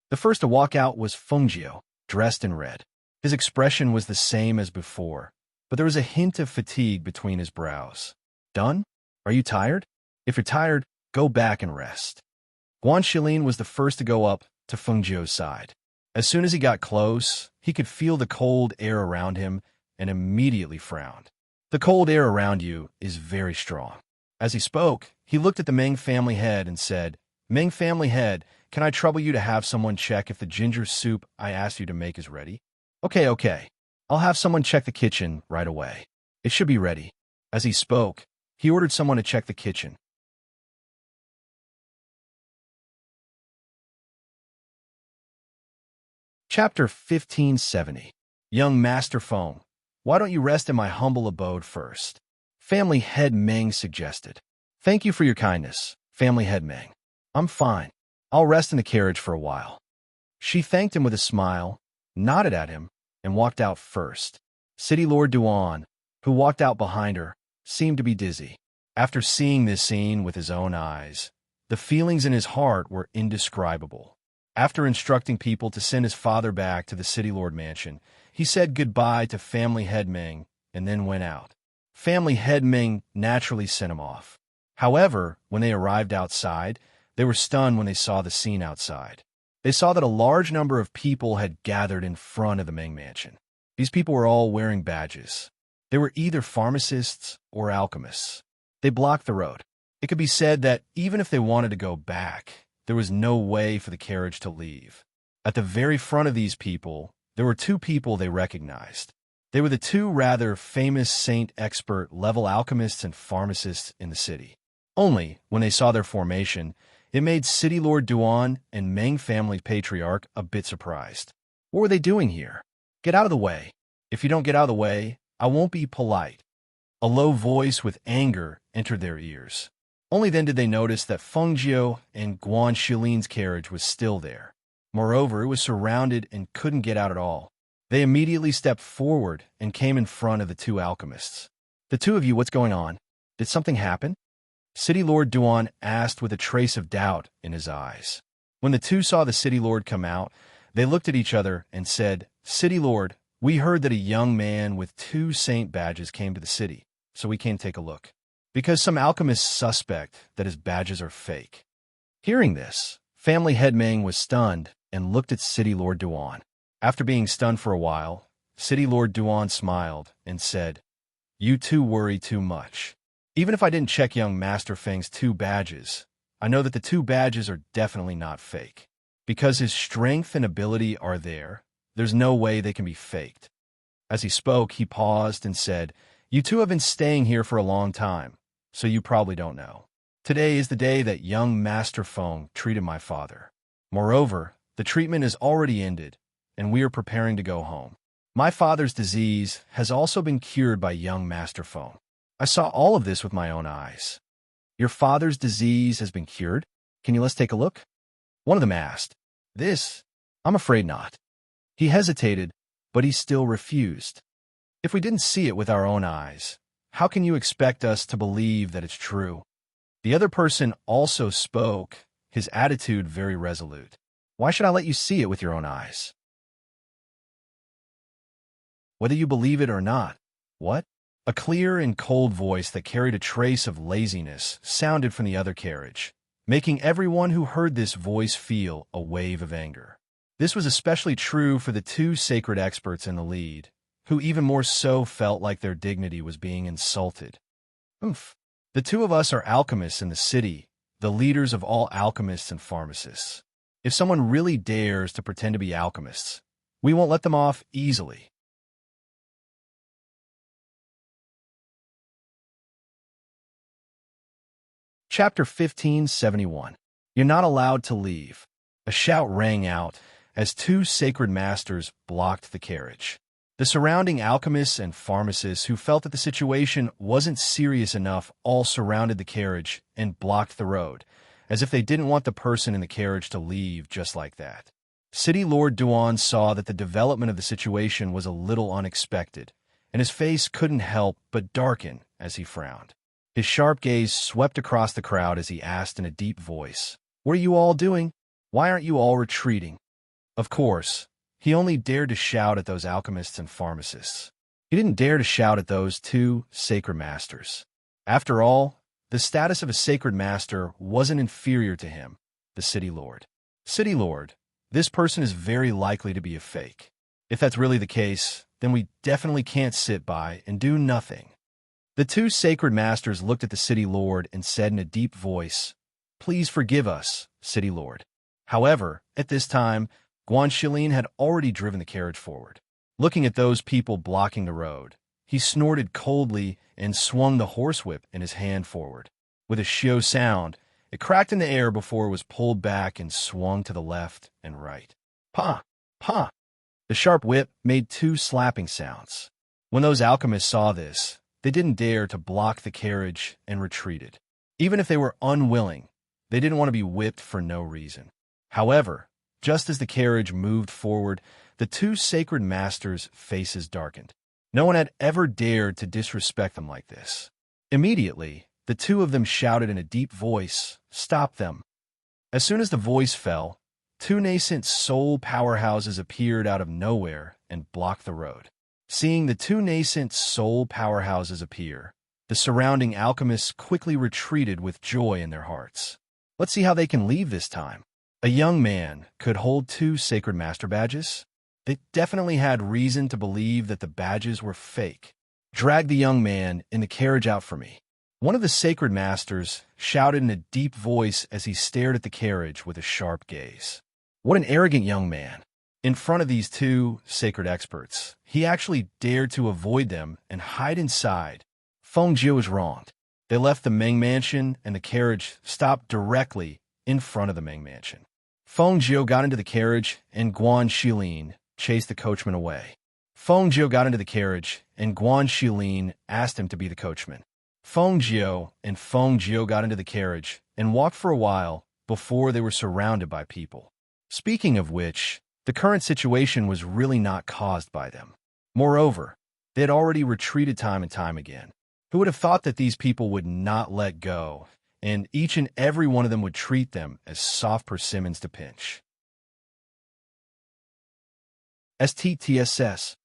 The first to walk out was Feng Jiao, dressed in red. His expression was the same as before, but there was a hint of fatigue between his brows. "Done? Are you tired? If you're tired, go back and rest." Guan Shilin was the first to go up to Feng Jiao's side. As soon as he got close, he could feel the cold air around him and immediately frowned. "The cold air around you is very strong." As he spoke, he looked at the Meng family head and said, "Meng family head, can I trouble you to have someone check if the ginger soup I asked you to make is ready?" Okay. I'll have someone check the kitchen right away. It should be ready." As he spoke, he ordered someone to check the kitchen. Chapter 1570. Young Master Feng, why don't you rest in my humble abode first? Family Head Meng suggested. "Thank you for your kindness, Family Head Meng. I'm fine. I'll rest in the carriage for a while." She thanked him with a smile, nodded at him, and walked out first. City Lord Duan, who walked out behind her, seemed to be dizzy. After seeing this scene with his own eyes, the feelings in his heart were indescribable. After instructing people to send his father back to the City Lord Mansion, he said goodbye to Family Head Meng and then went out. Family Head Meng naturally sent him off. However, when they arrived outside, they were stunned when they saw the scene outside. They saw that a large number of people had gathered in front of the Meng Mansion. These people were all wearing badges. They were either pharmacists or alchemists. They blocked the road. It could be said that even if they wanted to go back, there was no way for the carriage to leave. At the very front of these people, there were two people they recognized. They were the two rather famous saint expert level alchemists and pharmacists in the city. Only, when they saw their formation, it made City Lord Duan and Meng family patriarch a bit surprised. What were they doing here? "Get out of the way. If you don't get out of the way, I won't be polite." A low voice with anger entered their ears. Only then did they notice that Feng Jiao and Guan Shilin's carriage was still there. Moreover, it was surrounded and couldn't get out at all. They immediately stepped forward and came in front of the two alchemists. "The two of you, what's going on? Did something happen?" City Lord Duan asked with a trace of doubt in his eyes. When the two saw the City Lord come out, they looked at each other and said, "City Lord, we heard that a young man with 2 saint badges came to the city, so we came to take a look. Because some alchemists suspect that his badges are fake." Hearing this, family head Meng was stunned and looked at City Lord Duan. After being stunned for a while, City Lord Duan smiled and said, "You two worry too much. Even if I didn't check young Master Feng's 2 badges, I know that the 2 badges are definitely not fake. Because his strength and ability are there, there's no way they can be faked." As he spoke, he paused and said, "You two have been staying here for a long time, so you probably don't know. Today is the day that young Master Feng treated my father. Moreover, the treatment is already ended, and we are preparing to go home. My father's disease has also been cured by young Master Feng. I saw all of this with my own eyes." "Your father's disease has been cured? Let's take a look?" One of them asked. "This? I'm afraid not." He hesitated, but he still refused. "If we didn't see it with our own eyes, how can you expect us to believe that it's true?" The other person also spoke, his attitude very resolute. "Why should I let you see it with your own eyes? Whether you believe it or not." "What?" A clear and cold voice that carried a trace of laziness sounded from the other carriage, making everyone who heard this voice feel a wave of anger. This was especially true for the 2 sacred experts in the lead, who even more so felt like their dignity was being insulted. "Oomph. The 2 of us are alchemists in the city, the leaders of all alchemists and pharmacists. If someone really dares to pretend to be alchemists, we won't let them off easily." Chapter 1571. You're not allowed to leave. A shout rang out as 2 sacred masters blocked the carriage. The surrounding alchemists and pharmacists who felt that the situation wasn't serious enough all surrounded the carriage and blocked the road, as if they didn't want the person in the carriage to leave just like that. City Lord Duan saw that the development of the situation was a little unexpected, and his face couldn't help but darken as he frowned. His sharp gaze swept across the crowd as he asked in a deep voice, "What are you all doing? Why aren't you all retreating?" Of course, he only dared to shout at those alchemists and pharmacists. He didn't dare to shout at those 2 sacred masters. After all, the status of a sacred master wasn't inferior to him, the City Lord. "City Lord, this person is very likely to be a fake. If that's really the case, then we definitely can't sit by and do nothing." The 2 sacred masters looked at the City Lord and said in a deep voice, "Please forgive us, City Lord." However, at this time, Guan Shilin had already driven the carriage forward. Looking at those people blocking the road, he snorted coldly and swung the horsewhip in his hand forward. With a shio sound, it cracked in the air before it was pulled back and swung to the left and right. "Pa! Pa!" The sharp whip made 2 slapping sounds. When those alchemists saw this, they didn't dare to block the carriage and retreated. Even if they were unwilling, they didn't want to be whipped for no reason. However, just as the carriage moved forward, the 2 sacred masters' faces darkened. No one had ever dared to disrespect them like this. Immediately, the 2 of them shouted in a deep voice, "Stop them!" As soon as the voice fell, 2 nascent soul powerhouses appeared out of nowhere and blocked the road. Seeing the 2 nascent soul powerhouses appear, the surrounding alchemists quickly retreated with joy in their hearts. Let's see how they can leave this time. A young man could hold 2 sacred master badges? They definitely had reason to believe that the badges were fake. "Drag the young man in the carriage out for me." One of the sacred masters shouted in a deep voice as he stared at the carriage with a sharp gaze. What an arrogant young man. In front of these 2 sacred experts, he actually dared to avoid them and hide inside. Feng Jie was wronged. They left the Meng Mansion and the carriage stopped directly in front of the Meng Mansion. Feng Jie got into the carriage and Guan Shilin chased the coachman away. Feng Jie got into the carriage and Guan Shilin asked him to be the coachman. Feng Jie got into the carriage and walked for a while before they were surrounded by people. Speaking of which, the current situation was really not caused by them. Moreover, they had already retreated time and time again. Who would have thought that these people would not let go, and each and every one of them would treat them as soft persimmons to pinch? STTSS.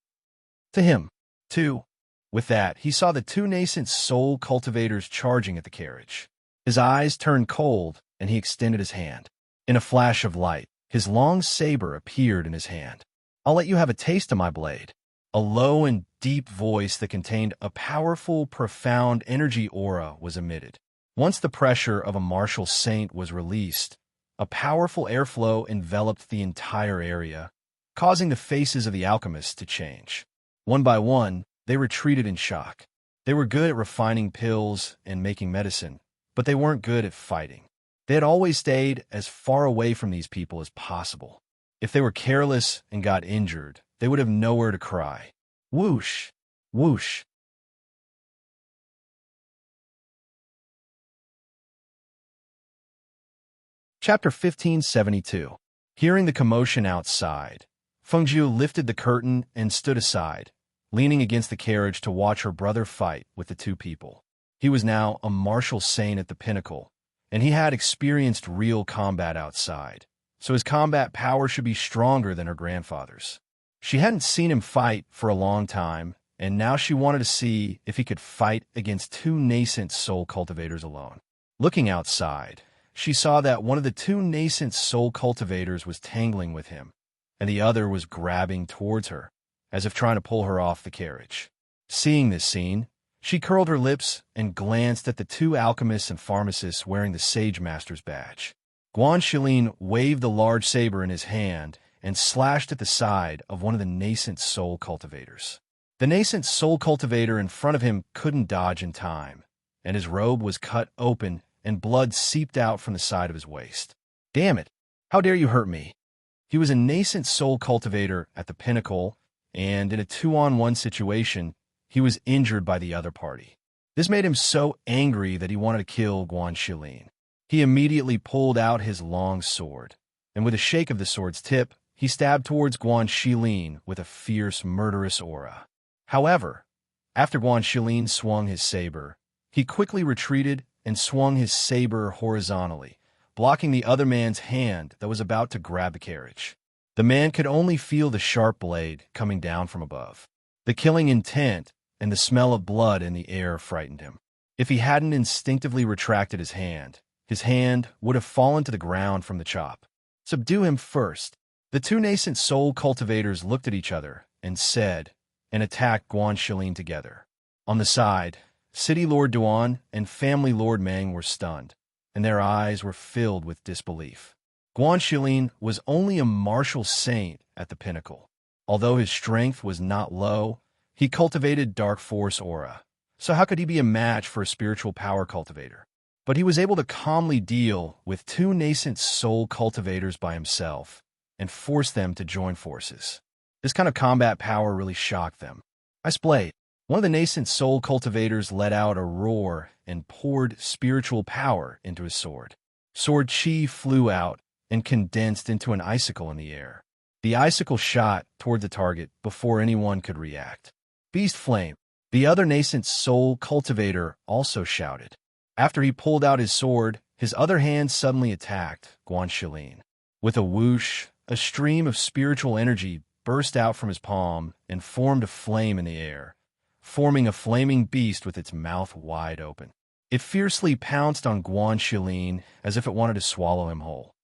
To him, too. With that, he saw the 2 nascent soul cultivators charging at the carriage. His eyes turned cold, and he extended his hand. In a flash of light, his long saber appeared in his hand. "I'll let you have a taste of my blade." A low and deep voice that contained a powerful, profound energy aura was emitted. Once the pressure of a martial saint was released, a powerful airflow enveloped the entire area, causing the faces of the alchemists to change. One by one, they retreated in shock. They were good at refining pills and making medicine, but they weren't good at fighting. They had always stayed as far away from these people as possible. If they were careless and got injured, they would have nowhere to cry. Whoosh! Whoosh! Chapter 1572. Hearing the commotion outside, Fengjiu lifted the curtain and stood aside, leaning against the carriage to watch her brother fight with the two people. He was now a martial saint at the pinnacle, and he had experienced real combat outside, so his combat power should be stronger than her grandfather's. She hadn't seen him fight for a long time, and now she wanted to see if he could fight against two nascent soul cultivators alone. Looking outside, she saw that one of the two nascent soul cultivators was tangling with him, and the other was grabbing towards her, as if trying to pull her off the carriage. Seeing this scene, she curled her lips and glanced at the two alchemists and pharmacists wearing the Sage Master's badge. Guan Shilin waved the large saber in his hand and slashed at the side of one of the nascent soul cultivators. The nascent soul cultivator in front of him couldn't dodge in time, and his robe was cut open and blood seeped out from the side of his waist. "Damn it! How dare you hurt me?" He was a nascent soul cultivator at the pinnacle, and in a 2-on-1 situation, he was injured by the other party. This made him so angry that he wanted to kill Guan Shilin. He immediately pulled out his long sword, and with a shake of the sword's tip, he stabbed towards Guan Shilin with a fierce, murderous aura. However, after Guan Shilin swung his saber, he quickly retreated and swung his saber horizontally, blocking the other man's hand that was about to grab the carriage. The man could only feel the sharp blade coming down from above. The killing intent and the smell of blood in the air frightened him. If he hadn't instinctively retracted his hand would have fallen to the ground from the chop. "Subdue him first." The two nascent soul cultivators looked at each other and said, and attacked Guan Shilin together. On the side, City Lord Duan and Family Lord Mang were stunned, and their eyes were filled with disbelief. Guan Shilin was only a martial saint at the pinnacle. Although his strength was not low, he cultivated dark force aura, so how could he be a match for a spiritual power cultivator? But he was able to calmly deal with two nascent soul cultivators by himself and force them to join forces. This kind of combat power really shocked them. Ice Blade. One of the nascent soul cultivators let out a roar and poured spiritual power into his sword. Sword chi flew out and condensed into an icicle in the air. The icicle shot toward the target before anyone could react. Beast Flame. The other nascent soul cultivator also shouted. After he pulled out his sword, his other hand suddenly attacked Guan Shilin. With a whoosh, a stream of spiritual energy burst out from his palm and formed a flame in the air, forming a flaming beast with its mouth wide open. It fiercely pounced on Guan Shilin as if it wanted to swallow him whole.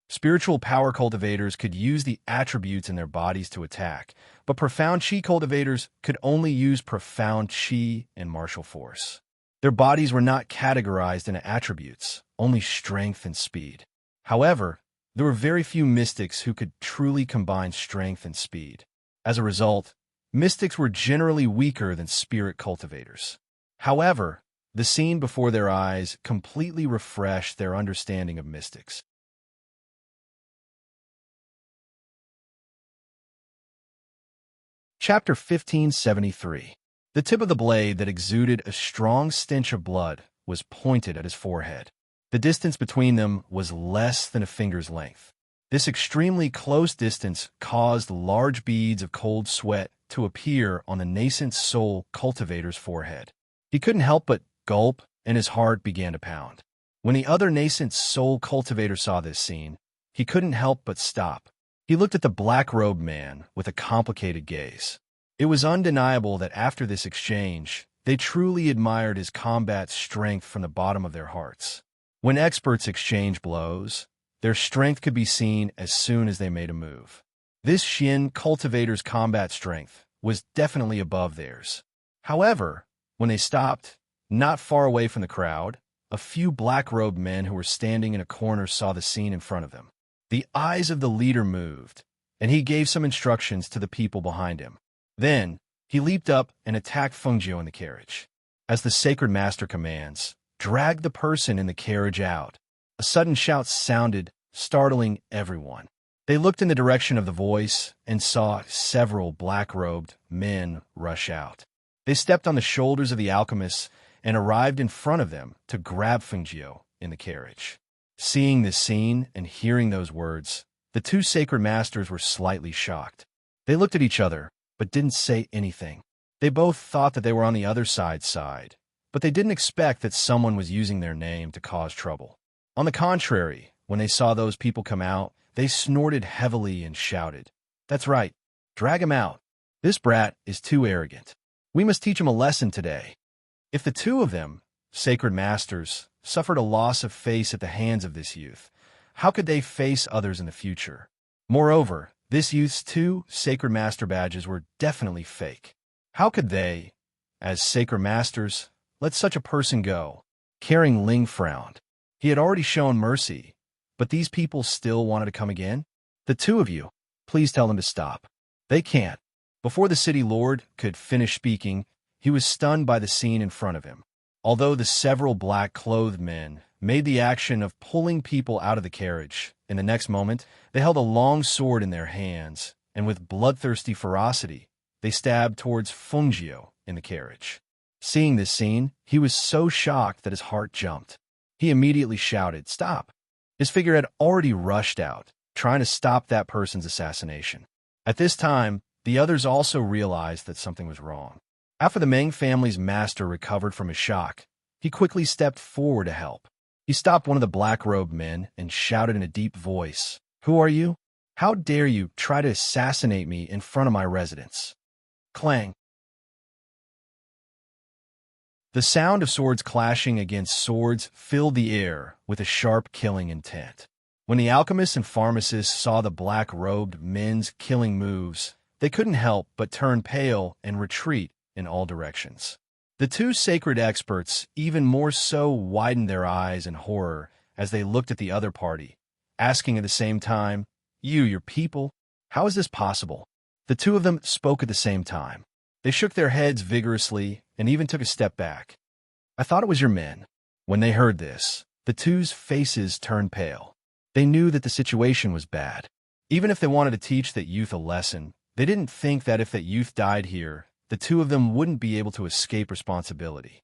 Spiritual power cultivators could use the attributes in their bodies to attack, but profound chi cultivators could only use profound chi and martial force. Their bodies were not categorized into attributes, only strength and speed. However, there were very few mystics who could truly combine strength and speed. As a result, mystics were generally weaker than spirit cultivators. However, the scene before their eyes completely refreshed their understanding of mystics. Chapter 1573. The tip of the blade that exuded a strong stench of blood was pointed at his forehead. The distance between them was less than a finger's length. This extremely close distance caused large beads of cold sweat to appear on the nascent soul cultivator's forehead. He couldn't help but gulp, and his heart began to pound. When the other nascent soul cultivator saw this scene, he couldn't help but stop. He looked at the black-robed man with a complicated gaze. It was undeniable that after this exchange, They truly admired his combat strength from the bottom of their hearts. When experts exchange blows, their strength could be seen as soon as they made a move. This Xin cultivator's combat strength was definitely above theirs. However, when they stopped, not far away from the crowd, a few black-robed men who were standing in a corner saw the scene in front of them. The eyes of the leader moved, and he gave some instructions to the people behind him. Then, he leaped up and attacked Fengjiu in the carriage. As the sacred master commands, drag the person in the carriage out. A sudden shout sounded, startling everyone. They looked in the direction of the voice and saw several black-robed men rush out. They stepped on the shoulders of the alchemists and arrived in front of them to grab Fengjiu in the carriage. Seeing this scene and hearing those words, the two sacred masters were slightly shocked. They looked at each other, but didn't say anything. They both thought that they were on the other side's side, but they didn't expect that someone was using their name to cause trouble. On the contrary, when they saw those people come out, they snorted heavily and shouted, "That's right, drag him out. This brat is too arrogant. We must teach him a lesson today." If the two of them, sacred masters, suffered a loss of face at the hands of this youth, how could they face others in the future? Moreover, this youth's two sacred master badges were definitely fake. How could they, as sacred masters, let such a person go? Caring Ling frowned. He had already shown mercy, but these people still wanted to come again? The two of you, please tell them to stop. They can't. Before the city lord could finish speaking, he was stunned by the scene in front of him. Although the several black-clothed men made the action of pulling people out of the carriage, in the next moment, they held a long sword in their hands, and with bloodthirsty ferocity, they stabbed towards Fengjiu in the carriage. Seeing this scene, he was so shocked that his heart jumped. He immediately shouted, "Stop!" His figure had already rushed out, trying to stop that person's assassination. At this time, the others also realized that something was wrong. After the Meng family's master recovered from his shock, he quickly stepped forward to help. He stopped one of the black-robed men and shouted in a deep voice, "Who are you? How dare you try to assassinate me in front of my residence?" Clang. The sound of swords clashing against swords filled the air with a sharp killing intent. When the alchemists and pharmacists saw the black-robed men's killing moves, they couldn't help but turn pale and retreat in all directions. The two sacred experts even more so widened their eyes in horror as they looked at the other party, asking at the same time, your people? How is this possible?" The two of them spoke at the same time. They shook their heads vigorously and even took a step back. "I thought it was your men." When they heard this, the two's faces turned pale. They knew that the situation was bad. Even if they wanted to teach that youth a lesson, they didn't think that if that youth died here, the two of them wouldn't be able to escape responsibility.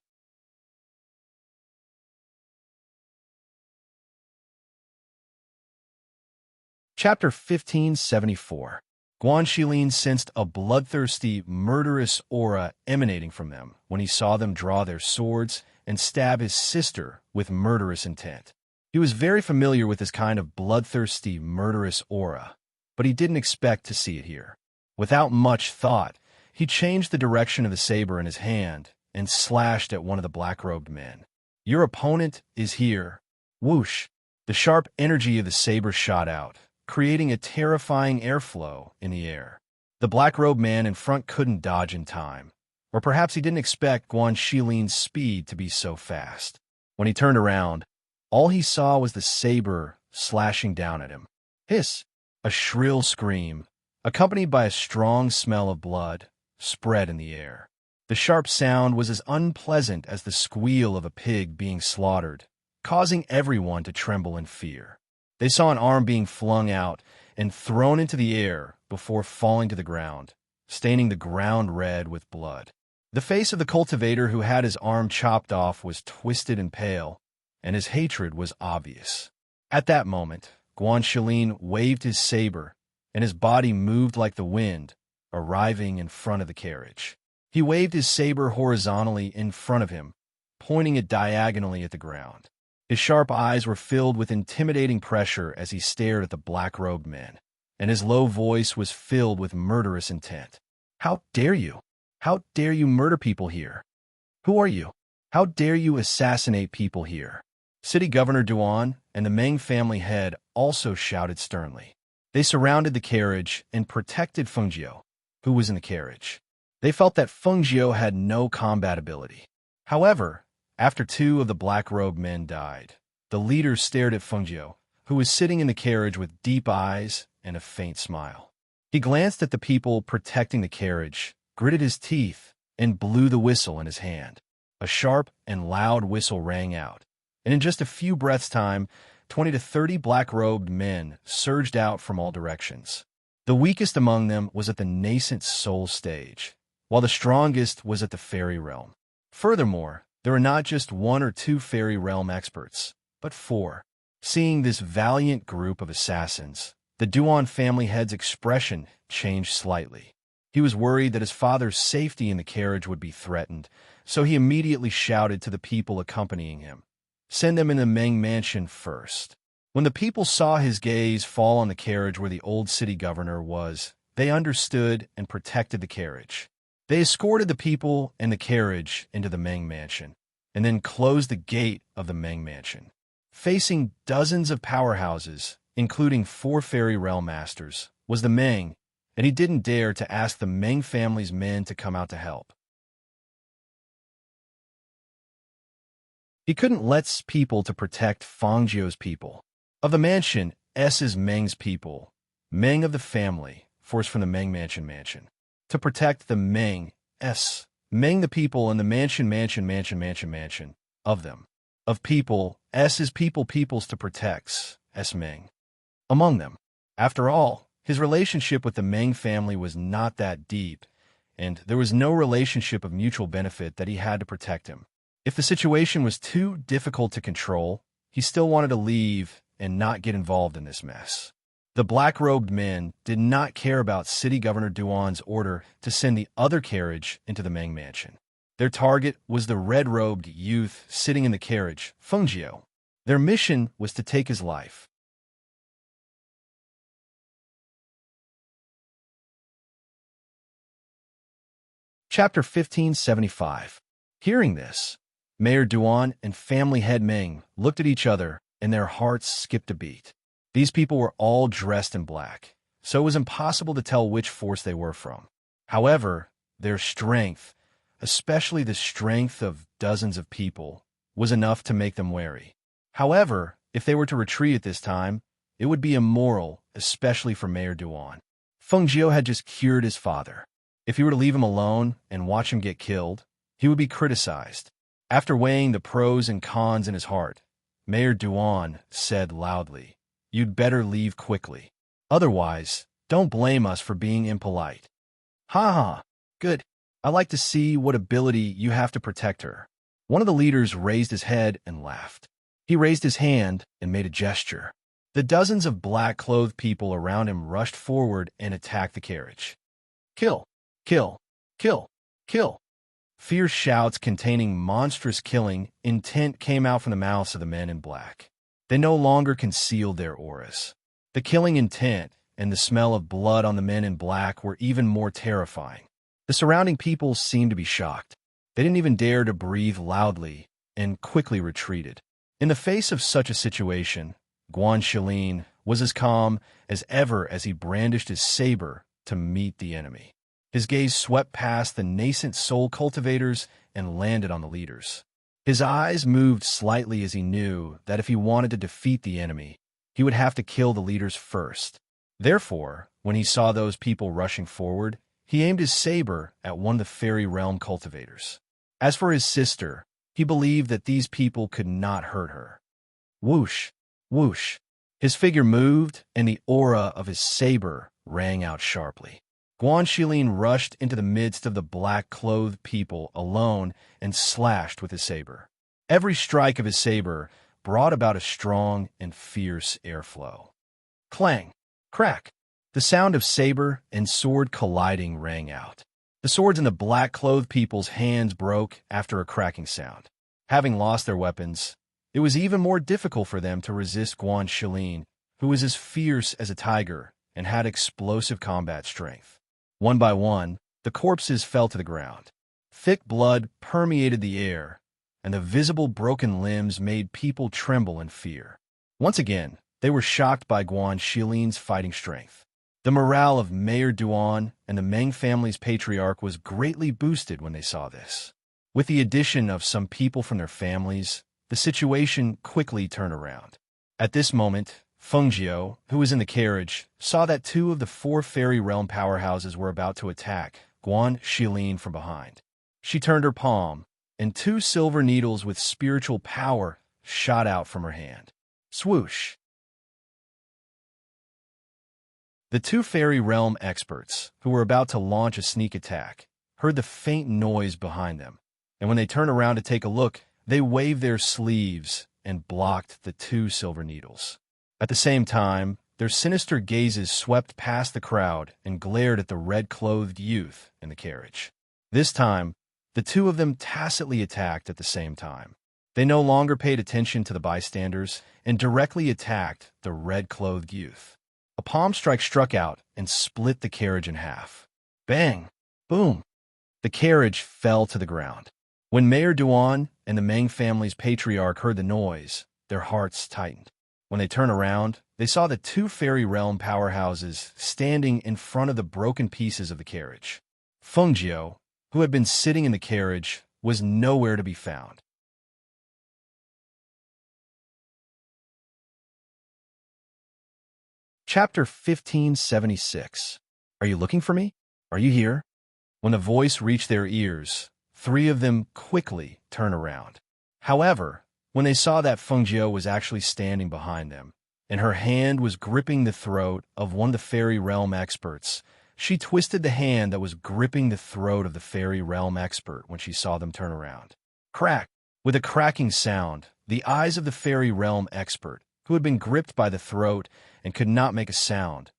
Chapter 1574. Guan Shilin sensed a bloodthirsty, murderous aura emanating from them when he saw them draw their swords and stab his sister with murderous intent. He was very familiar with this kind of bloodthirsty, murderous aura, but he didn't expect to see it here. Without much thought, he changed the direction of the saber in his hand and slashed at one of the black-robed men. "Your opponent is here." Whoosh! The sharp energy of the saber shot out, creating a terrifying airflow in the air. The black-robed man in front couldn't dodge in time, or perhaps he didn't expect Guan Shilin's speed to be so fast. When he turned around, all he saw was the saber slashing down at him. Hiss! A shrill scream, accompanied by a strong smell of blood, spread in the air. The sharp sound was as unpleasant as the squeal of a pig being slaughtered, causing everyone to tremble in fear. They saw an arm being flung out and thrown into the air before falling to the ground, staining the ground red with blood. The face of the cultivator who had his arm chopped off was twisted and pale, and his hatred was obvious. At that moment, Guan Shilin waved his saber, and his body moved like the wind, arriving in front of the carriage. He waved his saber horizontally in front of him, pointing it diagonally at the ground. His sharp eyes were filled with intimidating pressure as he stared at the black-robed men, and his low voice was filled with murderous intent. "How dare you? How dare you murder people here?" Who are you? How dare you assassinate people here? City Governor Duan and the Meng family head also shouted sternly. They surrounded the carriage and protected Fengjiu, who was in the carriage. They felt that Fengjiu had no combat ability. However, after two of the black-robed men died, the leaders stared at Fengjiu, who was sitting in the carriage with deep eyes and a faint smile. He glanced at the people protecting the carriage, gritted his teeth, and blew the whistle in his hand. A sharp and loud whistle rang out, and in just a few breaths' time, 20 to 30 black-robed men surged out from all directions. The weakest among them was at the nascent soul stage, while the strongest was at the fairy realm. Furthermore, there were not just one or two fairy realm experts, but four. Seeing this valiant group of assassins, the Duan family head's expression changed slightly. He was worried that his father's safety in the carriage would be threatened, so he immediately shouted to the people accompanying him, "Send them in the Meng mansion first." When the people saw his gaze fall on the carriage where the old city governor was, they understood and protected the carriage. They escorted the people and the carriage into the Meng mansion, and then closed the gate of the Meng mansion. Facing dozens of powerhouses, including 4 fairy realm masters, was the Meng, and he didn't dare to ask the Meng family's men to come out to help. He couldn't let people to protect Fengjiu's people. Of the mansion, S is Meng's people. Meng of the family, forced from the Meng mansion. To protect the Meng, S. Meng the people and the mansion of them. Of people, S is peoples to protect, S Meng. Among them. After all, his relationship with the Meng family was not that deep, and there was no relationship of mutual benefit that he had to protect him. If the situation was too difficult to control, he still wanted to leave and not get involved in this mess. The black-robed men did not care about City Governor Duan's order to send the other carriage into the Meng mansion. Their target was the red-robed youth sitting in the carriage, Fengjiu. Their mission was to take his life. Chapter 1575. Hearing this, Mayor Duan and family head Meng looked at each other, and their hearts skipped a beat. These people were all dressed in black, so it was impossible to tell which force they were from. However, their strength, especially the strength of dozens of people, was enough to make them wary. However, if they were to retreat at this time, it would be immoral, especially for Mayor Duan. Fengjiu had just cured his father. If he were to leave him alone and watch him get killed, he would be criticized. After weighing the pros and cons in his heart, Mayor Duan said loudly, "You'd better leave quickly. Otherwise, don't blame us for being impolite." "Ha ha, good. I like to see what ability you have to protect her." One of the leaders raised his head and laughed. He raised his hand and made a gesture. The dozens of black-clothed people around him rushed forward and attacked the carriage. "Kill! Kill! Kill! Kill!" Fierce shouts containing monstrous killing intent came out from the mouths of the men in black. They no longer concealed their auras. The killing intent and the smell of blood on the men in black were even more terrifying. The surrounding people seemed to be shocked. They didn't even dare to breathe loudly and quickly retreated. In the face of such a situation, Guan Shilin was as calm as ever as he brandished his saber to meet the enemy. His gaze swept past the nascent soul cultivators and landed on the leaders. His eyes moved slightly as he knew that if he wanted to defeat the enemy, he would have to kill the leaders first. Therefore, when he saw those people rushing forward, he aimed his saber at one of the fairy realm cultivators. As for his sister, he believed that these people could not hurt her. Whoosh, whoosh. His figure moved, and the aura of his saber rang out sharply. Guan Shilin rushed into the midst of the black-clothed people alone and slashed with his saber. Every strike of his saber brought about a strong and fierce airflow. Clang! Crack! The sound of saber and sword colliding rang out. The swords in the black-clothed people's hands broke after a cracking sound. Having lost their weapons, it was even more difficult for them to resist Guan Shilin, who was as fierce as a tiger and had explosive combat strength. One by one, the corpses fell to the ground. Thick blood permeated the air, and the visible broken limbs made people tremble in fear. Once again, they were shocked by Guan Xilin's fighting strength. The morale of Mayor Duan and the Meng family's patriarch was greatly boosted when they saw this. With the addition of some people from their families, the situation quickly turned around. At this moment, Feng Jiu, who was in the carriage, saw that two of the four fairy realm powerhouses were about to attack Guan Xilin from behind. She turned her palm, and two silver needles with spiritual power shot out from her hand. Swoosh! The two fairy realm experts, who were about to launch a sneak attack, heard the faint noise behind them, and when they turned around to take a look, they waved their sleeves and blocked the two silver needles. At the same time, their sinister gazes swept past the crowd and glared at the red-clothed youth in the carriage. This time, the two of them tacitly attacked at the same time. They no longer paid attention to the bystanders and directly attacked the red-clothed youth. A palm strike struck out and split the carriage in half. Bang! Boom! The carriage fell to the ground. When Mayor Duan and the Meng family's patriarch heard the noise, their hearts tightened. When they turned around, they saw the two fairy realm powerhouses standing in front of the broken pieces of the carriage. Feng Jiu, who had been sitting in the carriage, was nowhere to be found. Chapter 1576. Are you looking for me? Are you here? When the voice reached their ears, three of them quickly turned around. However, when they saw that Feng Jiu was actually standing behind them, and her hand was gripping the throat of one of the fairy realm experts, she twisted the hand that was gripping the throat of the fairy realm expert when she saw them turn around. Crack! With a cracking sound, the eyes of the fairy realm expert, who had been gripped by the throat and could not make a sound,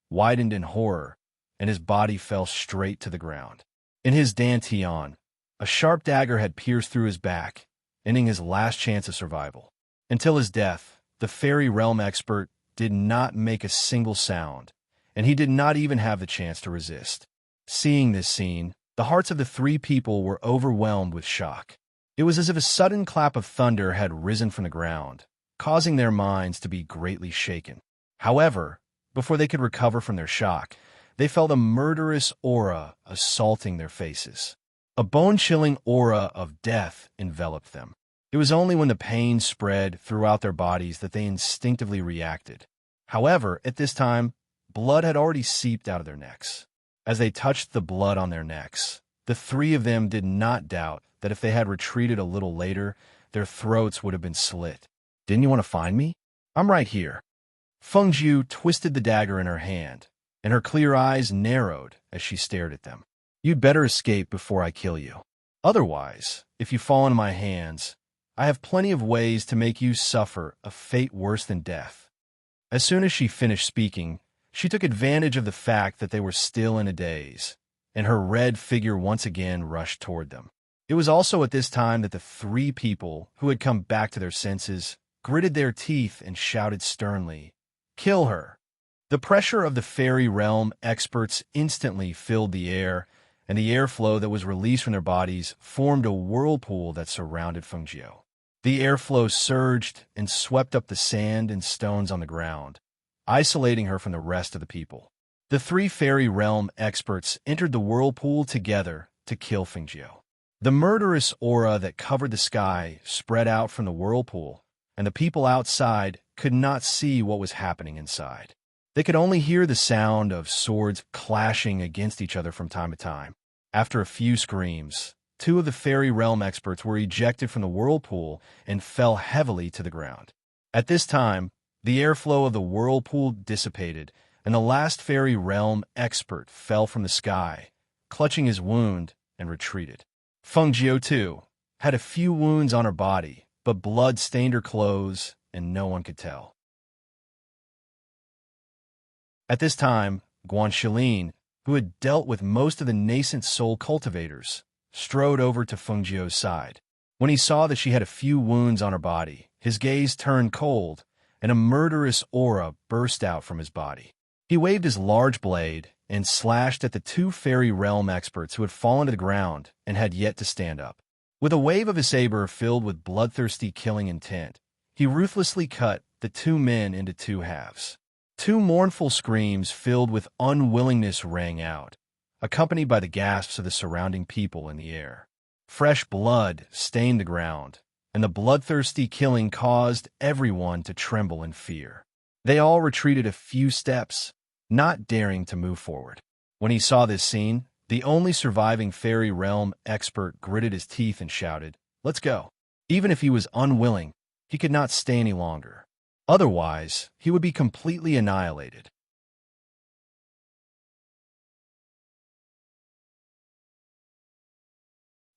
widened in horror, and his body fell straight to the ground. In his dantian, a sharp dagger had pierced through his back, ending his last chance of survival. Until his death, the fairy realm expert did not make a single sound, and he did not even have the chance to resist. Seeing this scene, the hearts of the three people were overwhelmed with shock. It was as if a sudden clap of thunder had risen from the ground, causing their minds to be greatly shaken. However, before they could recover from their shock, they felt a murderous aura assaulting their faces. A bone-chilling aura of death enveloped them. It was only when the pain spread throughout their bodies that they instinctively reacted. However, at this time, blood had already seeped out of their necks. As they touched the blood on their necks, the three of them did not doubt that if they had retreated a little later, their throats would have been slit. Didn't you want to find me? I'm right here. Feng Jiu twisted the dagger in her hand, and her clear eyes narrowed as she stared at them. You'd better escape before I kill you. Otherwise, if you fall into my hands, I have plenty of ways to make you suffer a fate worse than death. As soon as she finished speaking, she took advantage of the fact that they were still in a daze, and her red figure once again rushed toward them. It was also at this time that the three people who had come back to their senses gritted their teeth and shouted sternly, "Kill her!" The pressure of the fairy realm experts instantly filled the air, and the airflow that was released from their bodies formed a whirlpool that surrounded Feng Jiu. The airflow surged and swept up the sand and stones on the ground, isolating her from the rest of the people. The three fairy realm experts entered the whirlpool together to kill Feng Jiu. The murderous aura that covered the sky spread out from the whirlpool, and the people outside could not see what was happening inside. They could only hear the sound of swords clashing against each other from time to time. After a few screams, two of the fairy realm experts were ejected from the whirlpool and fell heavily to the ground. At this time, the airflow of the whirlpool dissipated, and the last fairy realm expert fell from the sky, clutching his wound, and retreated. Feng Jiu, too, had a few wounds on her body, but blood stained her clothes, and no one could tell. At this time, Guan Xilin, who had dealt with most of the nascent soul cultivators, strode over to Feng Jiu's side. When he saw that she had a few wounds on her body, his gaze turned cold, and a murderous aura burst out from his body. He waved his large blade, and slashed at the two fairy realm experts who had fallen to the ground and had yet to stand up. With a wave of his saber filled with bloodthirsty killing intent, he ruthlessly cut the two men into two halves. Two mournful screams filled with unwillingness rang out, accompanied by the gasps of the surrounding people in the air. Fresh blood stained the ground, and the bloodthirsty killing caused everyone to tremble in fear. They all retreated a few steps, not daring to move forward. When he saw this scene, the only surviving fairy realm expert gritted his teeth and shouted, "Let's go." Even if he was unwilling, he could not stay any longer. Otherwise, he would be completely annihilated.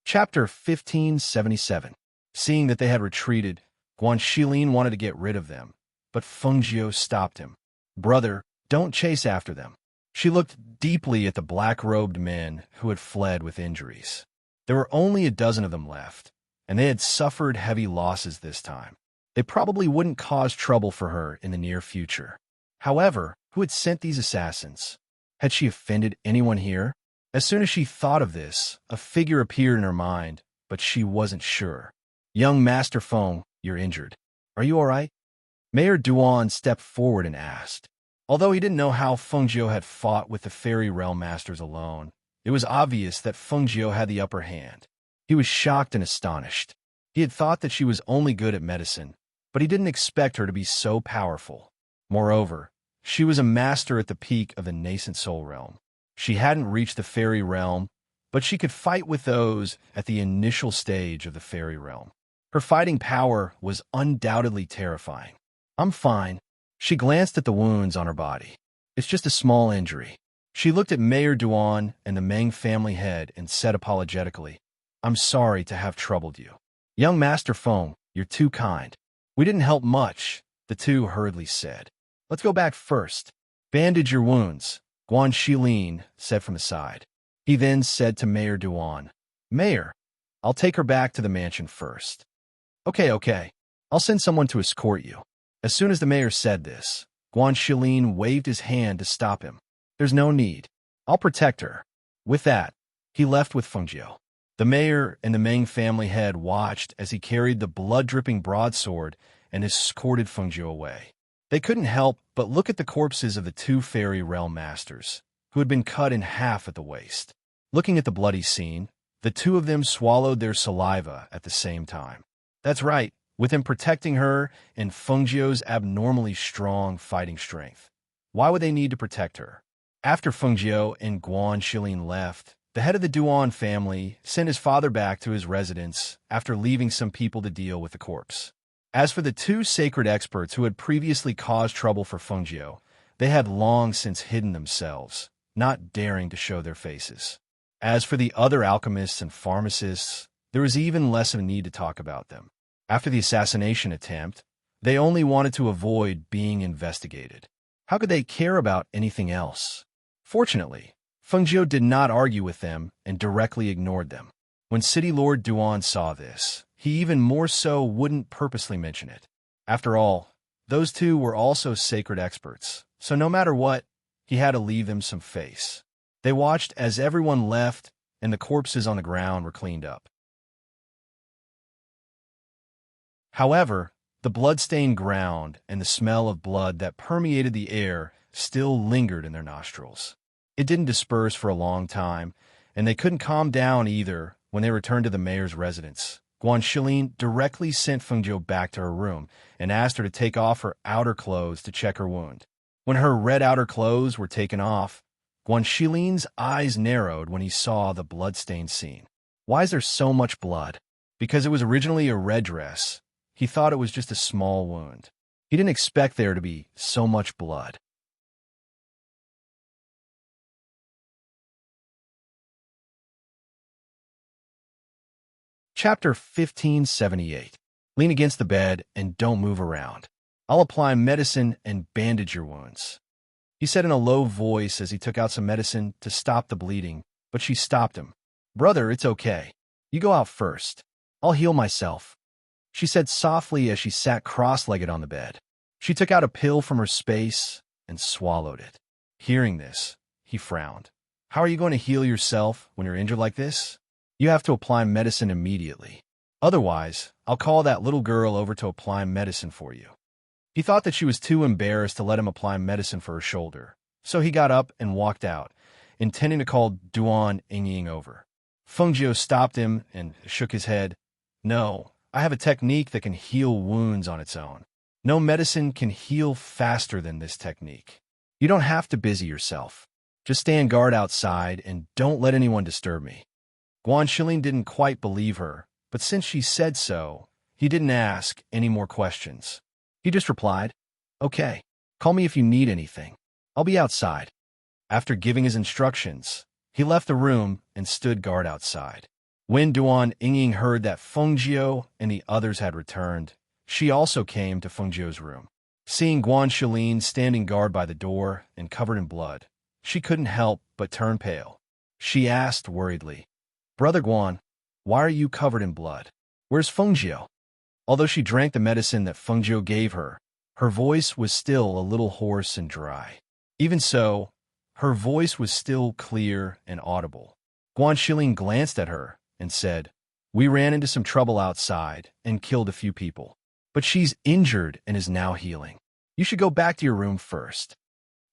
Chapter 1577. Seeing that they had retreated, Guanxilin wanted to get rid of them, but Fengjiu stopped him. "Brother, don't chase after them." She looked deeply at the black-robed men who had fled with injuries. There were only a dozen of them left, and they had suffered heavy losses this time. They probably wouldn't cause trouble for her in the near future. However, who had sent these assassins? Had she offended anyone here? As soon as she thought of this, a figure appeared in her mind, but she wasn't sure. "Young Master Feng, you're injured. Are you all right?" Mayor Duan stepped forward and asked. Although he didn't know how Fengjiu had fought with the Fairy Realm Masters alone, it was obvious that Fengjiu had the upper hand. He was shocked and astonished. He had thought that she was only good at medicine, but he didn't expect her to be so powerful. Moreover, she was a master at the peak of the nascent soul realm. She hadn't reached the fairy realm, but she could fight with those at the initial stage of the fairy realm. Her fighting power was undoubtedly terrifying. "I'm fine." She glanced at the wounds on her body. "It's just a small injury." She looked at Mayor Duan and the Meng family head and said apologetically, "I'm sorry to have troubled you." "Young Master Feng, you're too kind." "We didn't help much," the two hurriedly said. "Let's go back first. Bandage your wounds," Guanxilin said from the side. He then said to Mayor Duan, "Mayor, I'll take her back to the mansion first." Okay. I'll send someone to escort you." As soon as the mayor said this, Guanxilin waved his hand to stop him. "There's no need. I'll protect her." With that, he left with Fengjiu. The mayor and the Meng family head watched as he carried the blood-dripping broadsword and escorted Fengjiu away. They couldn't help but look at the corpses of the two fairy realm masters, who had been cut in half at the waist. Looking at the bloody scene, the two of them swallowed their saliva at the same time. That's right, with him protecting her and Fengjiu's abnormally strong fighting strength. Why would they need to protect her? After Fengjiu and Guanxilin left, the head of the Duan family sent his father back to his residence after leaving some people to deal with the corpse. As for the two sacred experts who had previously caused trouble for Fengjiu, they had long since hidden themselves, not daring to show their faces. As for the other alchemists and pharmacists, there was even less of a need to talk about them. After the assassination attempt, they only wanted to avoid being investigated. How could they care about anything else? Fortunately, Fengjiu did not argue with them and directly ignored them. When City Lord Duan saw this, he even more so wouldn't purposely mention it. After all, those two were also sacred experts, so no matter what, he had to leave them some face. They watched as everyone left and the corpses on the ground were cleaned up. However, the blood-stained ground and the smell of blood that permeated the air still lingered in their nostrils. It didn't disperse for a long time, and they couldn't calm down either when they returned to the mayor's residence. Guanxilin directly sent Fengjiu back to her room and asked her to take off her outer clothes to check her wound. When her red outer clothes were taken off, Guanxilin's eyes narrowed when he saw the blood-stained scene. Why is there so much blood? Because it was originally a red dress, he thought it was just a small wound. He didn't expect there to be so much blood. Chapter 1578. Lean against the bed and don't move around. I'll apply medicine and bandage your wounds. He said in a low voice as he took out some medicine to stop the bleeding, but she stopped him. "Brother, it's okay. You go out first. I'll heal myself," she said softly as she sat cross-legged on the bed. She took out a pill from her space and swallowed it. Hearing this, he frowned. How are you going to heal yourself when you're injured like this? You have to apply medicine immediately. Otherwise, I'll call that little girl over to apply medicine for you. He thought that she was too embarrassed to let him apply medicine for her shoulder, so he got up and walked out, intending to call Duan Yingying over. Fengjiu stopped him and shook his head. No, I have a technique that can heal wounds on its own. No medicine can heal faster than this technique. You don't have to busy yourself. Just stand guard outside and don't let anyone disturb me. Guan Shilin didn't quite believe her, but since she said so, he didn't ask any more questions. He just replied, Okay, call me if you need anything. I'll be outside. After giving his instructions, he left the room and stood guard outside. When Duan Yingying heard that Fengjiu and the others had returned, she also came to Fengjiu's room. Seeing Guan Shilin standing guard by the door and covered in blood, she couldn't help but turn pale. She asked worriedly, Brother Guan, why are you covered in blood? Where's Fengjiu? Although she drank the medicine that Fengjiu gave her, her voice was still a little hoarse and dry. Even so, her voice was still clear and audible. Guan Shilin glanced at her and said, We ran into some trouble outside and killed a few people. But she's injured and is now healing. You should go back to your room first.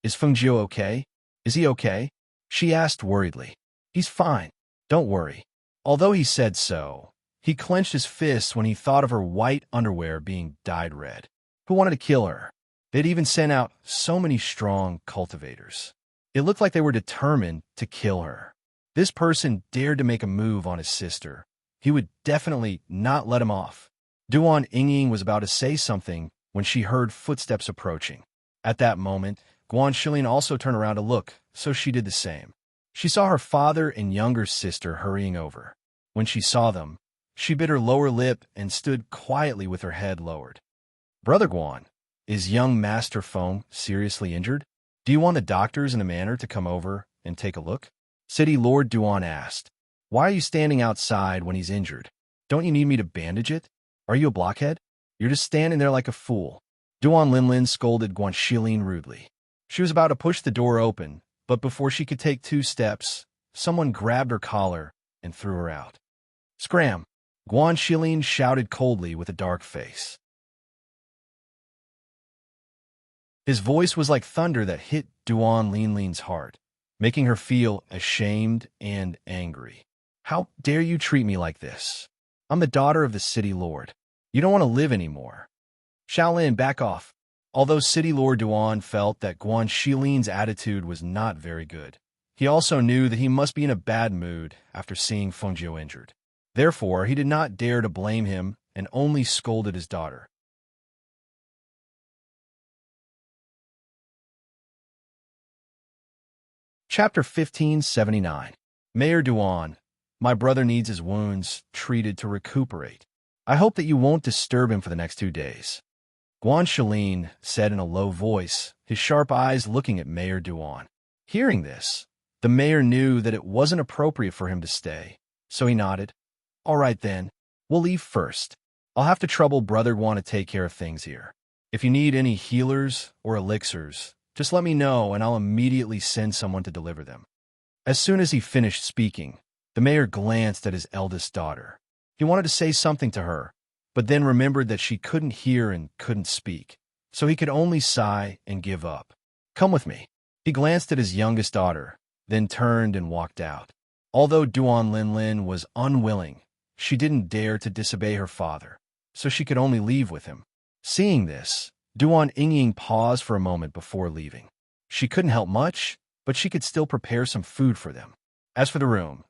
Is Fengjiu okay? Is he okay? She asked worriedly. He's fine. Don't worry. Although he said so, he clenched his fists when he thought of her white underwear being dyed red. Who wanted to kill her? They'd even sent out so many strong cultivators. It looked like they were determined to kill her. This person dared to make a move on his sister. He would definitely not let him off. Duan Yingying was about to say something when she heard footsteps approaching. At that moment, Guan Shilin also turned around to look, so she did the same. She saw her father and younger sister hurrying over. When she saw them, she bit her lower lip and stood quietly with her head lowered. Brother Guan, is young Master Feng seriously injured? Do you want the doctors and the manor to come over and take a look? City Lord Duan asked. Why are you standing outside when he's injured? Don't you need me to bandage it? Are you a blockhead? You're just standing there like a fool. Duan Linlin scolded Guan Shilin rudely. She was about to push the door open, but before she could take 2 steps, someone grabbed her collar and threw her out. Scram! Guan Shilin shouted coldly with a dark face. His voice was like thunder that hit Duan Linlin's heart, making her feel ashamed and angry. How dare you treat me like this? I'm the daughter of the city lord. You don't want to live anymore. Shaolin, back off. Although City Lord Duan felt that Guan Shilin's attitude was not very good, he also knew that he must be in a bad mood after seeing Fengjiu injured. Therefore, he did not dare to blame him and only scolded his daughter. Chapter 1579. Mayor Duan, my brother needs his wounds treated to recuperate. I hope that you won't disturb him for the next 2 days. Guan Shilin said in a low voice, his sharp eyes looking at Mayor Duan. Hearing this, the mayor knew that it wasn't appropriate for him to stay, so he nodded. All right then, we'll leave first. I'll have to trouble Brother Guan to take care of things here. If you need any healers or elixirs, just let me know and I'll immediately send someone to deliver them. As soon as he finished speaking, the mayor glanced at his eldest daughter. He wanted to say something to her, but then remembered that she couldn't hear and couldn't speak, so he could only sigh and give up. Come with me. He glanced at his youngest daughter, then turned and walked out. Although Duan Linlin was unwilling, she didn't dare to disobey her father, so she could only leave with him. Seeing this, Duan Yingying paused for a moment before leaving. She couldn't help much, but she could still prepare some food for them. As for the room,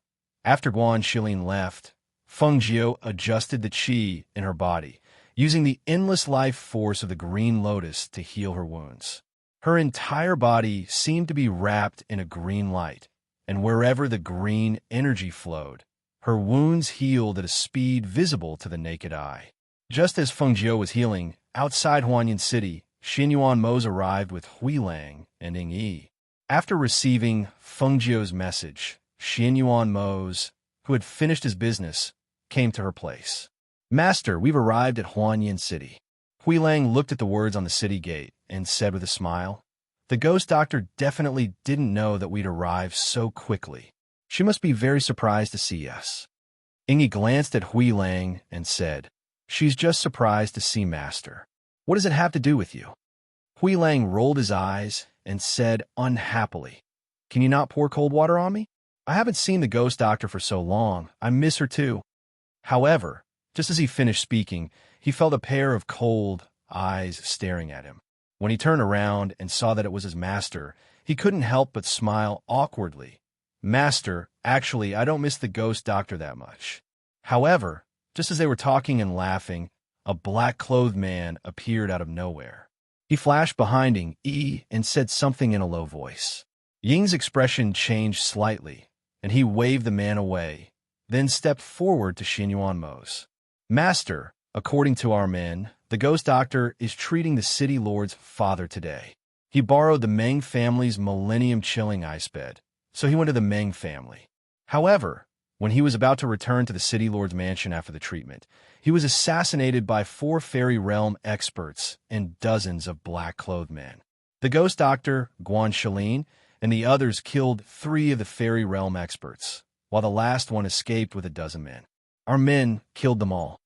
after Guan Shilin left, Fengjiu adjusted the qi in her body, using the endless life force of the green lotus to heal her wounds. Her entire body seemed to be wrapped in a green light, and wherever the green energy flowed, her wounds healed at a speed visible to the naked eye. Just as Fengjiu was healing, outside Huanyan City, Xinyuan Mo's arrived with Huilang and Ing Yi. After receiving Fengjiu's message, Xinyuan Mo's, who had finished his business, came to her place. Master, we've arrived at Huanyan City. Huilang looked at the words on the city gate and said with a smile, The ghost doctor definitely didn't know that we'd arrive so quickly. She must be very surprised to see us. Ingy glanced at Hui Lang and said, "She's just surprised to see Master. What does it have to do with you?" Hui Lang rolled his eyes and said unhappily, "Can you not pour cold water on me? I haven't seen the ghost doctor for so long. I miss her too." However, just as he finished speaking, he felt a pair of cold eyes staring at him. When he turned around and saw that it was his master, he couldn't help but smile awkwardly. "Master, actually, I don't miss the ghost doctor that much." However, just as they were talking and laughing, a black-clothed man appeared out of nowhere. He flashed behind Ying and said something in a low voice. Ying's expression changed slightly, and he waved the man away, then stepped forward to Xin Yuanmo's. "Master, according to our men, the ghost doctor is treating the city lord's father today. He borrowed the Meng family's Millennium Chilling ice bed, so he went to the Meng family. However, when he was about to return to the city lord's mansion after the treatment, he was assassinated by 4 fairy realm experts and dozens of black-clothed men. The ghost doctor, Guan Shalin, and the others killed 3 of the fairy realm experts, while the last one escaped with a dozen men. Our men killed them all.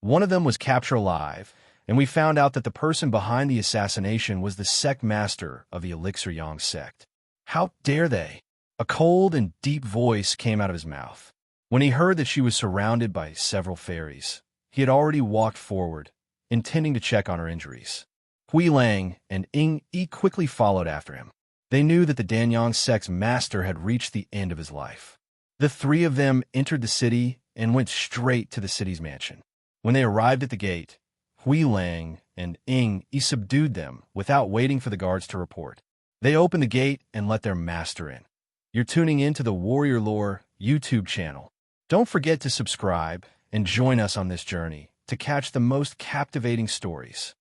One of them was captured alive, and we found out that the person behind the assassination was the sect master of the Elixir Yang sect. How dare they?" A cold and deep voice came out of his mouth. When he heard that she was surrounded by several fairies, he had already walked forward, intending to check on her injuries. Hui Lang and Ying quickly followed after him. They knew that the Danyang sect's master had reached the end of his life. The 3 of them entered the city and went straight to the city's mansion. When they arrived at the gate, Hui Lang and Ying subdued them without waiting for the guards to report. They opened the gate and let their master in. You're tuning in to the Warrior Lore YouTube channel. Don't forget to subscribe and join us on this journey to catch the most captivating stories.